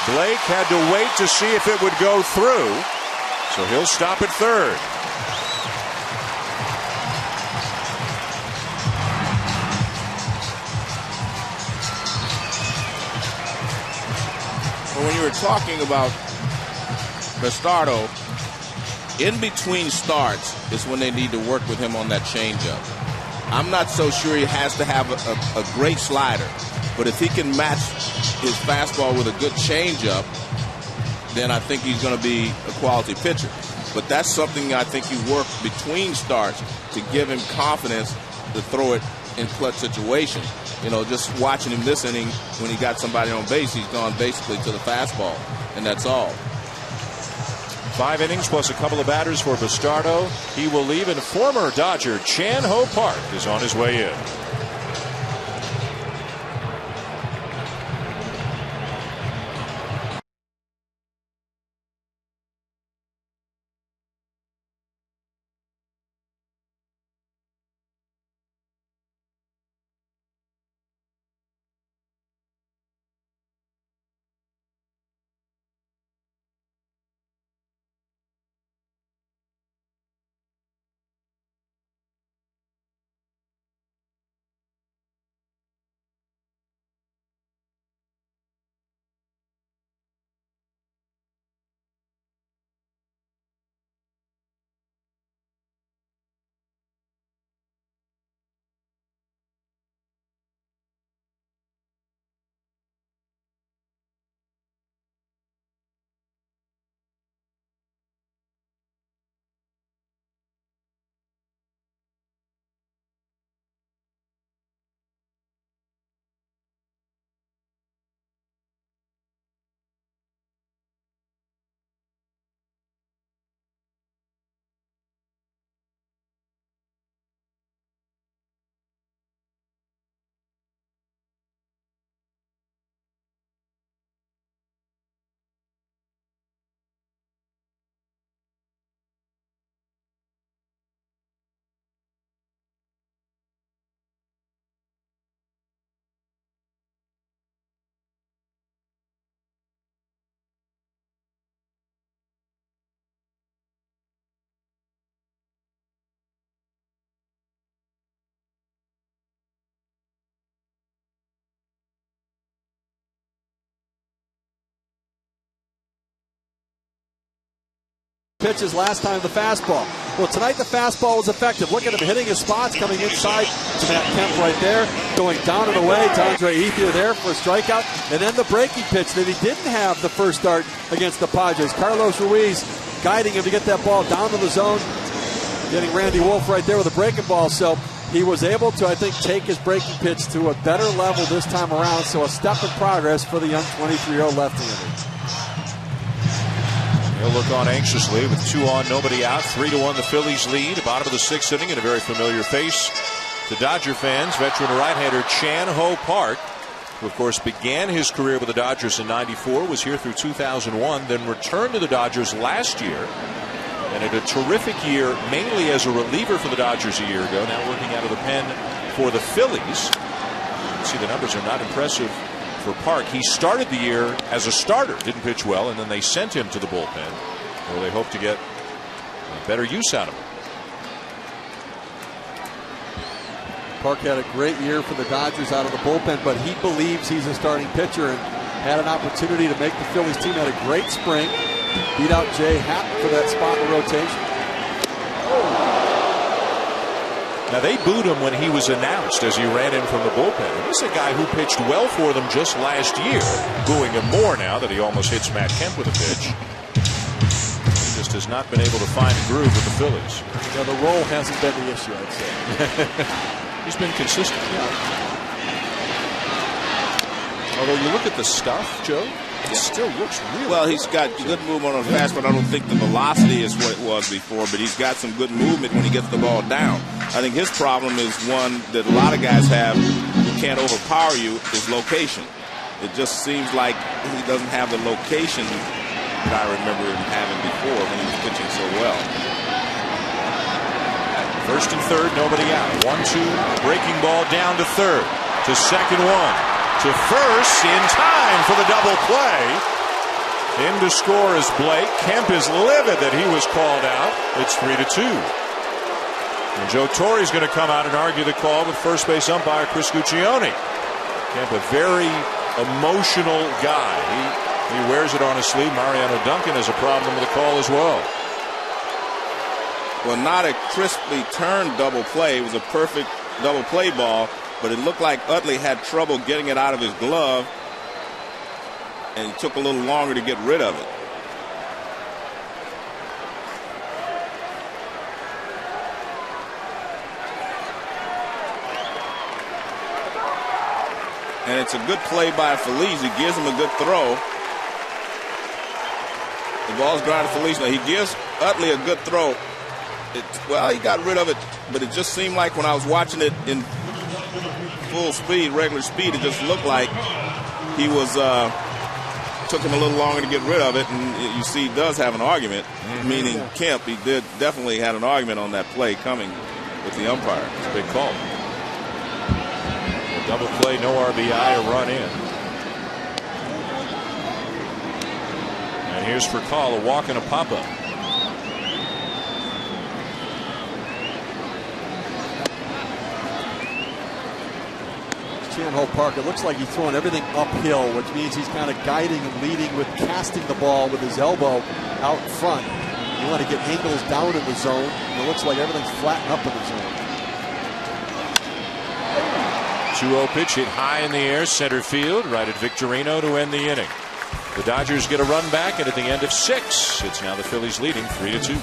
Blake had to wait to see if it would go through, so he'll stop at third. When you were talking about Bastardo, in between starts is when they need to work with him on that changeup. I'm not so sure he has to have a great slider, but if he can match his fastball with a good changeup, then I think he's going to be a quality pitcher. But that's something I think you work between starts to give him confidence to throw it in clutch situations. Just watching him this inning, when he got somebody on base, he's gone basically to the fastball, and that's all. 5 innings plus a couple of batters for Bastardo. He will leave, and former Dodger Chan Ho Park is on his way in. Pitches last time the fastball. Well, tonight the fastball was effective. Look at him hitting his spots, coming inside to Matt Kemp right there, going down and away to Andre Ethier there for a strikeout, and then the breaking pitch that he didn't have the first start against the Padres. Carlos Ruiz guiding him to get that ball down to the zone, getting Randy Wolf right there with a breaking ball. So he was able to, I think, take his breaking pitch to a better level this time around. So a step in progress for the young 23-year-old left-hander. He'll look on anxiously with 2 on, nobody out. 3-1 the Phillies lead. Bottom of the 6th inning, and a very familiar face To Dodger fans, veteran right-hander Chan Ho Park, who of course began his career with the Dodgers in '94, was here through 2001, then returned to the Dodgers last year, and had a terrific year mainly as a reliever for the Dodgers a year ago, now working out of the pen for the Phillies. You can see the numbers are not impressive for Park. He started the year as a starter, didn't pitch well, and then they sent him to the bullpen, where they hope to get better use out of him. Park had a great year for the Dodgers out of the bullpen, but he believes he's a starting pitcher and had an opportunity to make the Phillies team. Had a great spring. Beat out Jay Hatton for that spot in the rotation. Now, they booed him when he was announced as he ran in from the bullpen. This is a guy who pitched well for them just last year. Booing him more now that he almost hits Matt Kemp with a pitch. He just has not been able to find a groove with the Phillies. Yeah, the role hasn't been the issue, I'd say. He's been consistent. Yeah. Although you look at the stuff, Joe, it still looks really well. He's got good movement on fast, but I don't think the velocity is what it was before. But he's got some good movement when he gets the ball down. I think his problem is one that a lot of guys have who can't overpower you, is location. It just seems like he doesn't have the location that I remember him having before when he was pitching so well. First and third, nobody out. 1-2, breaking ball down to third. To second one. To first in time for the double play. In to score is Blake. Kemp is livid that he was called out. It's 3-2. And Joe Torre's going to come out and argue the call with first base umpire Chris Guccione. Kemp, a very emotional guy. He wears it on his sleeve. Mariano Duncan has a problem with the call as well. Well, not a crisply turned double play. It was a perfect double play ball, but it looked like Utley had trouble getting it out of his glove, and it took a little longer to get rid of it. And it's a good play by Feliz. He gives him a good throw. The ball's grounded to Feliz. Now he gives Utley a good throw. Well, he got rid of it, but it just seemed like when I was watching it in full speed, regular speed, it just looked like he was took him a little longer to get rid of it, and you see he does have an argument, meaning Kemp. He definitely had an argument on that play coming with the umpire. It's a big call. A double play, no RBI, a run in. And here's for call, a walk and a pop-up. Chan Ho Park, it looks like he's throwing everything uphill, which means he's kind of guiding and leading with casting the ball with his elbow out front. You want to get angles down in the zone, and it looks like everything's flattened up in the zone. 2-0 pitch hit high in the air, center field, right at Victorino to end the inning. The Dodgers get a run back, and at the end of 6, it's now the Phillies leading 3-2.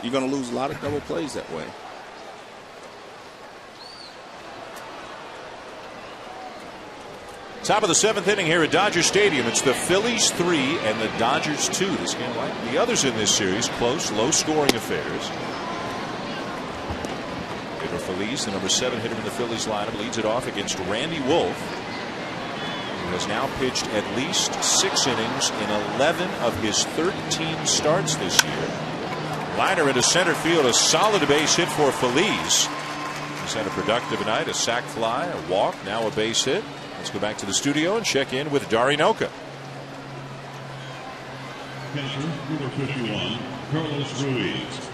you're going to lose a lot of double plays that way. Top of the 7th inning here at Dodger Stadium. It's the Phillies 3 and the Dodgers 2. This game, like the others in this series, close, low-scoring affairs. Pedro Feliz, the number 7 hitter in the Phillies lineup, leads it off against Randy Wolf, who has now pitched at least 6 innings in 11 of his 13 starts this year. Liner into center field, a solid base hit for Feliz. He's had a productive night, a sac fly, a walk, now a base hit. Let's go back to the studio and check in with Dari Noka. Catcher, number 51, Carlos Ruiz.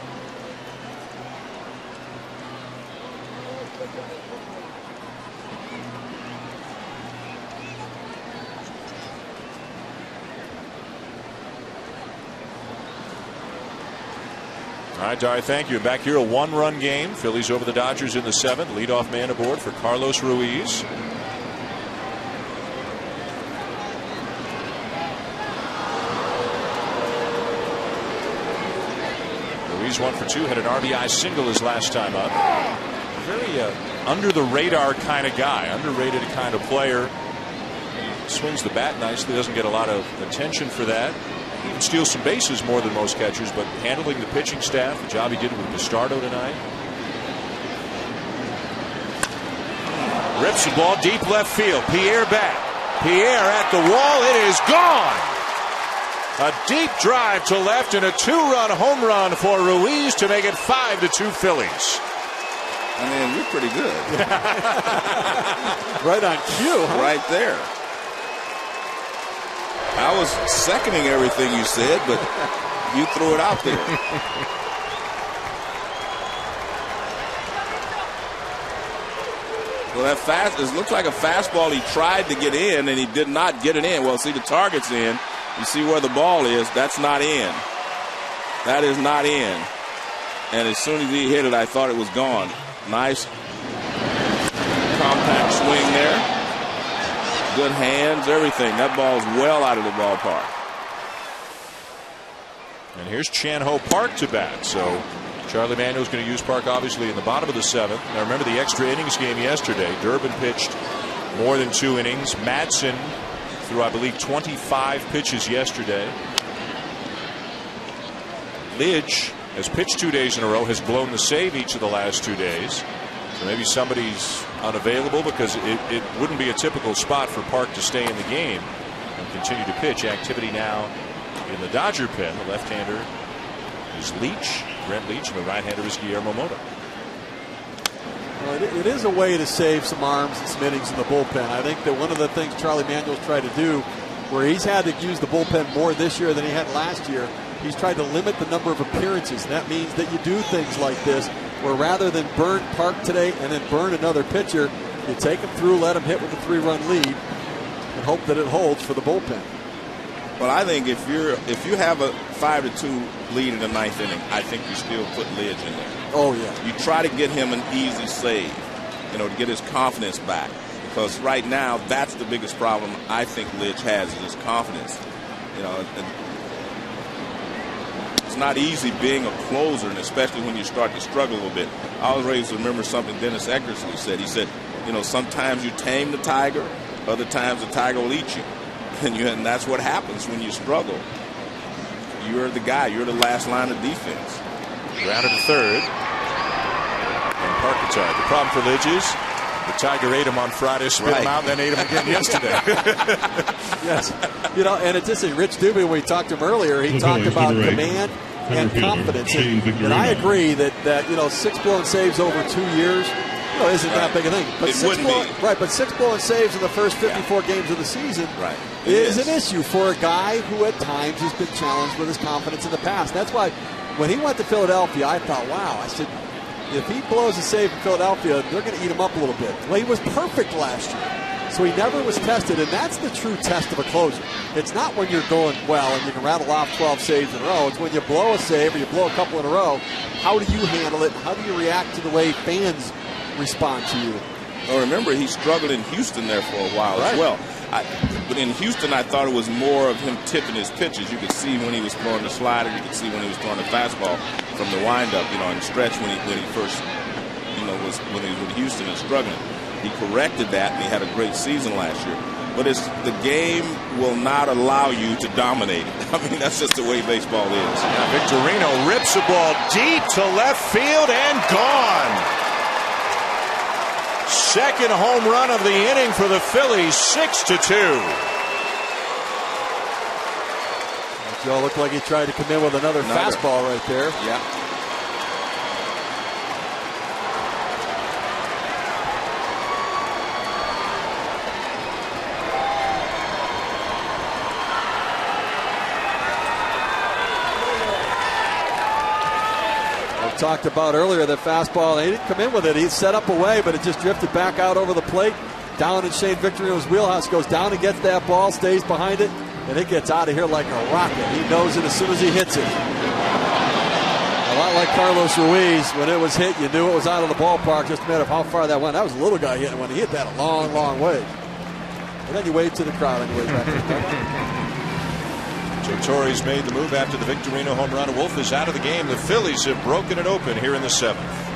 All right, Dari, thank you. Back here, a 1-run game. Phillies over the Dodgers in the 7th. Leadoff man aboard for Carlos Ruiz. Ruiz 1 for 2, had an RBI single his last time up. Very under the radar kind of guy, underrated kind of player. Swings the bat nicely, doesn't get a lot of attention for that. He even steals some bases more than most catchers, but handling the pitching staff, the job he did with Bastardo tonight. Rips the ball deep left field. Pierre back. Pierre at the wall. It is gone. A deep drive to left and a 2-run home run for Ruiz to make it 5-2 Phillies. I mean, you're pretty good. Right on cue, huh? Right there. I was seconding everything you said, but you threw it out there. Well, it looks like a fastball he tried to get in, and he did not get it in. Well, see, the target's in. You see where the ball is. That's not in. That is not in. And as soon as he hit it, I thought it was gone. Nice compact swing there. Good hands, everything. That ball's well out of the ballpark. And here's Chan-Ho Park to bat. So Charlie Manuel's going to use Park obviously in the bottom of the 7th. Now remember the extra innings game yesterday. Durbin pitched more than 2 innings. Madsen threw, I believe, 25 pitches yesterday. Lidge has pitched 2 days in a row, has blown the save each of the last 2 days. So maybe somebody's unavailable because it wouldn't be a typical spot for Park to stay in the game and continue to pitch. Activity now in the Dodger pen. The left-hander is Leach, Brent Leach, and the right-hander is Guillermo Mota. Well, it is a way to save some arms and some innings in the bullpen. I think that one of the things Charlie Manuel's tried to do, where he's had to use the bullpen more this year than he had last year, he's tried to limit the number of appearances. And that means that you do things like this, where rather than burn Park today and then burn another pitcher, you take him through, let him hit with a 3-run lead, and hope that it holds for the bullpen. Well, I think if you have a 5-2 lead in the 9th inning, I think you still put Lidge in there. Oh yeah. You try to get him an easy save, to get his confidence back. Because right now, that's the biggest problem I think Lidge has, is his confidence. It's not easy being a closer, and especially when you start to struggle a little bit. I was raised to remember something Dennis Eckersley said. He said, sometimes you tame the tiger, other times the tiger will eat you. And that's what happens when you struggle. You're the guy. You're the last line of defense. Grounded to third. And Park retired. The problem for Lidge is the Tiger ate him on Friday, spit him out, and then ate him again yesterday. Yes. And it's just Rich Dubé, when we talked to him earlier, he talked about command and confidence. And I agree that 6 blown saves over 2 years isn't that big a thing. But but 6 blown saves in the first 54 games of the season is an issue for a guy who at times has been challenged with his confidence in the past. That's why when he went to Philadelphia, I thought, wow, I said, if he blows a save in Philadelphia, they're going to eat him up a little bit. Well, he was perfect last year. So he never was tested, and that's the true test of a closer. It's not when you're going well and you can rattle off 12 saves in a row. It's when you blow a save or you blow a couple in a row. How do you handle it? How do you react to the way fans respond to you? remember, he struggled in Houston there for a while as well. But in Houston, I thought it was more of him tipping his pitches. You could see when he was throwing the slider. You could see when he was throwing the fastball from the windup, and stretch when he first, when he was with Houston and struggling. He corrected that, and he had a great season last year. But the game will not allow you to dominate it. I mean, that's just the way baseball is. Now Victorino rips a ball deep to left field and gone. Second home run of the inning for the Phillies, 6-2. Joe looked like he tried to come in with another fastball right there. Yeah. Talked about earlier that fastball, he didn't come in with it. He set up away, but it just drifted back out over the plate, down in Shane Victorino's wheelhouse. Goes down and gets that ball, stays behind it, and it gets out of here like a rocket. He knows it as soon as he hits it. A lot like Carlos Ruiz, when it was hit, you knew it was out of the ballpark. Just a matter of how far that went. That was a little guy hitting when he hit that a long, long way. And then you wave to the crowd on your way back to the dugout. Joe Torre's made the move after the Victorino home run. Wolf is out of the game. The Phillies have broken it open here in the 7th.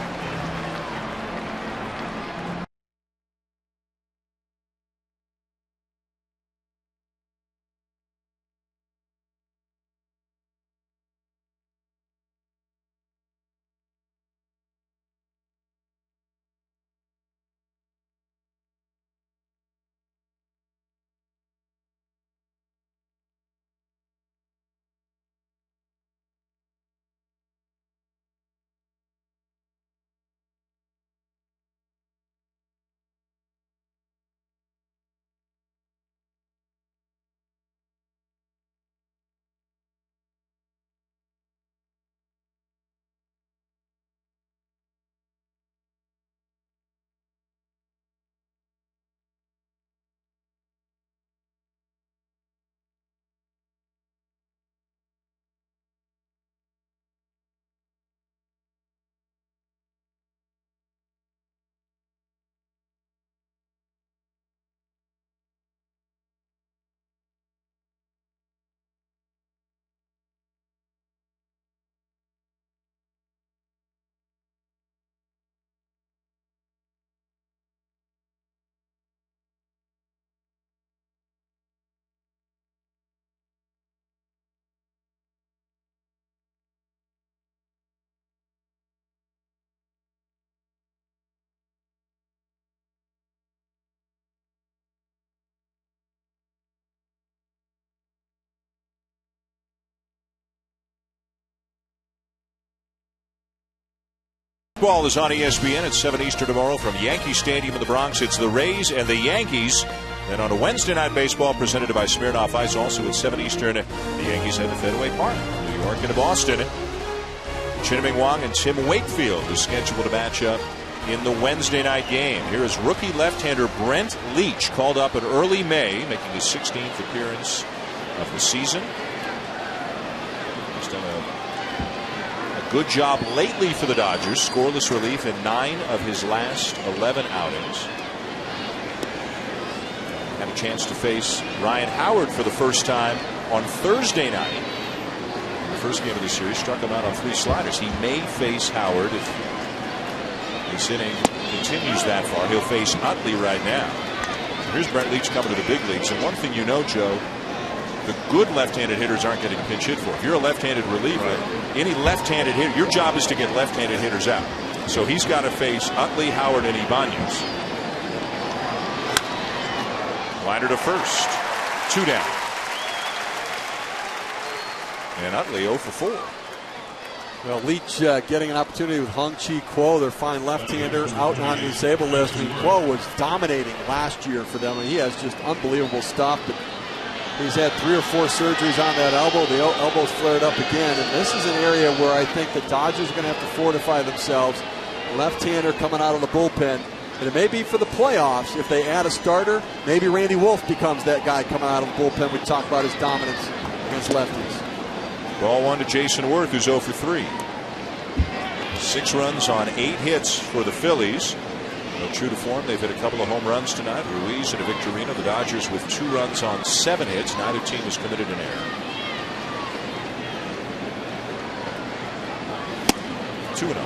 Ball is on ESPN at 7 Eastern tomorrow from Yankee Stadium in the Bronx. It's the Rays and the Yankees. Then on a Wednesday night baseball presented by Smirnoff Ice, also at 7 Eastern, the Yankees head to Fenway Park, New York and Boston. Chin-Ming Wang and Tim Wakefield is scheduled to match up in the Wednesday night game. Here is rookie left-hander Brent Leach, called up in early May, making his 16th appearance of the season. He's done a good job lately for the Dodgers. Scoreless relief in 9 of his last 11 outings. Had a chance to face Ryan Howard for the first time on Thursday night. In the first game of the series, struck him out on 3 sliders. He may face Howard if this inning continues that far. He'll face Utley right now. So here's Brent Leach coming to the big leagues. And one thing you know, Joe, the good left-handed hitters aren't getting pinch hit for. If you're a left-handed reliever, any left-handed hitter, your job is to get left-handed hitters out. So he's got to face Utley, Howard, and Ibanez. Liner to first. 2 down. And Utley 0 for 4. Well, Leach getting an opportunity with Hung-Chi Kuo, their fine left-hander, out on the disabled list. And Kuo was dominating last year for them, and he has just unbelievable stuff. But he's had 3 or 4 surgeries on that elbow. The elbow's flared up again. And this is an area where I think the Dodgers are going to have to fortify themselves. Left-hander coming out of the bullpen. And it may be for the playoffs. If they add a starter, maybe Randy Wolf becomes that guy coming out of the bullpen. We talk about his dominance against lefties. Ball 1 to Jason Worth, who's 0 for 3. 6 runs on 8 hits for the Phillies. Well, true to form, they've hit a couple of home runs tonight. Ruiz and Victorino. The Dodgers with 2 runs on 7 hits. Neither team has committed an error. 2-0.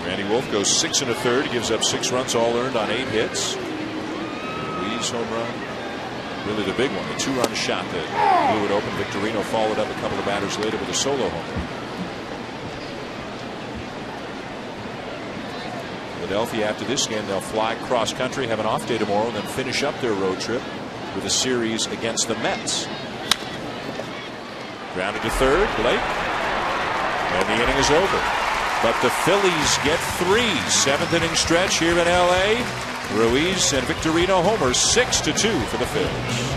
Randy Wolf goes 6 1/3. He gives up 6 runs, all earned on 8 hits. Ruiz home run. Really the big one, the 2-run shot that blew it open. Victorino followed up a couple of batters later with a solo home run. Philadelphia, after this game, they'll fly cross country, have an off day tomorrow, and then finish up their road trip with a series against the Mets. Grounded to third, Blake. And the inning is over. But the Phillies get 3. 7th inning stretch here in L.A. Ruiz and Victorino homers, 6-2 for the Phillies.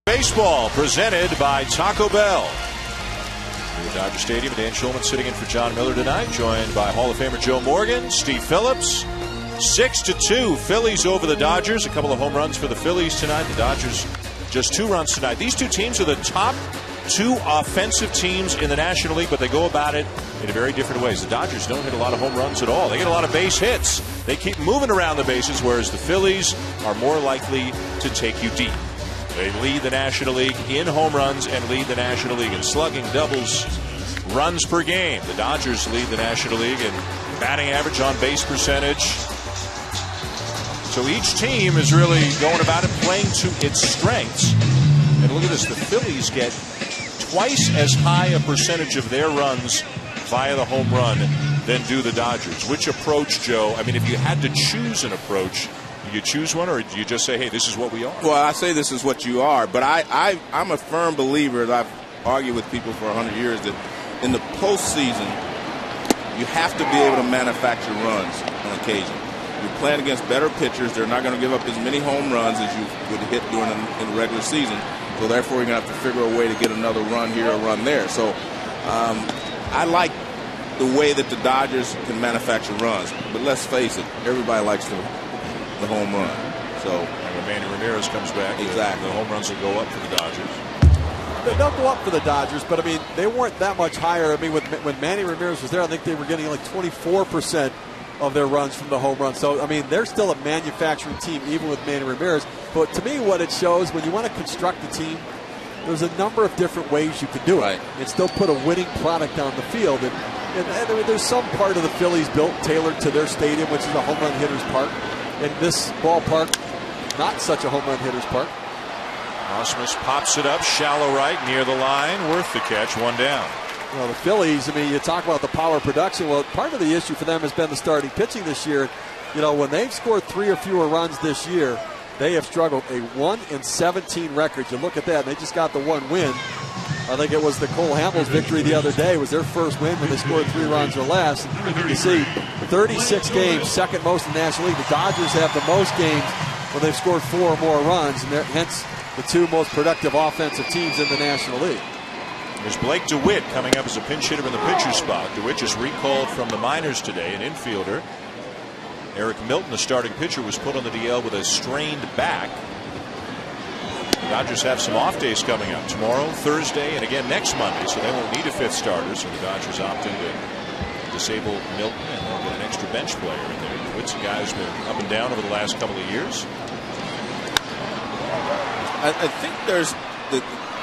Baseball presented by Taco Bell. Here at Dodger Stadium, Dan Schulman sitting in for John Miller tonight, joined by Hall of Famer Joe Morgan, Steve Phillips. 6-2, Phillies over the Dodgers. A couple of home runs for the Phillies tonight. The Dodgers just 2 runs tonight. These 2 teams are the top 2 offensive teams in the National League, but they go about it in very different ways. The Dodgers don't hit a lot of home runs at all. They get a lot of base hits. They keep moving around the bases, whereas the Phillies are more likely to take you deep. They lead the National League in home runs and lead the National League in slugging, doubles, runs per game. The Dodgers lead the National League in batting average, on base percentage. So each team is really going about it playing to its strengths. And look at this, the Phillies get twice as high a percentage of their runs via the home run than do the Dodgers. Which approach, Joe? I mean, if you had to choose an approach, You choose one, or do you just say, hey, this is what we are? Well, I say this is what you are, but I'm a firm believer, as I've argued with people for 100 years, that in the postseason, you have to be able to manufacture runs on occasion. You're playing against better pitchers. They're not going to give up as many home runs as you would hit during in the regular season. So therefore, you're going to have to figure a way to get another run here or run there. So I like the way that the Dodgers can manufacture runs. But let's face it, everybody likes the home run. So when Manny Ramirez comes back, exactly, the home runs will go up for the Dodgers. They'll go up for the Dodgers, but I mean, they weren't that much higher. I mean, when Manny Ramirez was there, I think they were getting like 24% of their runs from the home run. So, I mean, they're still a manufacturing team, even with Manny Ramirez. But to me, what it shows, when you want to construct a team, there's a number of different ways you can do it and still put a winning product on the field. And there's some part of the Phillies built tailored to their stadium, which is a home run hitter's park. And this ballpark, not such a home run hitter's park. Ausmus pops it up, shallow right, near the line, worth the catch, one down. Well, the Phillies, I mean, you talk about the power production. Well, part of the issue for them has been the starting pitching this year. You know, when they've scored 3 or fewer runs this year, they have struggled. A 1-17 record. You look at that, and they just got the one win. I think it was the Cole Hamels victory the other day. It was their first win when they scored 3 runs or less. You see, 36 games, second most in the National League. The Dodgers have the most games when they've scored 4 or more runs, and hence the 2 most productive offensive teams in the National League. There's Blake DeWitt coming up as a pinch hitter in the pitcher spot. DeWitt just recalled from the minors today, an infielder. Eric Milton, the starting pitcher, was put on the DL with a strained back. The Dodgers have some off days coming up tomorrow, Thursday, and again next Monday, so they won't need a 5th starter. So the Dodgers opting to disable Milton, and they'll get an extra bench player in there. DeWitt's a guy who's been up and down over the last couple of years. I think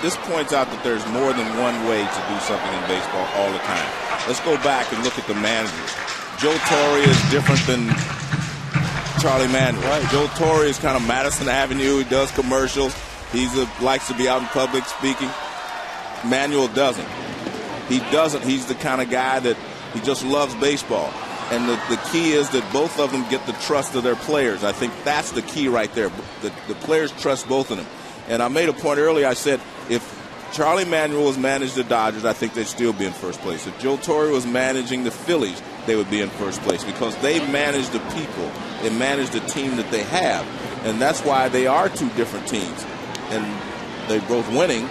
this points out that there's more than one way to do something in baseball all the time. Let's go back and look at the managers. Joe Torre is different than Charlie Manuel. Right. Joe Torre is kind of Madison Avenue. He does commercials. He likes to be out in public speaking. Manuel doesn't. He doesn't. He's the kind of guy that he just loves baseball. And the key is that both of them get the trust of their players. I think that's the key right there. The players trust both of them. And I made a point earlier. I said if Charlie Manuel was managed the Dodgers, I think they'd still be in first place. If Joe Torre was managing the Phillies, they would be in first place because they manage the people. They manage the team that they have. And that's why they are 2 different teams. And they're both winning,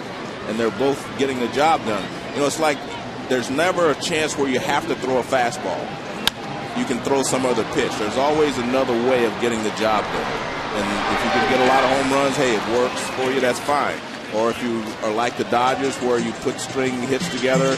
and they're both getting the job done. You know, it's like there's never a chance where you have to throw a fastball. You can throw some other pitch. There's always another way of getting the job done. And if you can get a lot of home runs, hey, it works for you, that's fine. Or if you are like the Dodgers where you put string hits together,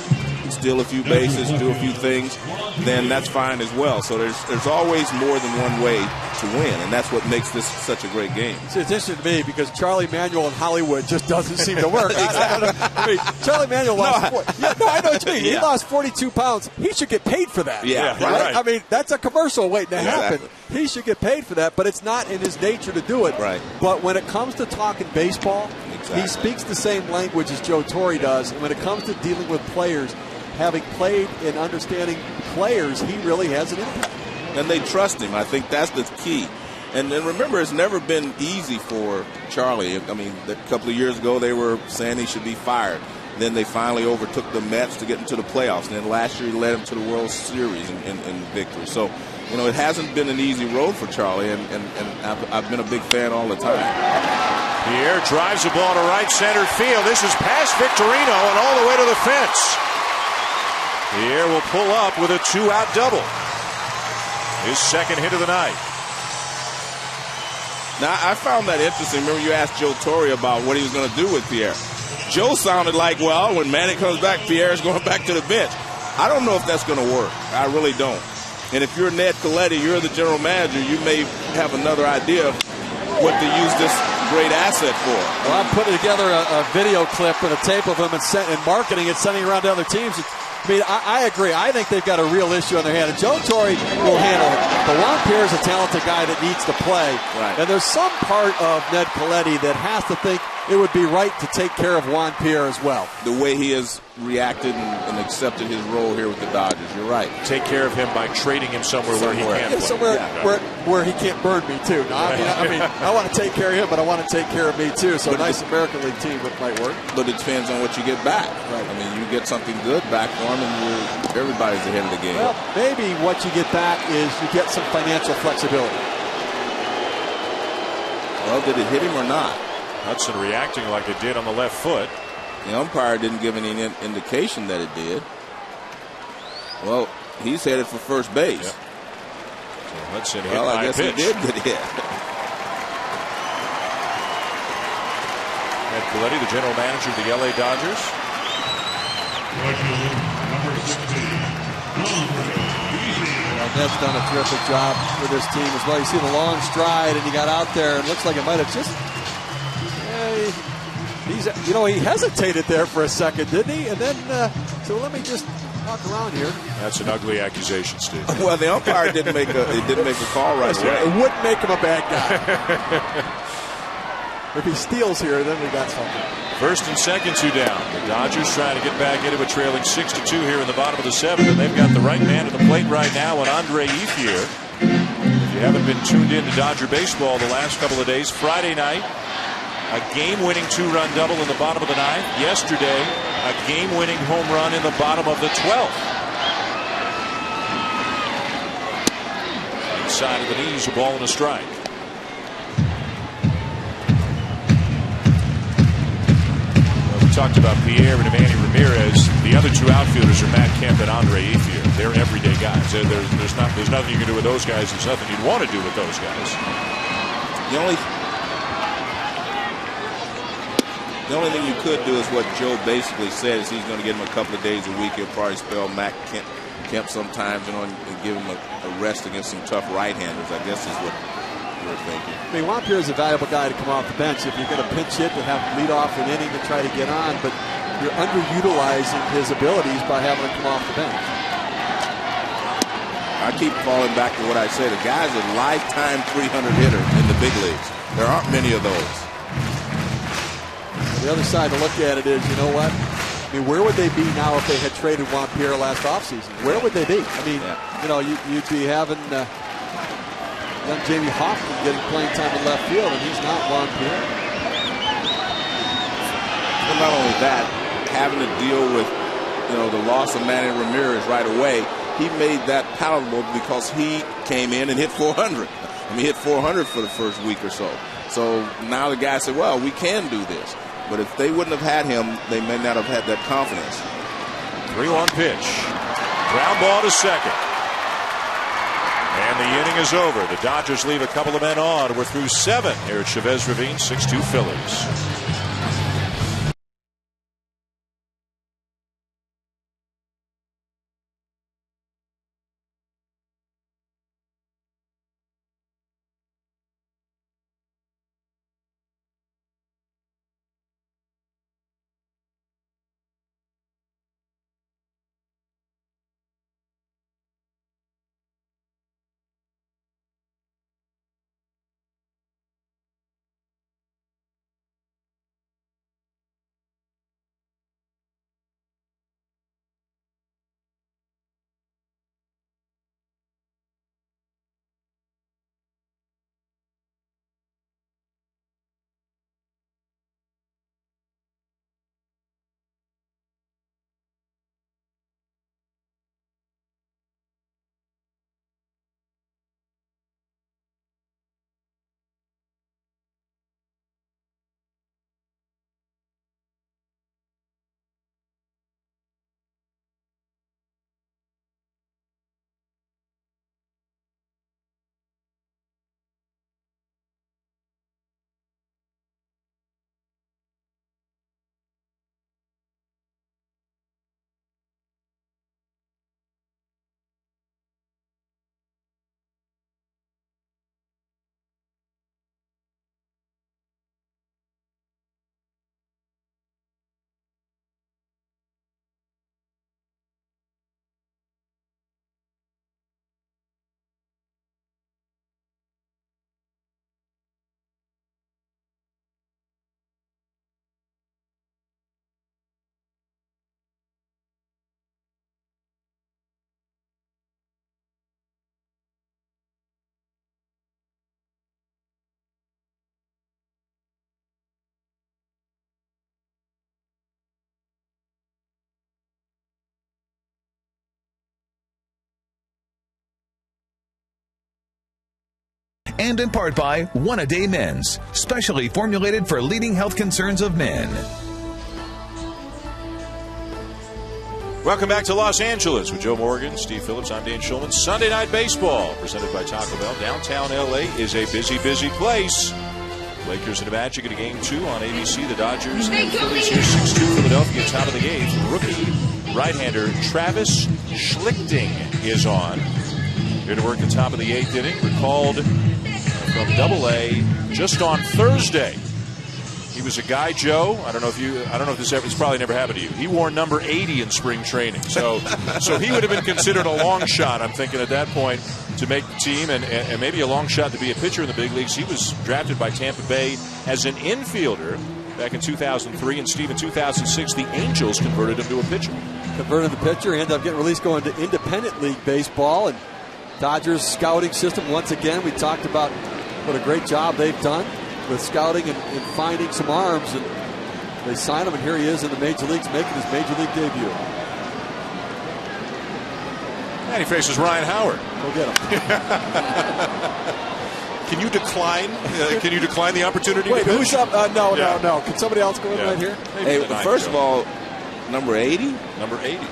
steal a few bases, do a few things, then that's fine as well. So there's always more than one way to win, and that's what makes this such a great game. It's interesting to me because Charlie Manuel in Hollywood just doesn't seem to work. I mean, Charlie Manuel lost I know what you mean. He lost 42 pounds. He should get paid for that. Yeah, right? I mean, that's a commercial waiting to happen. Exactly. He should get paid for that, but it's not in his nature to do it. Right. But when it comes to talking baseball, he speaks the same language as Joe Torre does, and when it comes to dealing with players, having played and understanding players, he really has an impact. And they trust him. I think that's the key. And remember, it's never been easy for Charlie. I mean, a couple of years ago, they were saying he should be fired. Then they finally overtook the Mets to get into the playoffs. And then last year, he led them to the World Series in victory. So, you know, it hasn't been an easy road for Charlie, and I've been a big fan all the time. Pierre drives the ball to right center field. This is past Victorino and all the way to the fence. Pierre will pull up with a 2-out double. His second hit of the night. Now, I found that interesting. Remember you asked Joe Torre about what he was going to do with Pierre. Joe sounded like, well, when Manny comes back, Pierre's going back to the bench. I don't know if that's going to work. I really don't. And if you're Ned Colletti, you're the general manager, you may have another idea of what to use this great asset for. Well, I'm putting together a video clip and a tape of him and marketing it, sending it around to other teams. I mean, I agree. I think they've got a real issue on their hand. And Joe Torre will handle it. But Juan Pierre is a talented guy that needs to play. Right. And there's some part of Ned Colletti that has to think it would be right to take care of Juan Pierre as well. The way he has reacted and accepted his role here with the Dodgers, you're right. Take care of him by trading him somewhere where he can't play. Somewhere where he can't burn me too. No, I mean, I want to take care of him, but I want to take care of me too. So a nice American League team might work. But it depends on what you get back. Right. I mean, you get something good back for him, and everybody's ahead of the game. Well, maybe what you get back is you get some financial flexibility. Well, did it hit him or not? Hudson reacting like it did on the left foot. The umpire didn't give any indication that it did. Well, he's headed for first base. Yep. So Hudson hit I guess pitch. he did get hit. Ed Coletti, the general manager of the LA Dodgers. Number 16. Ned's done a terrific job for this team as well. You see the long stride, and he got out there, and looks like it might have just. He hesitated there for a second, didn't he? And then, so let me just walk around here. That's an ugly accusation, Steve. Well, the umpire didn't make a call right away. It wouldn't make him a bad guy. If he steals here, then we got something. First and second, 2 down. The Dodgers trying to get back into a trailing 6-2 here in the bottom of the 7th, and they've got the right man at the plate right now, and Andre Ethier. If you haven't been tuned in to Dodger baseball the last couple of days, Friday night, a game-winning 2-run double in the bottom of the 9th. Yesterday, a game-winning home run in the bottom of the 12th. Inside of the knees, a ball and a strike. Talked about Pierre and Manny Ramirez. The other 2 outfielders are Matt Kemp and Andre Ethier. They're everyday guys. There's nothing you can do with those guys. There's nothing you'd want to do with those guys. The only thing you could do is what Joe basically said is he's going to give him a couple of days a week. He'll probably spell Matt Kemp sometimes, and give him a rest against some tough right-handers. I guess is what we're thinking. I mean, Juan Pierre is a valuable guy to come off the bench. If you're going to pinch hit to have him lead off an inning to try to get on, but you're underutilizing his abilities by having him come off the bench. I keep falling back to what I said. The guy's a lifetime 300 hitter in the big leagues. There aren't many of those. The other side to look at it is, you know what? I mean, where would they be now if they had traded Juan Pierre last offseason? Where would they be? I mean, you'd be having young Jamie Hoffman getting playing time in left field, and he's not Juan Pierre. Well, not only that, having to deal with the loss of Manny Ramirez right away, he made that palatable because he came in and hit 400. I mean, he hit 400 for the first week or so. So now the guy said, well, we can do this. But if they wouldn't have had him, they may not have had that confidence. 3-1 pitch. Ground ball to second. And the inning is over. The Dodgers leave a couple of men on. We're through 7 here at Chavez Ravine, 6-2 Phillies. and in part by One A Day Men's, specially formulated for leading health concerns of men. Welcome back to Los Angeles with Joe Morgan, Steve Phillips. I'm Dan Schulman. Sunday Night Baseball presented by Taco Bell. Downtown L.A. is a busy, busy place. Lakers and the Magic at a game 2 on ABC. The Dodgers and Phillies here 6-2 Philadelphia, top of the 8th. Rookie right-hander Travis Schlichting is on. Here to work the top of the 8th inning. Recalled from Double-A just on Thursday. He was a guy, Joe. I don't know if this ever. It's probably never happened to you. He wore number 80 in spring training, so he would have been considered a long shot. I'm thinking at that point to make the team, and maybe a long shot to be a pitcher in the big leagues. He was drafted by Tampa Bay as an infielder back in 2003, and Steve, in 2006, the Angels converted him to a pitcher. Converted the pitcher, ended up getting released, going to independent league baseball, and Dodgers scouting system once again. We talked about what a great job they've done with scouting and finding some arms, and they signed him, and here he is in the major leagues making his major league debut. And he faces Ryan Howard. Go get him. Can you decline? Can you decline the opportunity? Wait, who's up? No. Can somebody else go in right here? Hey, first of all, number 80? Number 80.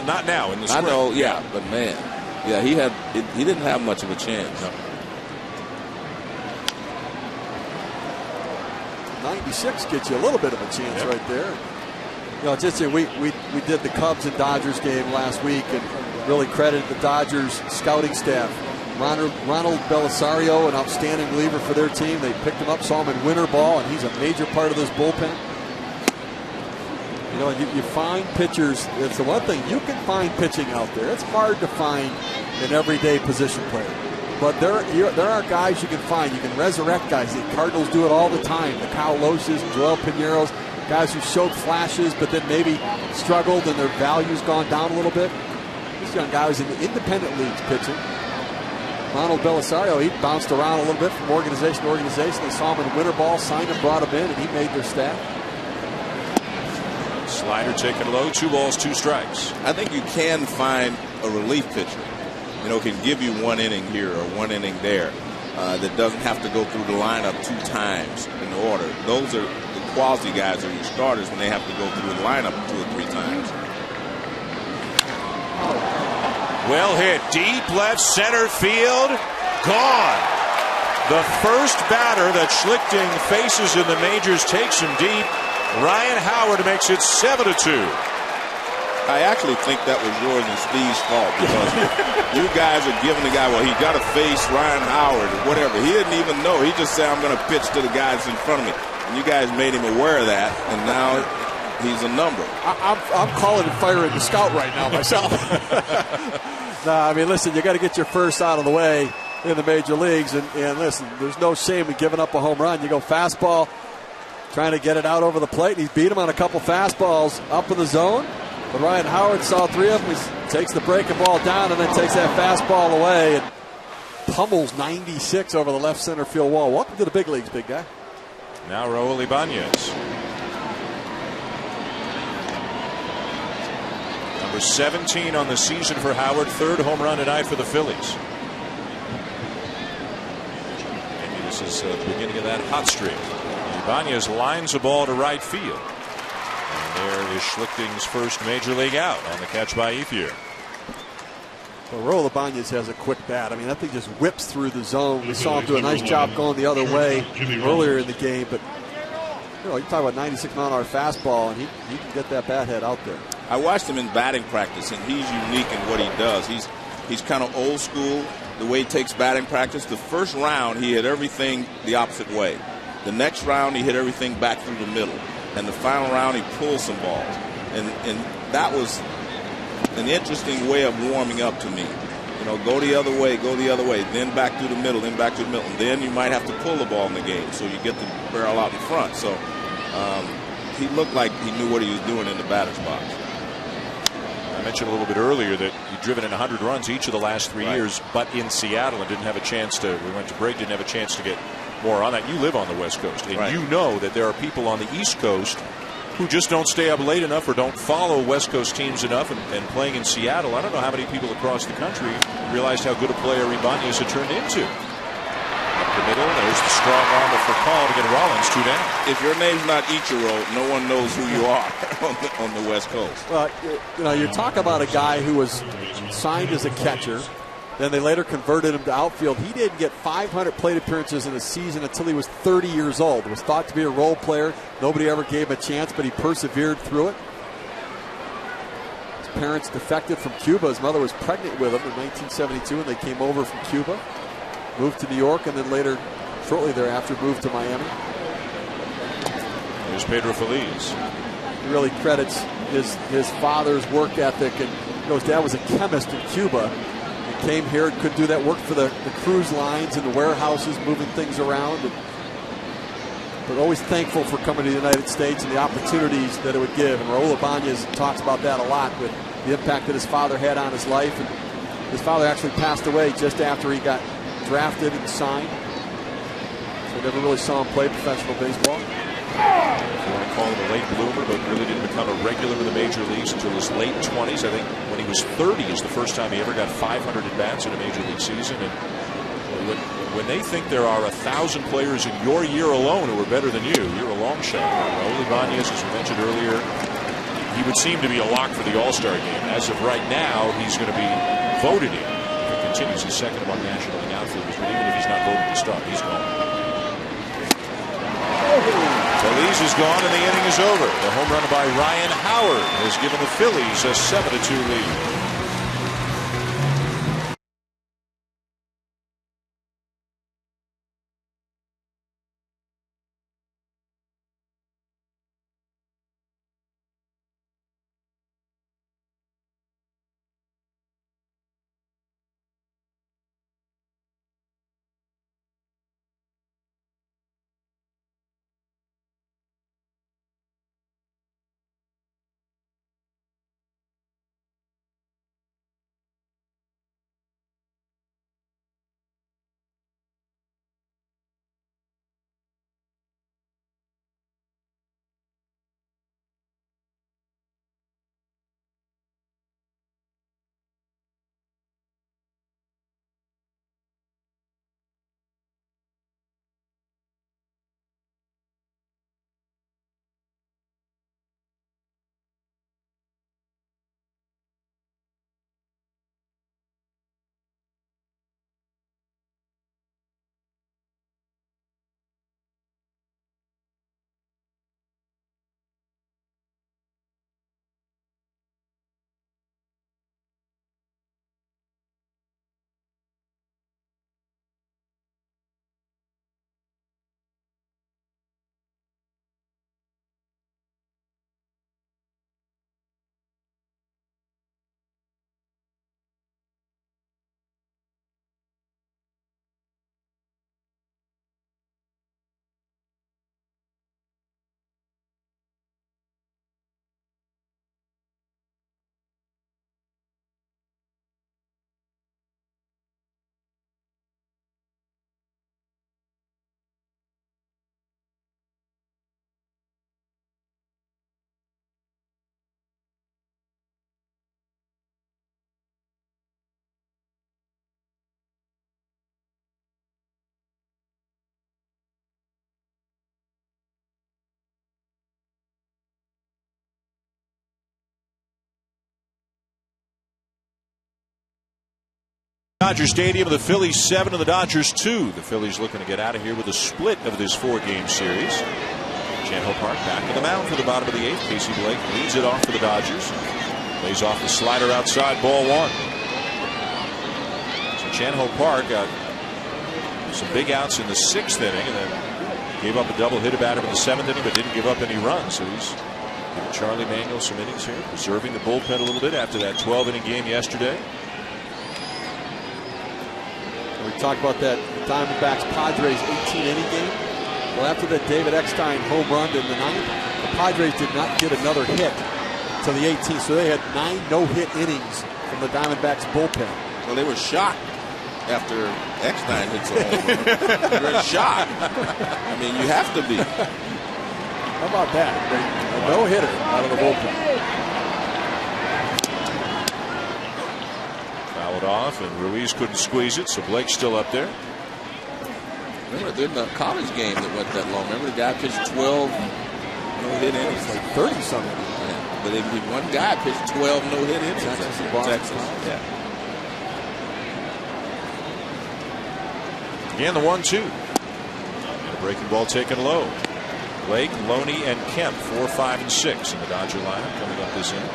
Not now, in the spring. I know, yeah, but man, yeah, he didn't have much of a chance. No. 96 gets you a little bit of a chance right there. You know, just we did the Cubs and Dodgers game last week, and really credit the Dodgers scouting staff. Ronald Belisario, an outstanding reliever for their team. They picked him up, saw him in winter ball, and he's a major part of this bullpen. You know, you find pitchers. It's the one thing, you can find pitching out there. It's hard to find an everyday position player. But there are guys you can find. You can resurrect guys. The Cardinals do it all the time. The Kyle Loses, Joel Pineros, guys who showed flashes but then maybe struggled and their value's gone down a little bit. This young guy was in the independent leagues pitching. Ronald Belisario, he bounced around a little bit from organization to organization. They saw him in winter ball, signed him, brought him in, and he made their staff. Slider taken low, 2 balls, 2 strikes. I think you can find a relief pitcher. You know, can give you 1 inning here or 1 inning there that doesn't have to go through the lineup 2 times in order. Those are the quality guys or your starters when they have to go through the lineup 2 or 3 times. Well hit, deep left center field, gone. The first batter that Schlichting faces in the majors takes him deep. Ryan Howard makes it 7-2. I actually think that was yours and Steve's fault, because you guys are giving the guy, well, he got to face Ryan Howard or whatever. He didn't even know. He just said, I'm going to pitch to the guys in front of me. And you guys made him aware of that, and now he's a number. I'm calling and firing the scout right now myself. I mean, listen, you got to get your first out of the way in the major leagues, and listen, there's no shame in giving up a home run. You go fastball, trying to get it out over the plate, and he's beat him on a couple fastballs up in the zone. But Ryan Howard saw 3 of them. He takes the breaking ball down and then takes that fastball away and pummels 96 over the left center field wall. Welcome to the big leagues, big guy. Now Raul Ibanez. Number 17 on the season for Howard. 3rd home run tonight for the Phillies. Maybe this is the beginning of that hot streak. Ibanez lines the ball to right field. And there is Schlichting's first major league out on the catch by Ethier. Well, Raul Ibanez has a quick bat. I mean, that thing just whips through the zone. We saw him do a nice job going the other way earlier in the game. But, you know, you talk about 96-mile-an-hour fastball, and he can get that bat head out there. I watched him in batting practice, and he's unique in what he does. He's kind of old school, the way he takes batting practice. The first round, he hit everything the opposite way. The next round, he hit everything back through the middle. And the final round, he pulled some balls. And that was an interesting way of warming up to me. You know, go the other way, then back through the middle, then back to the middle. And then you might have to pull the ball in the game, so you get the barrel out in front. So he looked like he knew what he was doing in the batter's box. I mentioned a little bit earlier that he'd driven in 100 runs each of the last 3 years, but in Seattle, and didn't have a chance to, we went to break, didn't have a chance to get more on that. You live on the West Coast, and you know that there are people on the East Coast who just don't stay up late enough or don't follow West Coast teams enough, and playing in Seattle, I don't know how many people across the country realized how good a player Ibanez had turned into. There's the strong arm for call to get Rollins 2 down. If your name's not Ichiro, no one knows who you are on the West Coast. Well, you talk about a guy who was signed as a catcher. Then they later converted him to outfield. He didn't get 500 plate appearances in a season until he was 30 years old. Was thought to be a role player. Nobody ever gave him a chance, but he persevered through it. His parents defected from Cuba. His mother was pregnant with him in 1972 when they came over from Cuba. Moved to New York, and then later, shortly thereafter, moved to Miami. There's Pedro Feliz. He really credits his father's work ethic. And his dad was a chemist in Cuba. Came here and could do that work for the cruise lines and the warehouses, moving things around. But always thankful for coming to the United States and the opportunities that it would give. And Raul Ibanez talks about that a lot, with the impact that his father had on his life. And his father actually passed away just after he got drafted and signed. So I never really saw him play professional baseball. If you want to call him a late bloomer, but really didn't become a regular in the major leagues until his late 20s. I think when he was 30 is the first time he ever got 500 at-bats in a major league season. And when they think there are 1,000 players in your year alone who are better than you, you're a long shot. Raul Ibanez, as we mentioned earlier, he would seem to be a lock for the All-Star game. As of right now, he's going to be voted in. If it continues, he's second among National League outfielders, but even if he's not voted to start, he's gone. Feliz is gone and the inning is over. The home run by Ryan Howard has given the Phillies a 7-2 lead. Dodger Stadium, the Phillies 7 and the Dodgers 2. The Phillies looking to get out of here with a split of this 4-game series. Chan-Ho Park back in the mound for the bottom of the 8th. Casey Blake leads it off for the Dodgers. Lays off the slider outside, ball 1. So Chan-Ho Park got some big outs in the 6th inning and then gave up a double hit about him in the 7th inning, but didn't give up any runs. So he's giving Charlie Manuel some innings here, preserving the bullpen a little bit after that 12-inning game yesterday. We talked about that Diamondbacks Padres 18-inning game. Well, after that David Eckstein home run in the 9th, the Padres did not get another hit till the 18th. So they had 9 no-hit innings from the Diamondbacks bullpen. Well, they were shocked after Eckstein hits a home run. They were shocked. I mean, you have to be. How about that? A no-hitter out of the bullpen. Fouled off, and Ruiz couldn't squeeze it, so Blake's still up there. Remember, in the college game that went that long, remember the guy pitched 12 no-hit innings? Like 30-something. Yeah. But one guy pitched 12 no-hit innings. Texas. Yeah. Again, the 1-2. And a breaking ball taken low. Blake, Loney, and Kemp, 4, 5, and 6 in the Dodger lineup coming up this inning.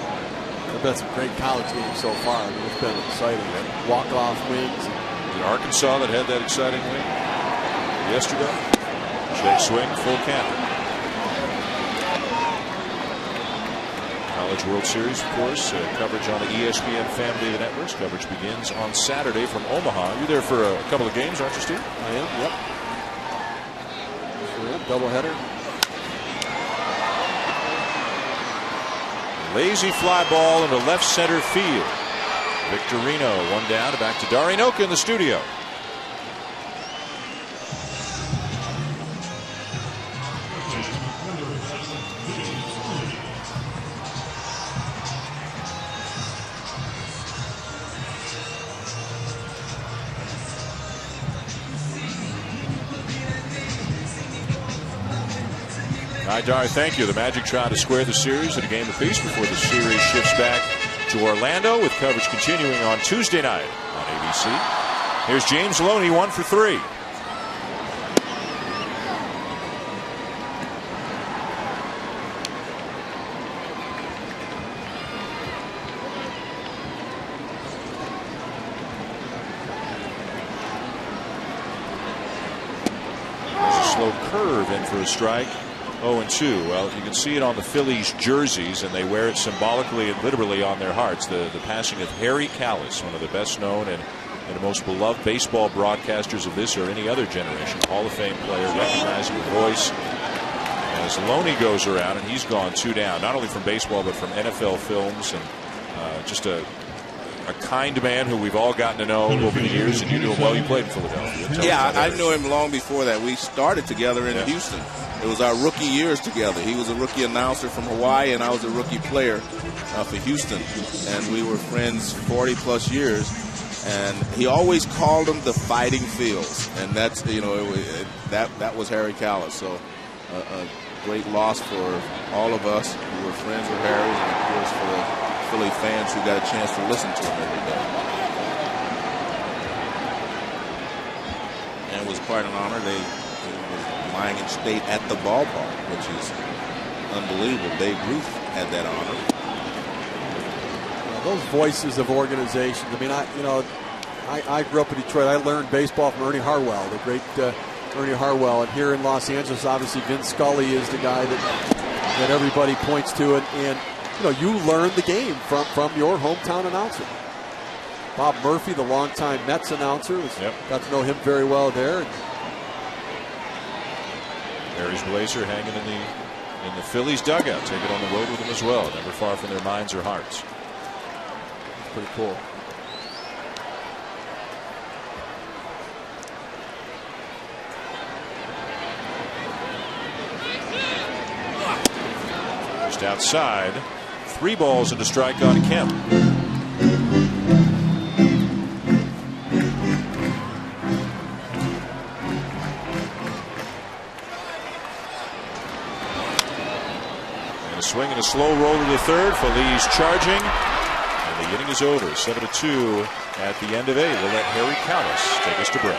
There've been some great college games so far. I mean, it's been exciting. Walk-off wins. In Arkansas that had that exciting win yesterday. Check swing, full count. College World Series, of course, coverage on the ESPN family of networks. Coverage begins on Saturday from Omaha. You're there for a couple of games, aren't you, Steve? I am, yep. Sure, doubleheader. Lazy fly ball into left center field. Victorino, one down, back to Darinoka in the studio. All right, Dar, thank you. The Magic try to square the series at a game apiece before the series shifts back to Orlando, with coverage continuing on Tuesday night on ABC. Here's James Loney, 1 for 3. There's a slow curve in for a strike. 0-2. Well, you can see it on the Phillies jerseys, and they wear it symbolically and literally on their hearts. The passing of Harry Kalas, one of the best known and the most beloved baseball broadcasters of this or any other generation. Hall of Fame player, recognizable voice. As Loney goes around, and he's gone 2 down, not only from baseball but from NFL films, and just a kind man who we've all gotten to know over the years, and you knew him well. You played in Philadelphia. Yeah, I knew him long before that. We started together in Houston. It was our rookie years together. He was a rookie announcer from Hawaii, and I was a rookie player for Houston. And we were friends 40-plus years. And he always called them the fighting fields. And that's, that was Harry Kalas. So a great loss for all of us who were friends with Harry, and, of course, for the Philly fans who got a chance to listen to him every day. And it was quite an honor. They were lying in state at the ballpark, which is unbelievable. Babe Ruth had that honor. Those voices of organizations. I mean, I grew up in Detroit. I learned baseball from Ernie Harwell, the great Ernie Harwell. And here in Los Angeles, obviously, Vince Scully is the guy that everybody points to. And you learn the game from your hometown announcer. Bob Murphy, the longtime Mets announcer, got to know him very well there. Harry's blazer hanging in the Phillies dugout. Take it on the road with them as well. Never far from their minds or hearts. Pretty cool. Just outside. 3 balls and a strike on Kemp. And a swing and a slow roll to the third. Feliz charging. And the inning is over. 7-2 at the end of 8. We'll let Harry Kalas take us to break.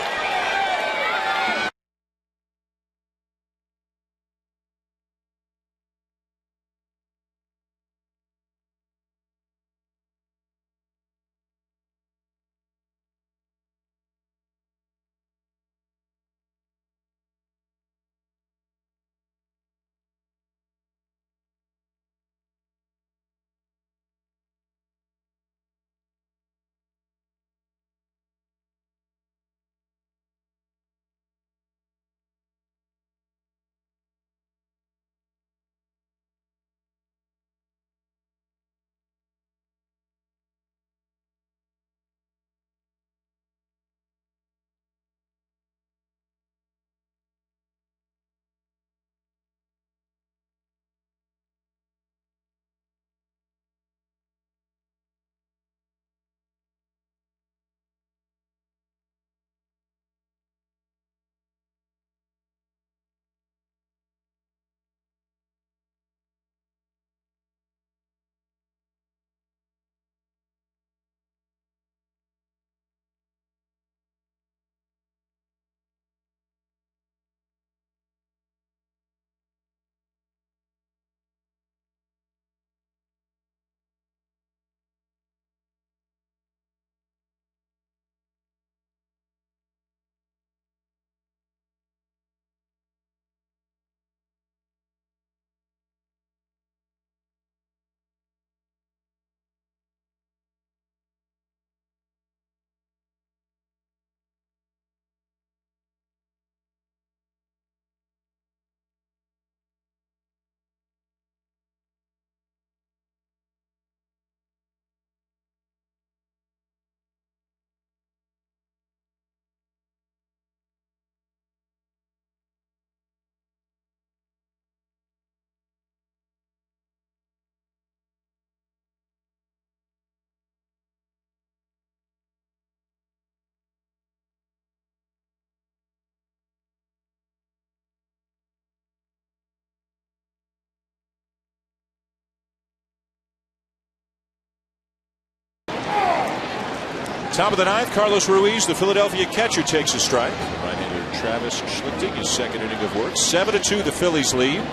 Top of the ninth, Carlos Ruiz, the Philadelphia catcher, takes a strike. Right-hander Travis Schlichting, his second inning of work. 7-2, the Phillies lead.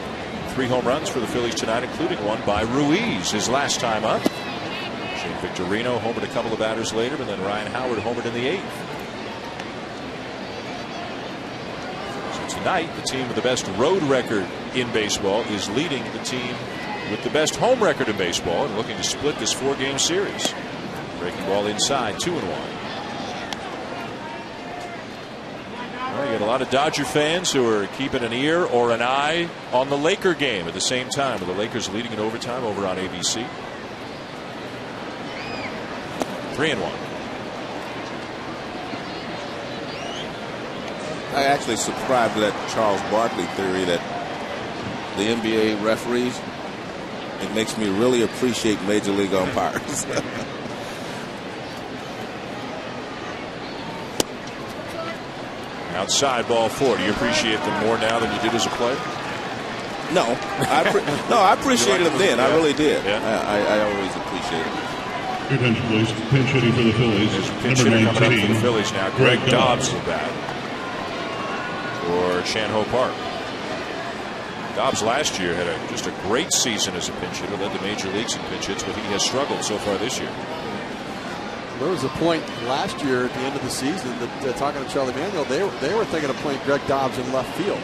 3 home runs for the Phillies tonight, including one by Ruiz, his last time up. Shane Victorino homered a couple of batters later, and then Ryan Howard homered in the 8th. So tonight, the team with the best road record in baseball is leading the team with the best home record in baseball and looking to split this 4-game series. Breaking ball inside, 2-1. Well, you got a lot of Dodger fans who are keeping an ear or an eye on the Laker game at the same time, with the Lakers leading in overtime over on ABC. 3-1. I actually subscribe to that Charles Barkley theory that the NBA referees, it makes me really appreciate Major League umpires. Outside, ball 4. Do you appreciate them more now than you did as a player? No, I appreciated them then. I really did. Yeah. I always appreciated it. Your attention, please. Pinch hitting for the Phillies. There's a pinch Number hitter coming up 19. for the Phillies now. Greg Dobbs is bat for Chan-Ho Park. Dobbs last year had just a great season as a pinch hitter, led the major leagues in pinch hits, but he has struggled so far this year. There was a point last year at the end of the season that talking to Charlie Manuel, they were thinking of playing Greg Dobbs in left field,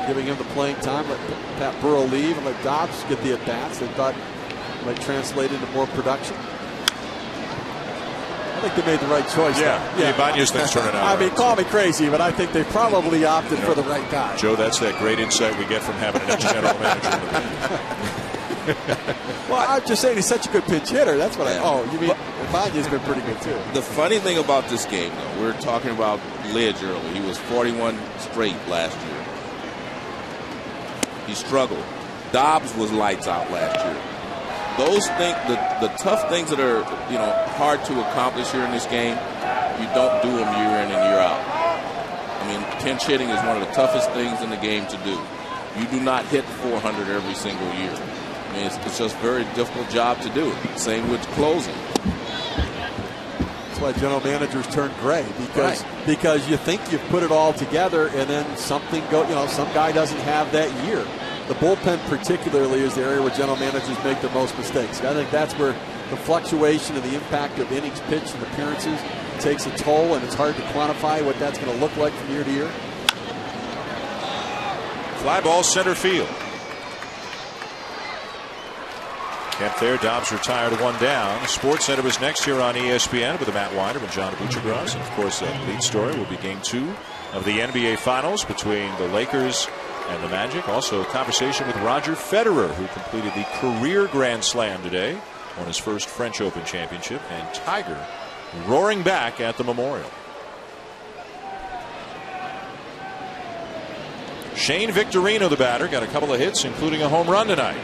giving him the playing time, let Pat Burrell leave and let Dobbs get the at-bats. They thought it might translate into more production. I think they made the right choice. Yeah. Ibanez thing's turning out. I mean, call me crazy, but I think they probably opted for the right guy. Joe, that's that great insight we get from having an ex-general manager in the league. Well, I'm just saying he's such a good pinch hitter. That's what you mean Ibanez's been pretty good too. The funny thing about this game, though, we're talking about Lidge early. He was 41 straight last year. He struggled. Dobbs was lights out last year. Those things, the tough things that are hard to accomplish here in this game, you don't do them year in and year out. I mean, pinch hitting is one of the toughest things in the game to do. You do not hit 400 every single year. I mean, it's just a very difficult job to do. Same with closing. That's why general managers turn gray, because you think you've put it all together, and then something some guy doesn't have that year. The bullpen particularly is the area where general managers make their most mistakes. I think that's where the fluctuation and the impact of innings pitched and appearances takes a toll, and it's hard to quantify what that's going to look like from year to year. Fly ball center field. Kept there. Dobbs retired, 1 down. Sports Center was next here on ESPN with Matt Winder and John Buccigross. And of course, that lead story will be Game 2 of the NBA Finals between the Lakers and the Magic. Also, a conversation with Roger Federer, who completed the career Grand Slam today, won his first French Open championship, and Tiger roaring back at the Memorial. Shane Victorino, the batter, got a couple of hits, including a home run tonight.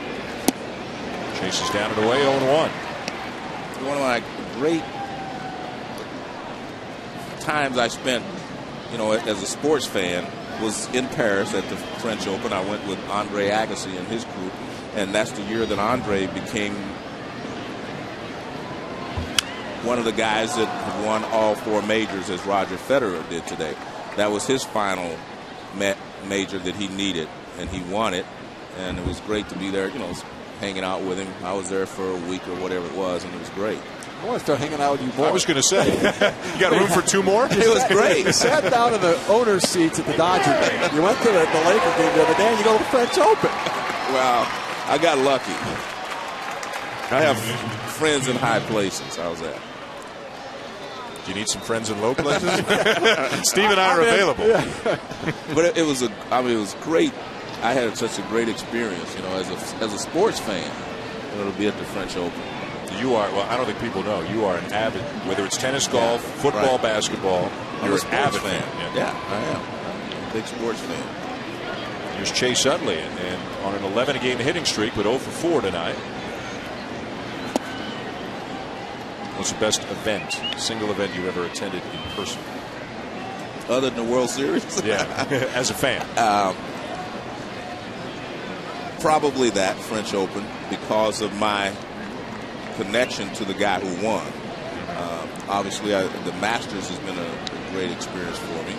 Chases down and away, 0-1. One of my great times I spent, as a sports fan, was in Paris at the French Open. I went with Andre Agassi and his group, and that's the year that Andre became one of the guys that won all 4 majors, as Roger Federer did today. That was his final major that he needed, and he won it, and it was great to be there, hanging out with him. I was there for a week or whatever it was, and it was great. I want to start hanging out with you more. I was going to say, you got room for 2 more? It was great. You sat down in the owner's seats at the Dodger game. You went to the Laker game the other day, and you go to the French Open. Well, I got lucky. I have friends in high places. How's that? Do you need some friends in low places? Steve and I are available. Yeah. But it was great. I had such a great experience, as a sports fan, to be at the French Open. You are, well, I don't think people know, you are an avid, whether it's tennis, golf, football, basketball, you're an avid fan. Yeah, I am. I'm a big sports fan. Here's Chase Utley, and on an 11-game hitting streak, but 0 for 4 tonight. What's the best single event you've ever attended in person? Other than the World Series? Yeah, as a fan. Probably that French Open, because of my connection to the guy who won. obviously, the Masters has been a great experience for me.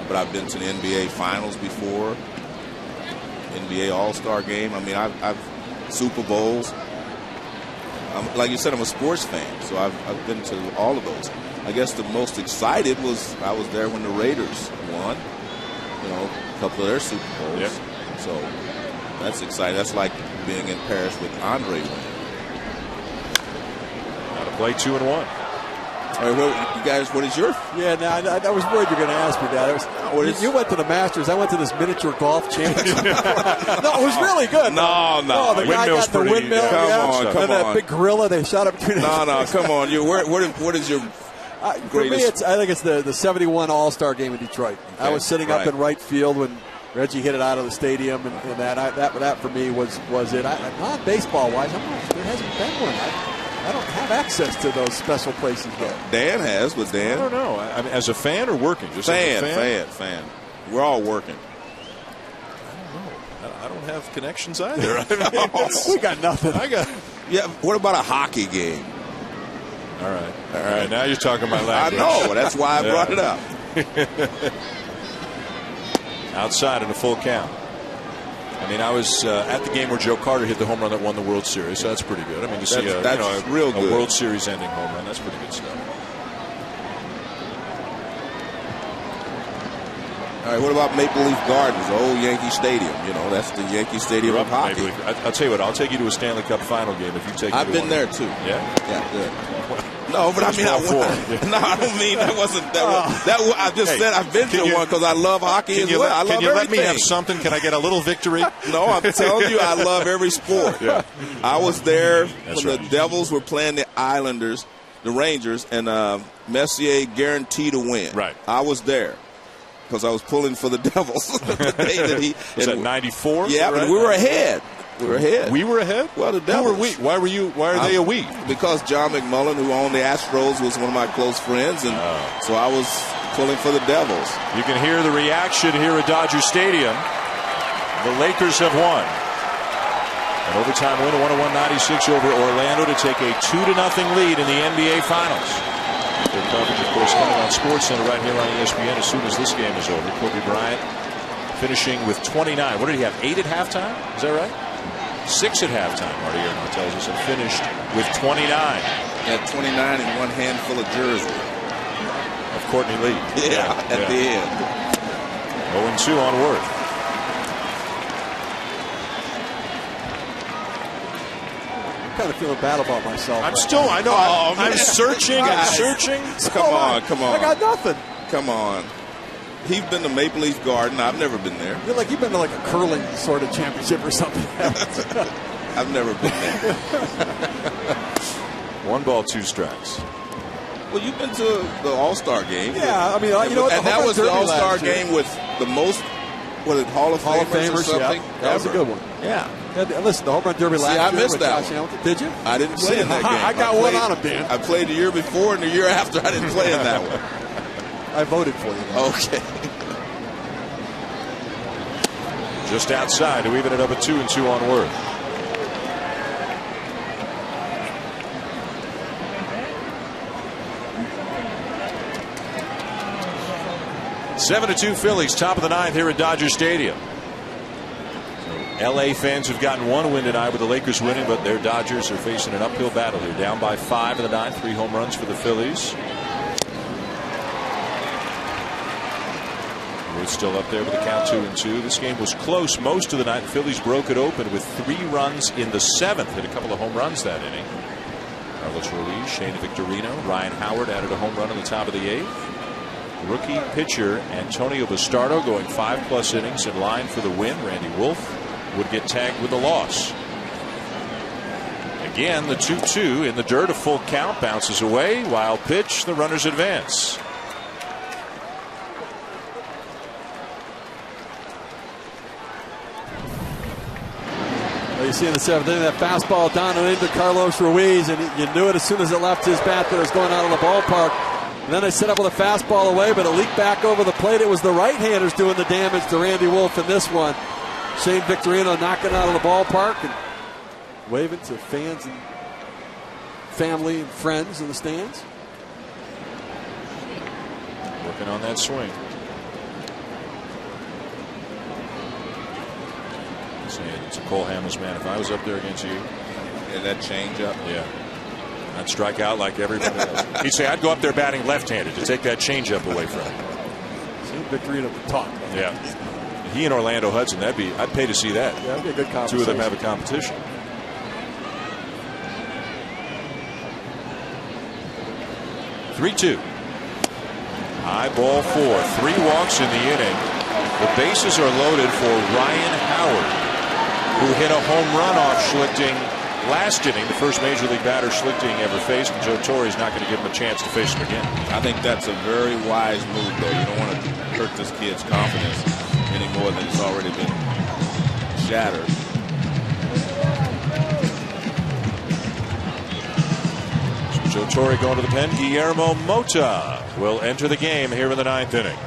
But I've been to the NBA Finals before, NBA All-Star Game. I mean, I've Super Bowls. Like you said, I'm a sports fan, so I've been to all of those. I guess the most excited was I was there when the Raiders won, a couple of their Super Bowls. Yep. So that's exciting. That's like being in Paris with Andre winning. Now to play 2-1. All right, you guys, what is your? Yeah, I was worried you were going to ask me that. You went to the Masters. I went to this miniature golf championship. No, it was really good. No. The guy got the windmill. Come on. That big gorilla they shot up between. No, come on. What is your? For me, I think it's the 71 All-Star game in Detroit. Okay, I was sitting up in right field when Reggie hit it out of the stadium, and that for me was it. Non-baseball wise, there hasn't been one. I don't have access to those special places yet. Dan has, but Dan. I don't know. I mean, as a fan or working? Just Fan. We're all working. I don't know. I don't have connections either. We got nothing. Yeah. What about a hockey game? All right. Now you're talking my language. I know. That's why I brought it up. Outside in a full count. I mean, I was at the game where Joe Carter hit the home run that won the World Series, so that's pretty good. I mean, to see a World Series ending home run, that's pretty good stuff. All right, what about Maple Leaf Gardens, the old Yankee Stadium? That's the Yankee Stadium of hockey. I'll tell you what, I'll take you to a Stanley Cup final game if you take me. I've been there too. Yeah? Yeah, good. No, but I mean, I don't mean that wasn't that. I just said I've been to one because I love hockey as well. Can you let me have something? Can I get a little victory? No, I'm telling you, I love every sport. Yeah. I was there when the Devils were playing the Islanders, the Rangers, and Messier guaranteed to win. Right. I was there because I was pulling for the Devils the day that he was that 94. Yeah, but we were ahead. We were ahead. Well, the Devils. Who were we? Why are they a we? Because John McMullen, who owned the Astros, was one of my close friends, and so I was pulling for the Devils. You can hear the reaction here at Dodger Stadium. The Lakers have won. An overtime win, 101-96 over Orlando to take a 2-0 lead in the NBA Finals. Their coverage, of course, coming on SportsCenter right here on ESPN as soon as this game is over. Kobe Bryant finishing with 29. What did he have? 8 at halftime? Is that right? 6 at halftime, Marty Airman tells us, and finished with 29. At 29 and one handful of jersey. Of Courtney Lee. Yeah, at the end. 0-2 on Worth. I'm kind of feeling bad about myself. I know. I'm searching. Come on. I got nothing. Come on. He's been to Maple Leaf Garden. I've never been there. You're like you've been to like a curling sort of championship or something. I've never been there. 1 ball, 2 strikes. Well, you've been to the All-Star game. Yeah, I mean, and that was the All-Star game with the most, Hall of Famers or something? Yeah. That was a good one. Yeah. Listen, the Home Run Derby last year. I missed that one. Did you? I didn't play in that game. I got one on him, Dan. I played the year before and the year after. I didn't play in that one. I voted for you. Okay. Just outside to even it up at 2-2 on Worth. Seven to 2 Phillies, top of the 9th here at Dodger Stadium. So LA fans have gotten one win tonight with the Lakers winning, but their Dodgers are facing an uphill battle here. Down by 5 in the 9th, 3 home runs for the Phillies. We're still up there with a count 2-2. This game was close most of the night. The Phillies broke it open with 3 runs in the 7th. Hit a couple of home runs that inning. Carlos Ruiz, Shane Victorino, Ryan Howard added a home run in the top of the 8th. Rookie pitcher Antonio Bastardo going 5+ innings in line for the win. Randy Wolf would get tagged with a loss. Again, the 2-2 in the dirt, a full count, bounces away. Wild pitch, the runners advance. Well, you see in the 7th inning that fastball down and into Carlos Ruiz, and you knew it as soon as it left his bat that it was going out of the ballpark. And then they set up with a fastball away, but it leaked back over the plate. It was the right-handers doing the damage to Randy Wolf in this one. Shane Victorino knocking out of the ballpark and waving to fans in family and friends in the stands. Working on that swing. It's a Cole Hamels, man. If I was up there against you. Yeah, that change up. Yeah. I'd strike out like everybody else. He'd say, I'd go up there batting left-handed to take that changeup away from him. See Victorine at the top. Yeah. He and Orlando Hudson, I'd pay to see that. Yeah, that'd be a good competition. Two of them have a competition. 3-2. High ball 4. 3 walks in the inning. The bases are loaded for Ryan Howard, who hit a home run off Schlichting last inning, the first Major League batter Schlichting ever faced, and Joe Torre's not going to give him a chance to face him again. I think that's a very wise move, though. You don't want to hurt this kid's confidence any more than it's already been shattered. So Joe Torre going to the pen. Guillermo Mota will enter the game here in the 9th inning.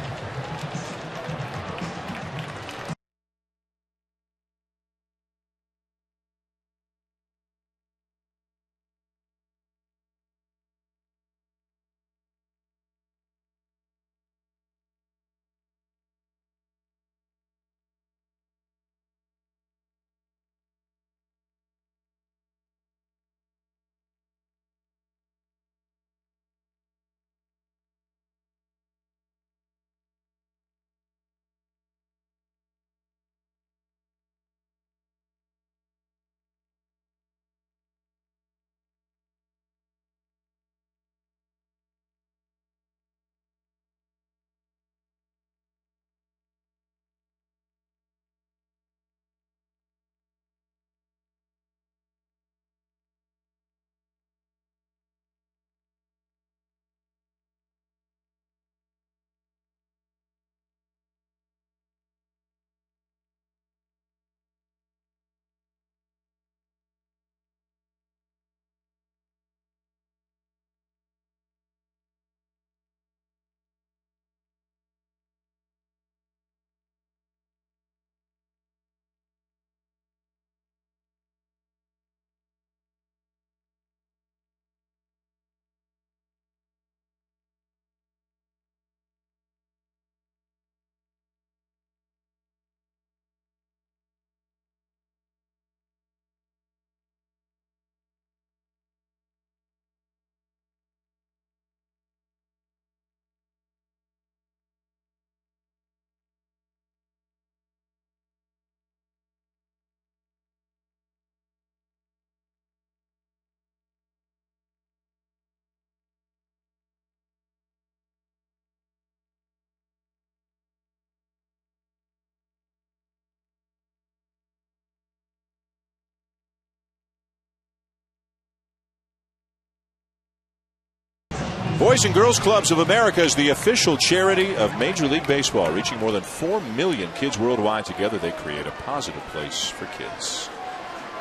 Boys and Girls Clubs of America is the official charity of Major League Baseball. Reaching more than 4 million kids worldwide, together they create a positive place for kids.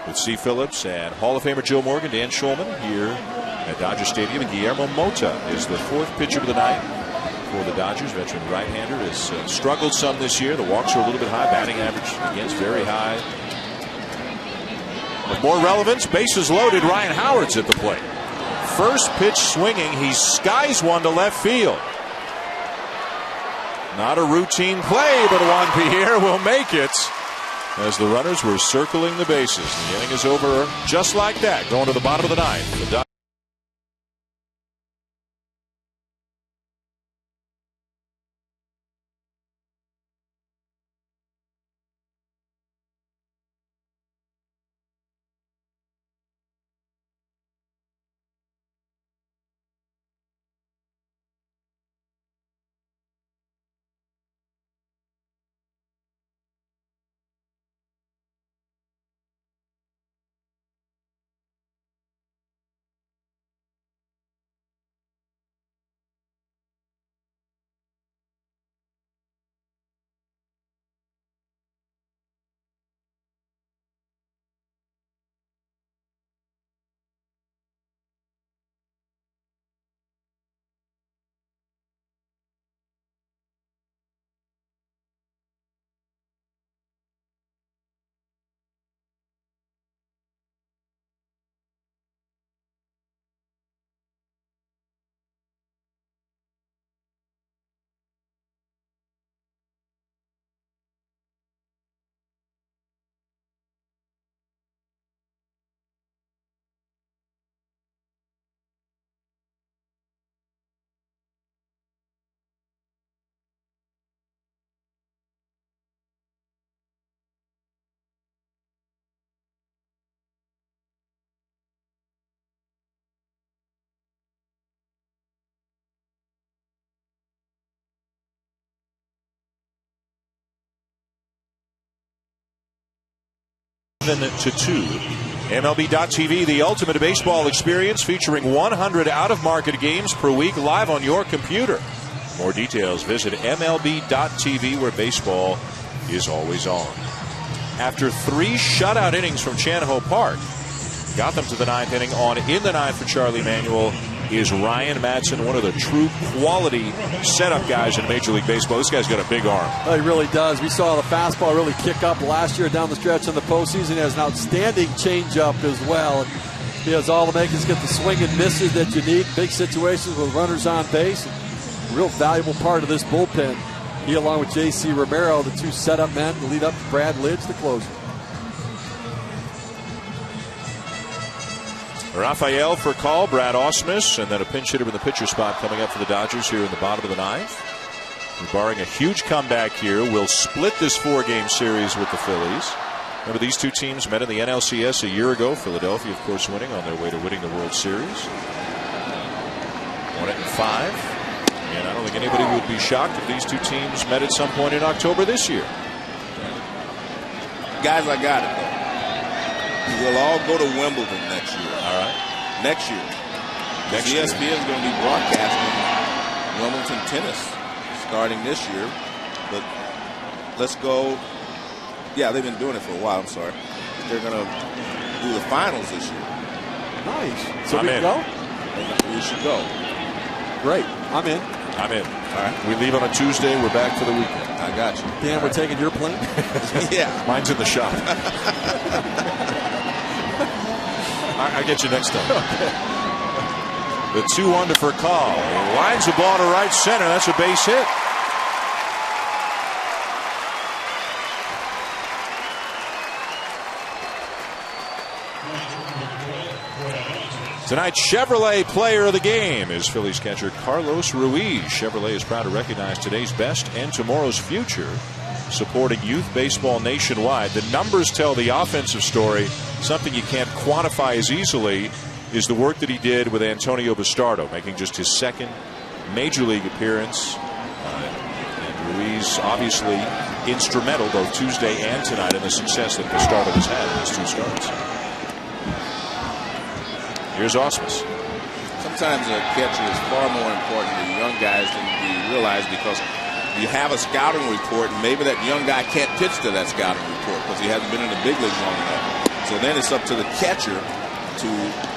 With C. Phillips and Hall of Famer Joe Morgan, Dan Schulman here at Dodger Stadium. And Guillermo Mota is the 4th pitcher of the night for the Dodgers. Veteran right-hander has struggled some this year. The walks are a little bit high. Batting average against very high. With more relevance, bases loaded. Ryan Howard's at the plate. First pitch swinging, he skies one to left field. Not a routine play, but Juan Pierre will make it as the runners were circling the bases. The inning is over just like that, going to the bottom of the 9th. 7-2. MLB.TV, the ultimate baseball experience, featuring 100 out-of-market games per week live on your computer. More details, visit MLB.TV, where baseball is always on. After 3 shutout innings from Chanahoe Park, got them to the 9th inning. On in the 9th for Charlie Manuel is Ryan Madsen, one of the true quality setup guys in Major League Baseball. This guy's got a big arm. Oh, he really does. We saw the fastball really kick up last year down the stretch in the postseason. He has an outstanding changeup as well. He has all the makings, get the swing and misses that you need. Big situations with runners on base. A real valuable part of this bullpen. He, along with J.C. Romero, the 2 setup men, to lead up to Brad Lidge, the closer. Raphael for call, Brad Ausmus, and then a pinch hitter in the pitcher spot coming up for the Dodgers here in the bottom of the 9th. And barring a huge comeback here, we'll split this 4-game series with the Phillies. Remember, these 2 teams met in the NLCS a year ago. Philadelphia, of course, winning on their way to winning the World Series. 1-5. And I don't think anybody would be shocked if these 2 teams met at some point in October this year. Guys, I got it, though. We'll all go to Wimbledon next year. All right. Next year. ESPN is going to be broadcasting Wimbledon tennis starting this year. But let's go. Yeah, they've been doing it for a while. I'm sorry. They're going to do the finals this year. Nice. So I'm we in. go? We should go. Great. I'm in. I'm in. All right. We leave on a Tuesday. We're back for the weekend. I got you. Dan, we're taking your plane? Yeah. Mine's in the shop. I'll get you next time. The 2-1 for call. He lines the ball to right center. That's a base hit. Tonight's Chevrolet Player of the Game is Phillies catcher Carlos Ruiz. Chevrolet is proud to recognize today's best and tomorrow's future, supporting youth baseball nationwide. The numbers tell the offensive story. Something you can't quantify as easily is the work that he did with Antonio Bastardo, making just his 2nd major league appearance. And Ruiz obviously instrumental both Tuesday and tonight in the success that Bastardo has had in his 2 starts. Here's Ausmus. Sometimes a catcher is far more important to young guys than we realize, because you have a scouting report, and maybe that young guy can't pitch to that scouting report because he hasn't been in the big leagues long enough. So then it's up to the catcher to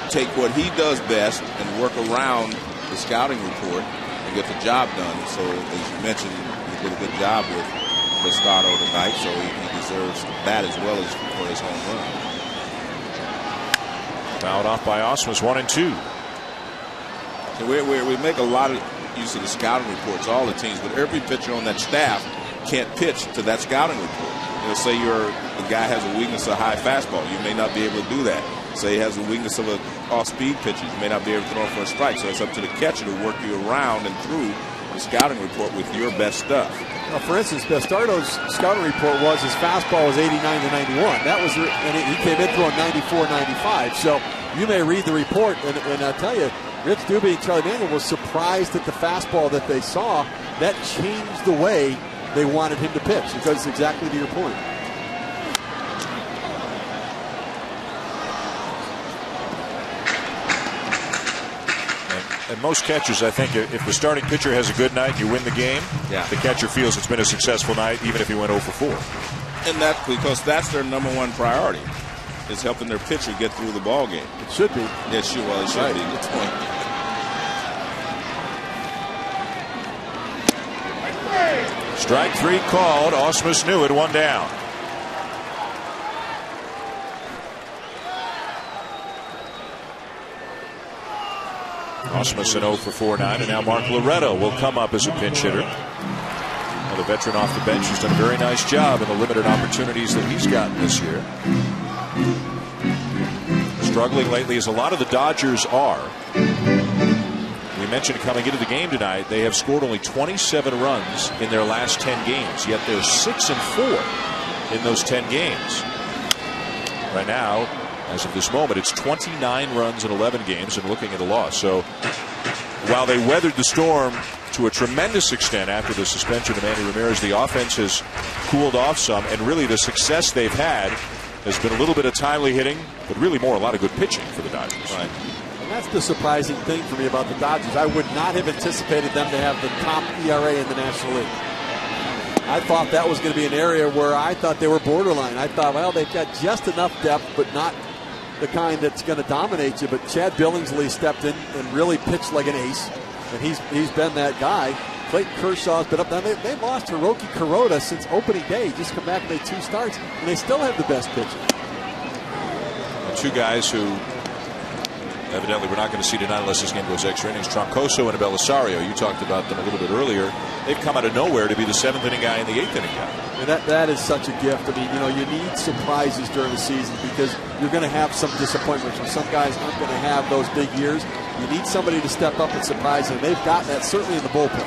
take what he does best and work around the scouting report and get the job done. So, as you mentioned, he did a good job with Bastardo tonight, so he deserves that as well as for his home run. Fouled off by Ausmus, 1-2. So we make a lot of use of the scouting reports, all the teams, but every pitcher on that staff can't pitch to that scouting report. Say the guy has a weakness of high fastball, you may not be able to do that. Say he has a weakness of an off-speed pitcher, you may not be able to throw him for a strike. So it's up to the catcher to work you around and through the scouting report with your best stuff. Now, for instance, Bastardo's scouting report was his fastball was 89 to 91. That was, and he came in throwing 94, 95. So you may read the report, and I'll tell you, Rich Doobie and Charlie Manuel was surprised at the fastball that they saw. That changed the way they wanted him to pitch, because exactly to your point. And most catchers, I think, if the starting pitcher has a good night, you win the game. Yeah. The catcher feels it's been a successful night, even if he went 0 for 4. And that's because that's their number 1 priority, is helping their pitcher get through the ball game. It should be. Yeah, it should be. Good point. Strike 3 called. Ausmus knew it. 1 down. Ausmus an 0 for 4 9, and now Mark Loretto will come up as a pinch hitter. Well, the veteran off the bench has done a very nice job in the limited opportunities that he's gotten this year. Struggling lately, as a lot of the Dodgers are. We mentioned coming into the game tonight, they have scored only 27 runs in their last 10 games, yet they're 6-4 in those 10 games. Right now, as of this moment, it's 29 runs in 11 games and looking at a loss. So while they weathered the storm to a tremendous extent after the suspension of Manny Ramirez, the offense has cooled off some, and really the success they've had has been a little bit of timely hitting, but really more a lot of good pitching for the Dodgers. Right. And that's the surprising thing for me about the Dodgers. I would not have anticipated them to have the top ERA in the National League. I thought that was going to be an area where I thought they were borderline. I thought, well, they've got just enough depth, but not the kind that's going to dominate you. But Chad Billingsley stepped in and really pitched like an ace, and he's been that guy. Clayton Kershaw's been up. Now they've lost Hiroki Kuroda since opening day. Just come back and made 2 starts, and they still have the best pitcher. Two guys who evidently we're not going to see tonight unless this game goes extra innings. Troncoso and Belisario. You talked about them a little bit earlier. They've come out of nowhere to be the 7th inning guy and the 8th inning guy. And that is such a gift. I mean, you need surprises during the season because you're going to have some disappointments. Some guys aren't going to have those big years. You need somebody to step up and surprise, and they've got that certainly in the bullpen.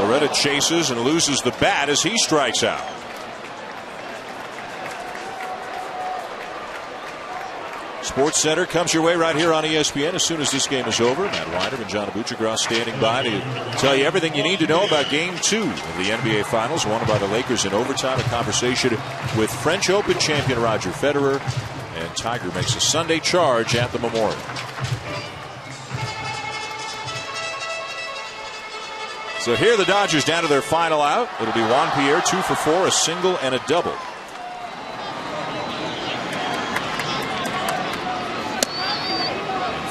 Loretta chases and loses the bat as he strikes out. Sports Center comes your way right here on ESPN as soon as this game is over. Matt Winder and John Abuchagraw standing by to tell you everything you need to know about Game 2 of the NBA Finals, won by the Lakers in overtime. A conversation with French Open champion Roger Federer, and Tiger makes a Sunday charge at the Memorial. So here the Dodgers down to their final out. It'll be Juan Pierre, 2 for 4, a single and a double.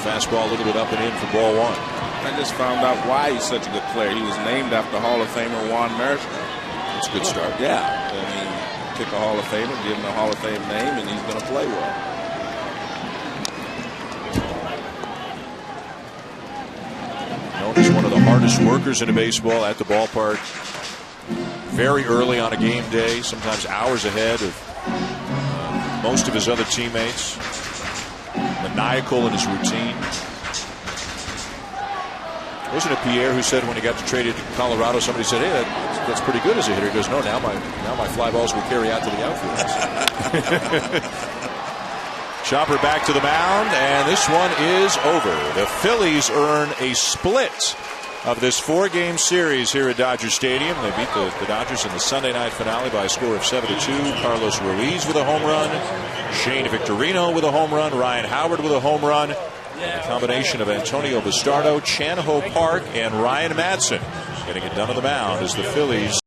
Fastball a little bit up and in for ball 1. I just found out why he's such a good player. He was named after Hall of Famer Juan Marichal. That's a good start. Yeah. I mean, pick a Hall of Famer, give him a Hall of Fame name, and he's going to play well. Known as one of the hardest workers in baseball at the ballpark. Very early on a game day, sometimes hours ahead of most of his other teammates. Maniacal in his routine. Wasn't it Pierre who said when he got traded to Colorado, somebody said, hey, that's pretty good as a hitter. He goes, no, now my fly balls will carry out to the outfield. Chopper back to the mound, and this one is over. The Phillies earn a split of this 4-game series here at Dodger Stadium. They beat the Dodgers in the Sunday night finale by a score of 7-2. Carlos Ruiz with a home run. Shane Victorino with a home run. Ryan Howard with a home run. And a combination of Antonio Bastardo, Chan Ho Park, and Ryan Madsen getting it done on the mound as the Phillies